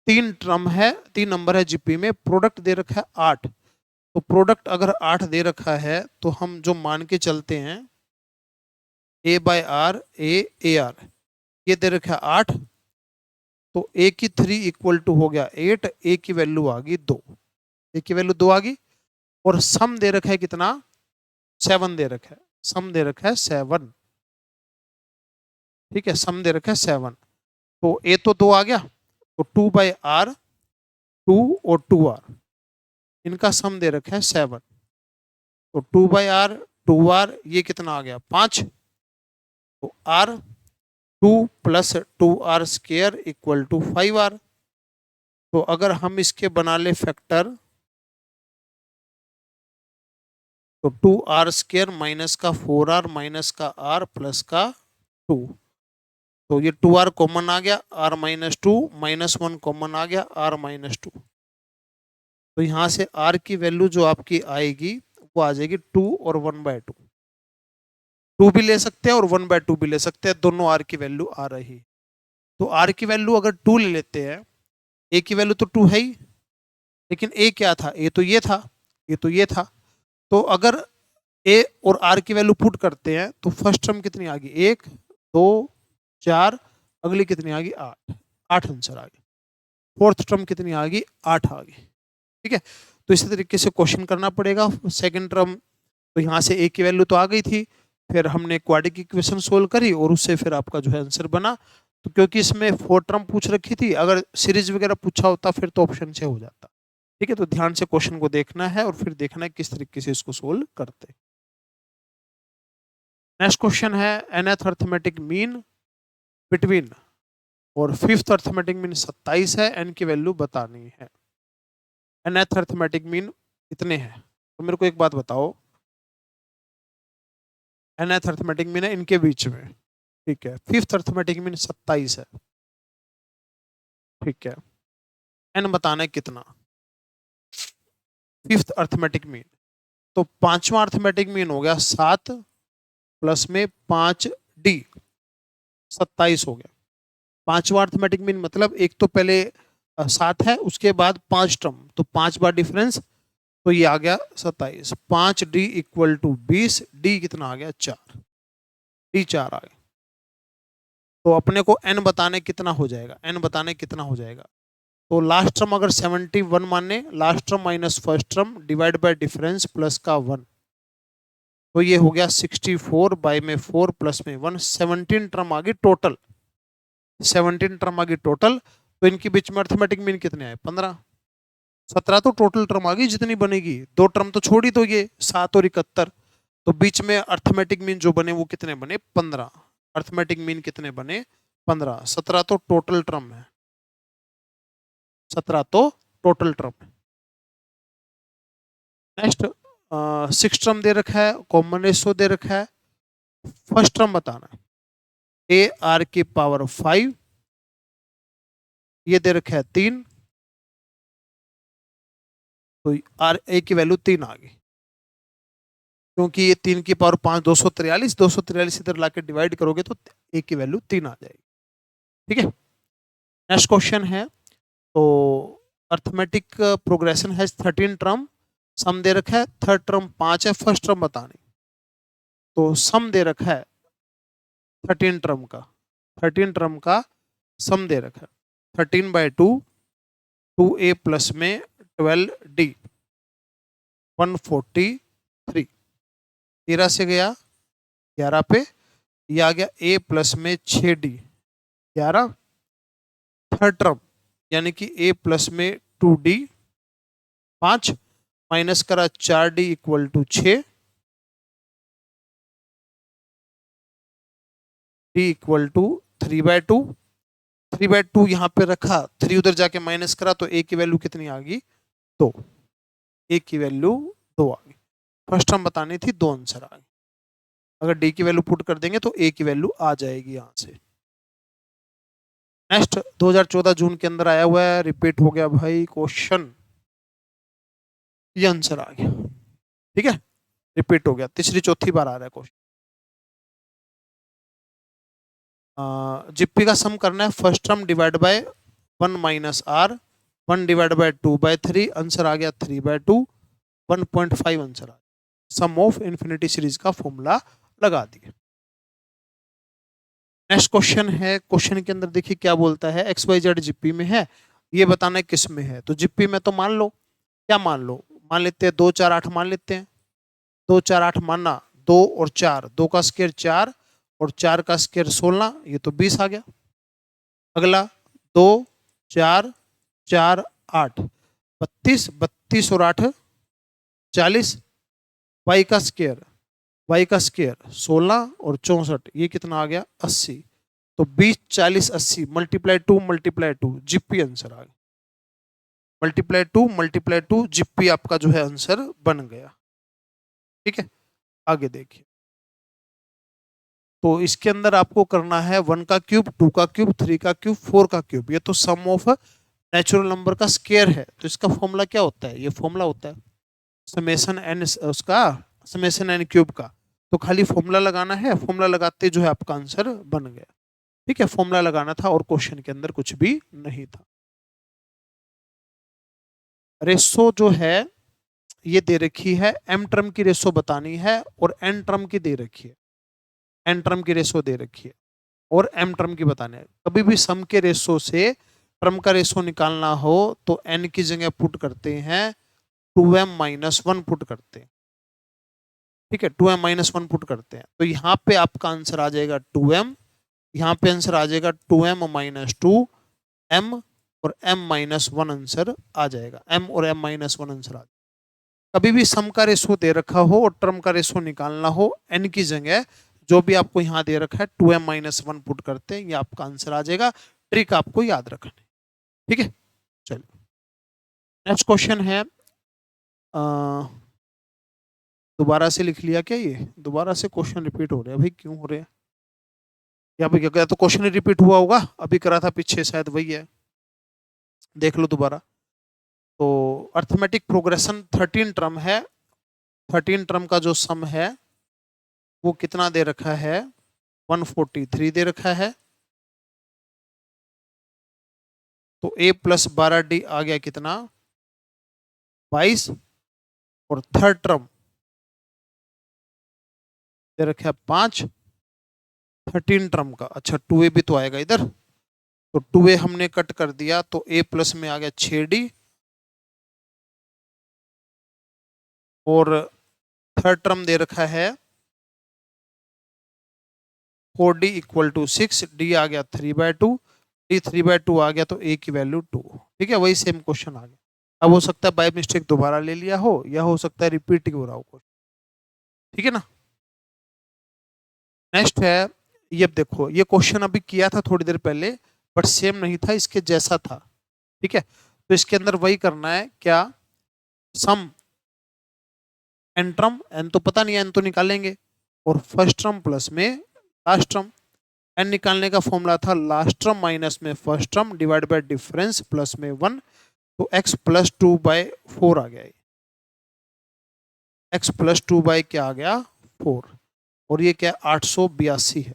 3 टर्म है, 3 नंबर है जीपी में, प्रोडक्ट दे रखा है 8। तो प्रोडक्ट अगर 8 दे रखा है तो हम जो मान के चलते हैं, A/R A AR, ये दे रखा है 8, तो A की 3 इक्वल टू हो गया 8, A की वैल्यू आ गई 2, A की वैल्यू 2 आ गई। और सम दे रखा है कितना, 7 दे रखा है, सम दे रखा है 7। ठीक है, सम दे रखा है 7, तो A तो 2 आ गया, तो 2/R 2 और 2R, इनका सम दे रखा है 7, तो 2/R 2R, ये कितना आ गया 5, तो R 2 + 2R² equal to 5R। तो अगर हम इसके बना ले फैक्टर, तो 2R² माइनस का 4R माइनस का R प्लस का 2, तो ये 2R कॉमन आ गया, R-2 -1 कॉमन आ गया, R-2। तो यहाँ से R की वैल्यू जो आपकी आएगी वो आ जाएगी 2 और 1/2। 2 भी ले सकते हैं और 1/2 भी ले सकते हैं, दोनों R की वैल्यू आ रही। तो R की वैल्यू अगर 2 ले लेते हैं, A की वैल्यू तो 2 है ही, लेकिन A क्या था, A तो ये था, ये तो ये था। तो अगर A और R की वैल्यू पुट करते हैं तो फर्स्ट टर्म कितनी आ गई, 1 2 4, अगली कितनी आ गई 8, 8 आंसर आ गई। फोर्थ टर्म कितनी आ गई, 8 आ गई। ठीक है, तो इसी तरीके से क्वेश्चन करना पड़ेगा। सेकंड टर्म, तो यहाँ से A की वैल्यू तो आ गई थी, फिर हमने क्वाड्रेटिक इक्वेशन सोल्व करी और उससे फिर आपका जो है आंसर बना। तो क्योंकि इसमें 4 टर्म पूछ रखी थी, अगर सीरीज वगैरह पूछा होता फिर तो ऑप्शन से हो जाता। ठीक है, तो ध्यान से क्वेश्चन को देखना है और फिर देखना है किस तरीके से इसको सोल्व करते। नेक्स्ट क्वेश्चन है, nth अर्थमेटिक मीन बिटवीन, और फिफ्थ अर्थमेटिक मीन 27 है, n की वैल्यू बतानी है। nth अर्थमेटिक मीन कितने हैं, तो मेरे को एक बात बताओ, nth अर्थमेटिक मीन है इनके बीच में, ठीक है, फिफ्थ अर्थमेटिक मीन 27 है, ठीक है, n बताना है कितना, फिफ्थ अर्थमेटिक मीन। तो पांचवा अर्थमेटिक मीन हो गया 7 प्लस में 5D, 27 हो गया। पांचवा अर्थमेटिक मीन मतलब एक तो पहले 7 है, उसके बाद 5 टर्म, तो 5 बार डिफरेंस, तो ये आ गया 27। 5D इक्वल टू 20, D कितना आ गया 4, D 4 आ गया। तो अपने को n बताने कितना हो जाएगा, n बताने कितना हो जाएगा, तो लास्ट टर्म अगर 71 माने, last term minus first term divide bye difference plus का 1, तो ये हो गया 64 बाय में 4 प्लस में 1, 17 टर्म आ गई टोटल, 17 टर्म आ गई टोटल। तो इनके बीच में अर्थमेटिक मीन कितने आए, 15, 17 तो टोटल टर्म आ गई जितनी बनेगी, 2 टर्म तो छोड़ ही दो, ये 7 और 71, तो बीच में अर्थमेटिक मीन जो बने वो कितने बने, 15। अर्थमेटिक मीन कितने बने, 15। 17 तो टोटल टर्म है, 17 तो टोटल टर्म है। नेक्स्ट, 6 टर्म दे रखा है, कॉमन रेशो दे रखा है, फर्स्ट टर्म बताना है, AR की पावर 5, ये दे रखा है 3, तो आर ए की वैल्यू 3 आ गई, क्योंकि ये 3 की पावर 5 243, 243 इधर लाके डिवाइड करोगे तो ए की वैल्यू 3 आ जाएगी। ठीक है, नेक्स्ट क्वेश्चन है, तो अर्थमेटिक प्रोग्रेशन है 13 टर्म, सम दे रखा है, थर्ड टर्म 5 है, फर्स्ट टर्म बतानी, तो सम दे रखा है 13 टर्म का, 13 टर्म का सम दे रखा है 13/2, 2A प्लस में 12D, 143, 13 से गया 11 पे, ये आ गया A प्लस में 6D, 11, थर्ड टर्म यानी कि A प्लस में 2D, 5 माइनस करा 4D equal to 6, d equal to 3/2, 3/2 यहाँ पे रखा, 3 उधर जाके माइनस करा तो ए की वैल्यू कितनी आ गई? 2। ए की वैल्यू 2 आ गई। फर्स्ट टर्म बतानी थी, 2 आंसर आ गए। अगर डी की वैल्यू पुट कर देंगे तो ए की वैल्यू आ जाएगी यहाँ से। नेक्स्ट 2014 जून के अंदर आया हुआ है, रिपीट हो गया भाई क्वेश्चन, ये आंसर आ गया। ठीक है, रिपीट हो गया, तीसरी चौथी बार आ रहा है क्वेश्चन। जीपी का सम करना है, first term divide by 1 minus R, 1 divide by 2/3, answer आ गया 3/2, 1.5 आंसर आ गया। सम ऑफ इन्फिनिटी सीरीज का फॉर्मूला लगा दिए। नेक्स्ट क्वेश्चन है, क्वेश्चन के अंदर देखिए क्या बोलता है, एक्स वाई जेड जीपी में है, ये बताना है किस में है। तो जीपी में तो मान लो, क्या मान लो, मान लेते हैं 2 4 8 मान लेते हैं। 2 4 8 मानना, 2 और 4, 2 का स्क्वायर 4 और 4 का स्क्वायर 16, ये तो 20 आ गया। अगला 2 4 4 8 32, 32 और 8 40, वाई का स्क्वायर, वाई का स्क्वायर 16 और 64, ये कितना आ गया 80। तो 20 40 80 मल्टीप्लाई 2 जीपी आंसर आ गया। मल्टीप्लाई 2 जीपी आपका जो है आंसर बन गया। ठीक है, आगे देखिए। तो इसके अंदर आपको करना है 1 का क्यूब, 2 का क्यूब, 3 का क्यूब, 4 का क्यूब। ये तो सम ऑफ नेचुरल नंबर का स्क्वायर है, तो इसका फॉर्मूला क्या होता है? ये फॉर्मूला होता है समेशन एन, उसका समेशन एन क्यूब का। तो खाली फॉर्मूला लगाना है, फॉर्मूला लगाते जो है आपका आंसर बन गया। ठीक है, फॉर्मूला लगाना था और क्वेश्चन के अंदर कुछ भी नहीं था। रेशो जो है ये दे रखी है, एम टर्म की रेशो बतानी है और एन टर्म की दे रखी है। एन टर्म की रेशो दे रखी है और एम टर्म की बताने है। कभी भी सम के रेशो से टर्म का रेशो निकालना हो तो एन की जगह पुट करते हैं 2m-1 पुट करते हैं। ठीक है, 2m-1 पुट करते हैं। तो यहाँ पे आपका आंसर आ जाएगा 2m, यहाँ पे आंसर आ जाएगा 2m-2, m और m-1 आंसर आ जाएगा। m और m-1 आंसर आ जाएगा। कभी भी सम का रेशो दे रखा हो और टर्म का रेशो निकालना हो, n की जगह जो भी आपको यहाँ दे रखा है 2m-1 पुट करते हैं, ये आपका आंसर आ जाएगा। ट्रिक आपको याद रखना है। ठीक है, चलिए नेक्स्ट क्वेश्चन है, दोबारा से लिख लिया क्या? ये दोबारा से क्वेश्चन रिपीट हो रहे हैं भाई, क्यों हो रहे हैं? यहाँ पे क्या कहता, तो क्वेश्चन रिपीट हुआ होगा, अभी करा था पीछे, शायद वही है, देख लो दोबारा। तो अर्थमेटिक प्रोग्रेशन 13 टर्म है, 13 टर्म का जो सम है वो कितना दे रखा है? 143 दे रखा है। तो a + 12d आ गया कितना? 22। और थर्ड टर्म दे रखा है 5, 13 टर्म का। अच्छा 2a भी तो आएगा इधर, तो 2a हमने कट कर दिया, तो a प्लस में आ गया 6d और थर्ड टर्म दे रखा है 4d = 6, d आ गया 3/2, d 3/2 आ गया, तो a की वैल्यू 2। ठीक है, वही सेम क्वेश्चन आ गया। अब हो सकता है बाय मिस्टेक दोबारा ले लिया हो, या हो सकता है रिपीट ही हो रहा हो क्वेश्चन। ठीक है ना। नेक्स्ट है, ये देखो, ये क्वेश्चन अभी किया था थोड़ी देर पहले, बट सेम नहीं था, इसके जैसा था। ठीक है, तो इसके अंदर वही करना है, क्या? सम एन टर्म, एन तो पता नहीं है, एन तो निकालेंगे, और फर्स्ट टर्म प्लस में लास्ट टर्म। एन निकालने का फॉर्मूला था लास्ट टर्म माइनस में first term divide bye difference plus में 1। तो x + 2/4 आ गया, x + 2 क्या आ गया? 4। और ये क्या? 882 है,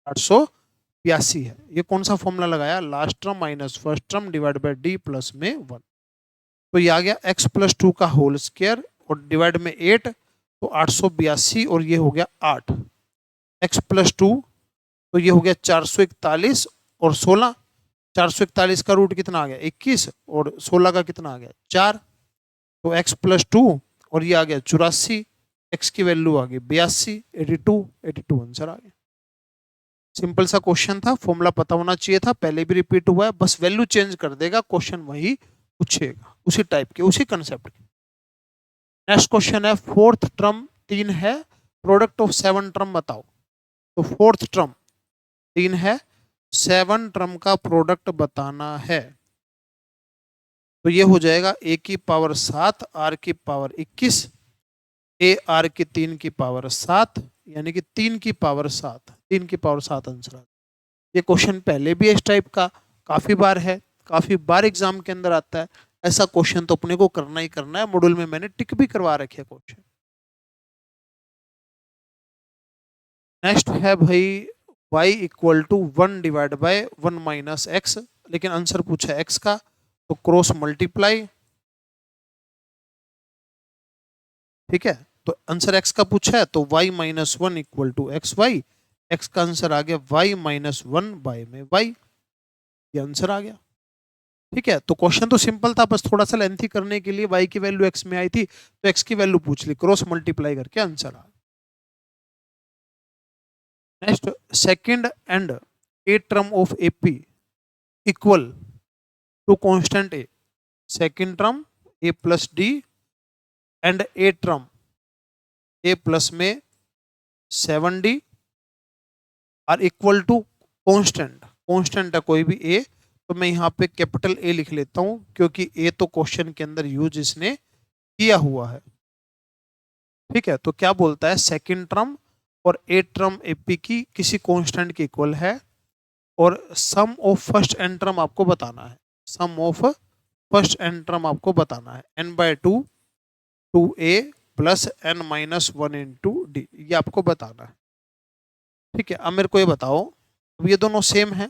882 है। ये कौन सा फॉर्मूला लगाया? Last term minus first term divide bye D plus में 1। तो ये आ गया x + 2 का होल स्क्वायर और डिवाइड में 8, तो 882 और ये हो गया 8। x + 2 तो ये हो गया 441 और 16, 441 का रूट कितना आ गया? 21 और 16 का कितना आ गया? 4। तो x + 2 और ये आ गया 84, x की वैल्यू आ गई 82, 82 आंसर आ गया। सिंपल सा क्वेश्चन था, फॉर्मूला पता होना चाहिए था, पहले भी रिपीट हुआ है, बस वैल्यू चेंज कर देगा, क्वेश्चन वही पूछेगा, उसी टाइप के, उसी कंसेप्ट के। नेक्स्ट क्वेश्चन है, फोर्थ टर्म 3 है, प्रोडक्ट ऑफ 7 टर्म बताओ। तो फोर्थ टर्म 3 है, 7 टर्म का प्रोडक्ट बताना है। तो ये हो जाएगा a की पावर 7, r की पावर 21, a r की 3 की पावर 7, यानी कि 3 की पावर 7, 3 की पावर 7 आंसर। ये क्वेश्चन पहले भी इस टाइप का काफी बार है, काफी बार एग्जाम के अंदर आता है। ऐसा क्वेश्चन तो अपने को करना ही करना है। मॉड्यूल में मैंने टिक भी करवा रखे है क्वेश्चन। नेक्स्ट है भाई y equal to 1 divide by 1 minus x, लेकिन आंसर पूछा x का, तो क्रॉस मल्टीप्लाई। ठीक है, तो आंसर x का पूछा है तो y minus 1 equal to x y, x का आंसर आ गया y माइनस 1 बाय में y, ये आंसर आ गया। ठीक है, तो क्वेश्चन तो सिंपल था, बस थोड़ा सा लेंथी करने के लिए y की वैल्यू x में आई थी तो x की वैल्यू पूछ ली, क्रॉस मल्टीप्लाई करके आंसर आ। Next, second and a term of AP equal to constant a, second term a plus d and a term a plus में 7d are equal to constant, constant है कोई भी ए, तो मैं यहाँ पे कैपिटल ए लिख लेता हूं क्योंकि ए तो क्वेश्चन के अंदर यूज इसने किया हुआ है। ठीक है, तो क्या बोलता है, सेकंड टर्म और ए टर्म एपी की किसी कांस्टेंट के इक्वल है और सम ऑफ फर्स्ट एंड टर्म आपको बताना है, sum of first and term आपको बताना है n/2 2a plus n minus 1 into D, ये आपको बताना है। ठीक है, अब मेरे को ये बताओ, अब ये दोनों सेम है,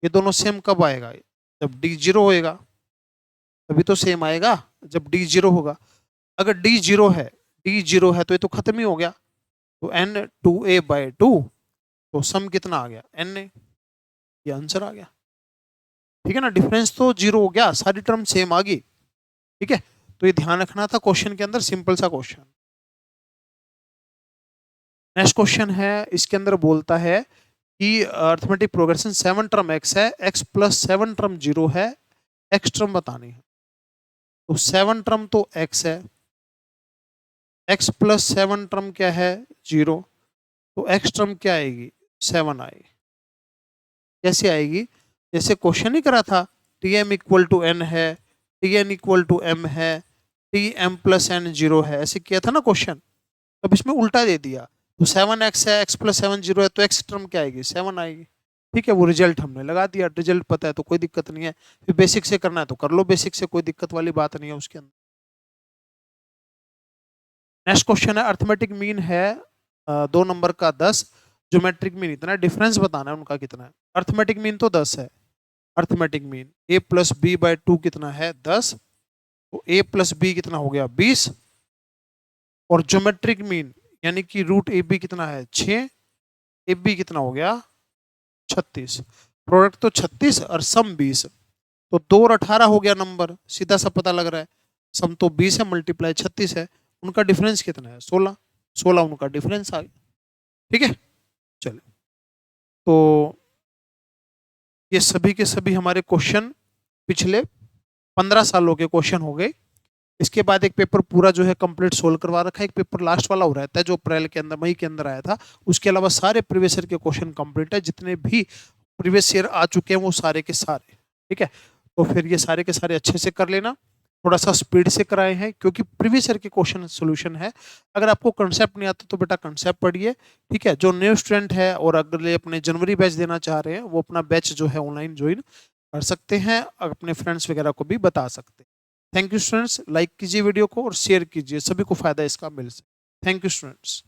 ये दोनों सेम कब आएगा, जब डी जीरो होएगा, तभी तो सेम आएगा जब डी जीरो होगा। अगर डी जीरो है, डी जीरो है तो ये तो खत्म ही हो गया, तो n 2a/2, तो सम कितना आ गया n ए, ये आंसर आ गया। ठीक है ना, डिफरेंस तो जीरो हो गया, सारी टर्म सेम आ गई। ठीक है, तो ये ध्यान रखना था क्वेश्चन के अंदर, सिंपल सा क्वेश्चन। नेक्स्ट क्वेश्चन है, इसके अंदर बोलता है कि अर्थमेटिक प्रोग्रेशन 7 टर्म x है, x प्लस 7 टर्म 0 है, x टर्म बतानी है। तो 7 टर्म तो x है, x प्लस 7 टर्म क्या है 0, तो x टर्म क्या आएगी 7 आएगी। कैसे आएगी, जैसे क्वेश्चन ही करा था, T M equal to N है, T N equal to M है, टी एम प्लस एन 0 है, ऐसे किया था ना क्वेश्चन। अब इसमें उल्टा दे दिया, तो 7x है, x प्लस 7 0 है, तो x टर्म क्या आएगी 7 आएगी। ठीक है, वो रिजल्ट हमने लगा दिया, रिजल्ट पता है तो कोई दिक्कत नहीं है, फिर बेसिक से करना है तो कर लो, बेसिक से कोई दिक्कत वाली बात नहीं है उसके अंदर। नेक्स्ट क्वेश्चन है, अर्थमेटिक मीन है 2 नंबर का 10, ज्योमेट्रिक मीन इतना है, डिफरेंस बताना है उनका कितना है। अर्थमेटिक मीन तो 10 है, arithmetic mean a plus b/2 कितना है 10, तो a प्लस b कितना हो गया 20, और ज्योमेट्रिक मीन यानी कि रूट ए बी कितना है 6, ए बी कितना हो गया 36, प्रोडक्ट तो 36 और सम 20, तो 2 और 18 हो गया नंबर, सीधा सा पता लग रहा है। सम तो 20 है, मल्टीप्लाई 36 है, उनका डिफरेंस कितना है 16, 16 उनका डिफरेंस आ गया। ठीक है, चलो, तो ये सभी के सभी हमारे क्वेश्चन पिछले 15 सालों के क्वेश्चन हो गए। इसके बाद एक पेपर पूरा जो है कंप्लीट सोल्व करवा रखा है, एक पेपर लास्ट वाला हो रहता है जो अप्रैल के अंदर मई के अंदर आया था, उसके अलावा सारे प्रीवियस ईयर के क्वेश्चन कंप्लीट है, जितने भी प्रीवियस ईयर आ चुके हैं वो सारे के सारे। ठीक है, तो फिर ये सारे के सारे अच्छे से कर लेना, थोड़ा सा स्पीड से कराए हैं क्योंकि प्रीवियस ईयर के क्वेश्चन सोल्यूशन है। अगर आपको कंसेप्ट नहीं आता तो बेटा कंसेप्ट पढ़िए। ठीक है, जो न्यू स्टूडेंट है और अगले अपने जनवरी बैच देना चाह रहे हैं वो अपना बैच जो है ऑनलाइन ज्वाइन कर सकते हैं, अपने फ्रेंड्स वगैरह को भी बता सकते हैं। थैंक यू स्टूडेंट्स, लाइक कीजिए वीडियो को और शेयर कीजिए, सभी को फायदा इसका मिल सके। Thank you students.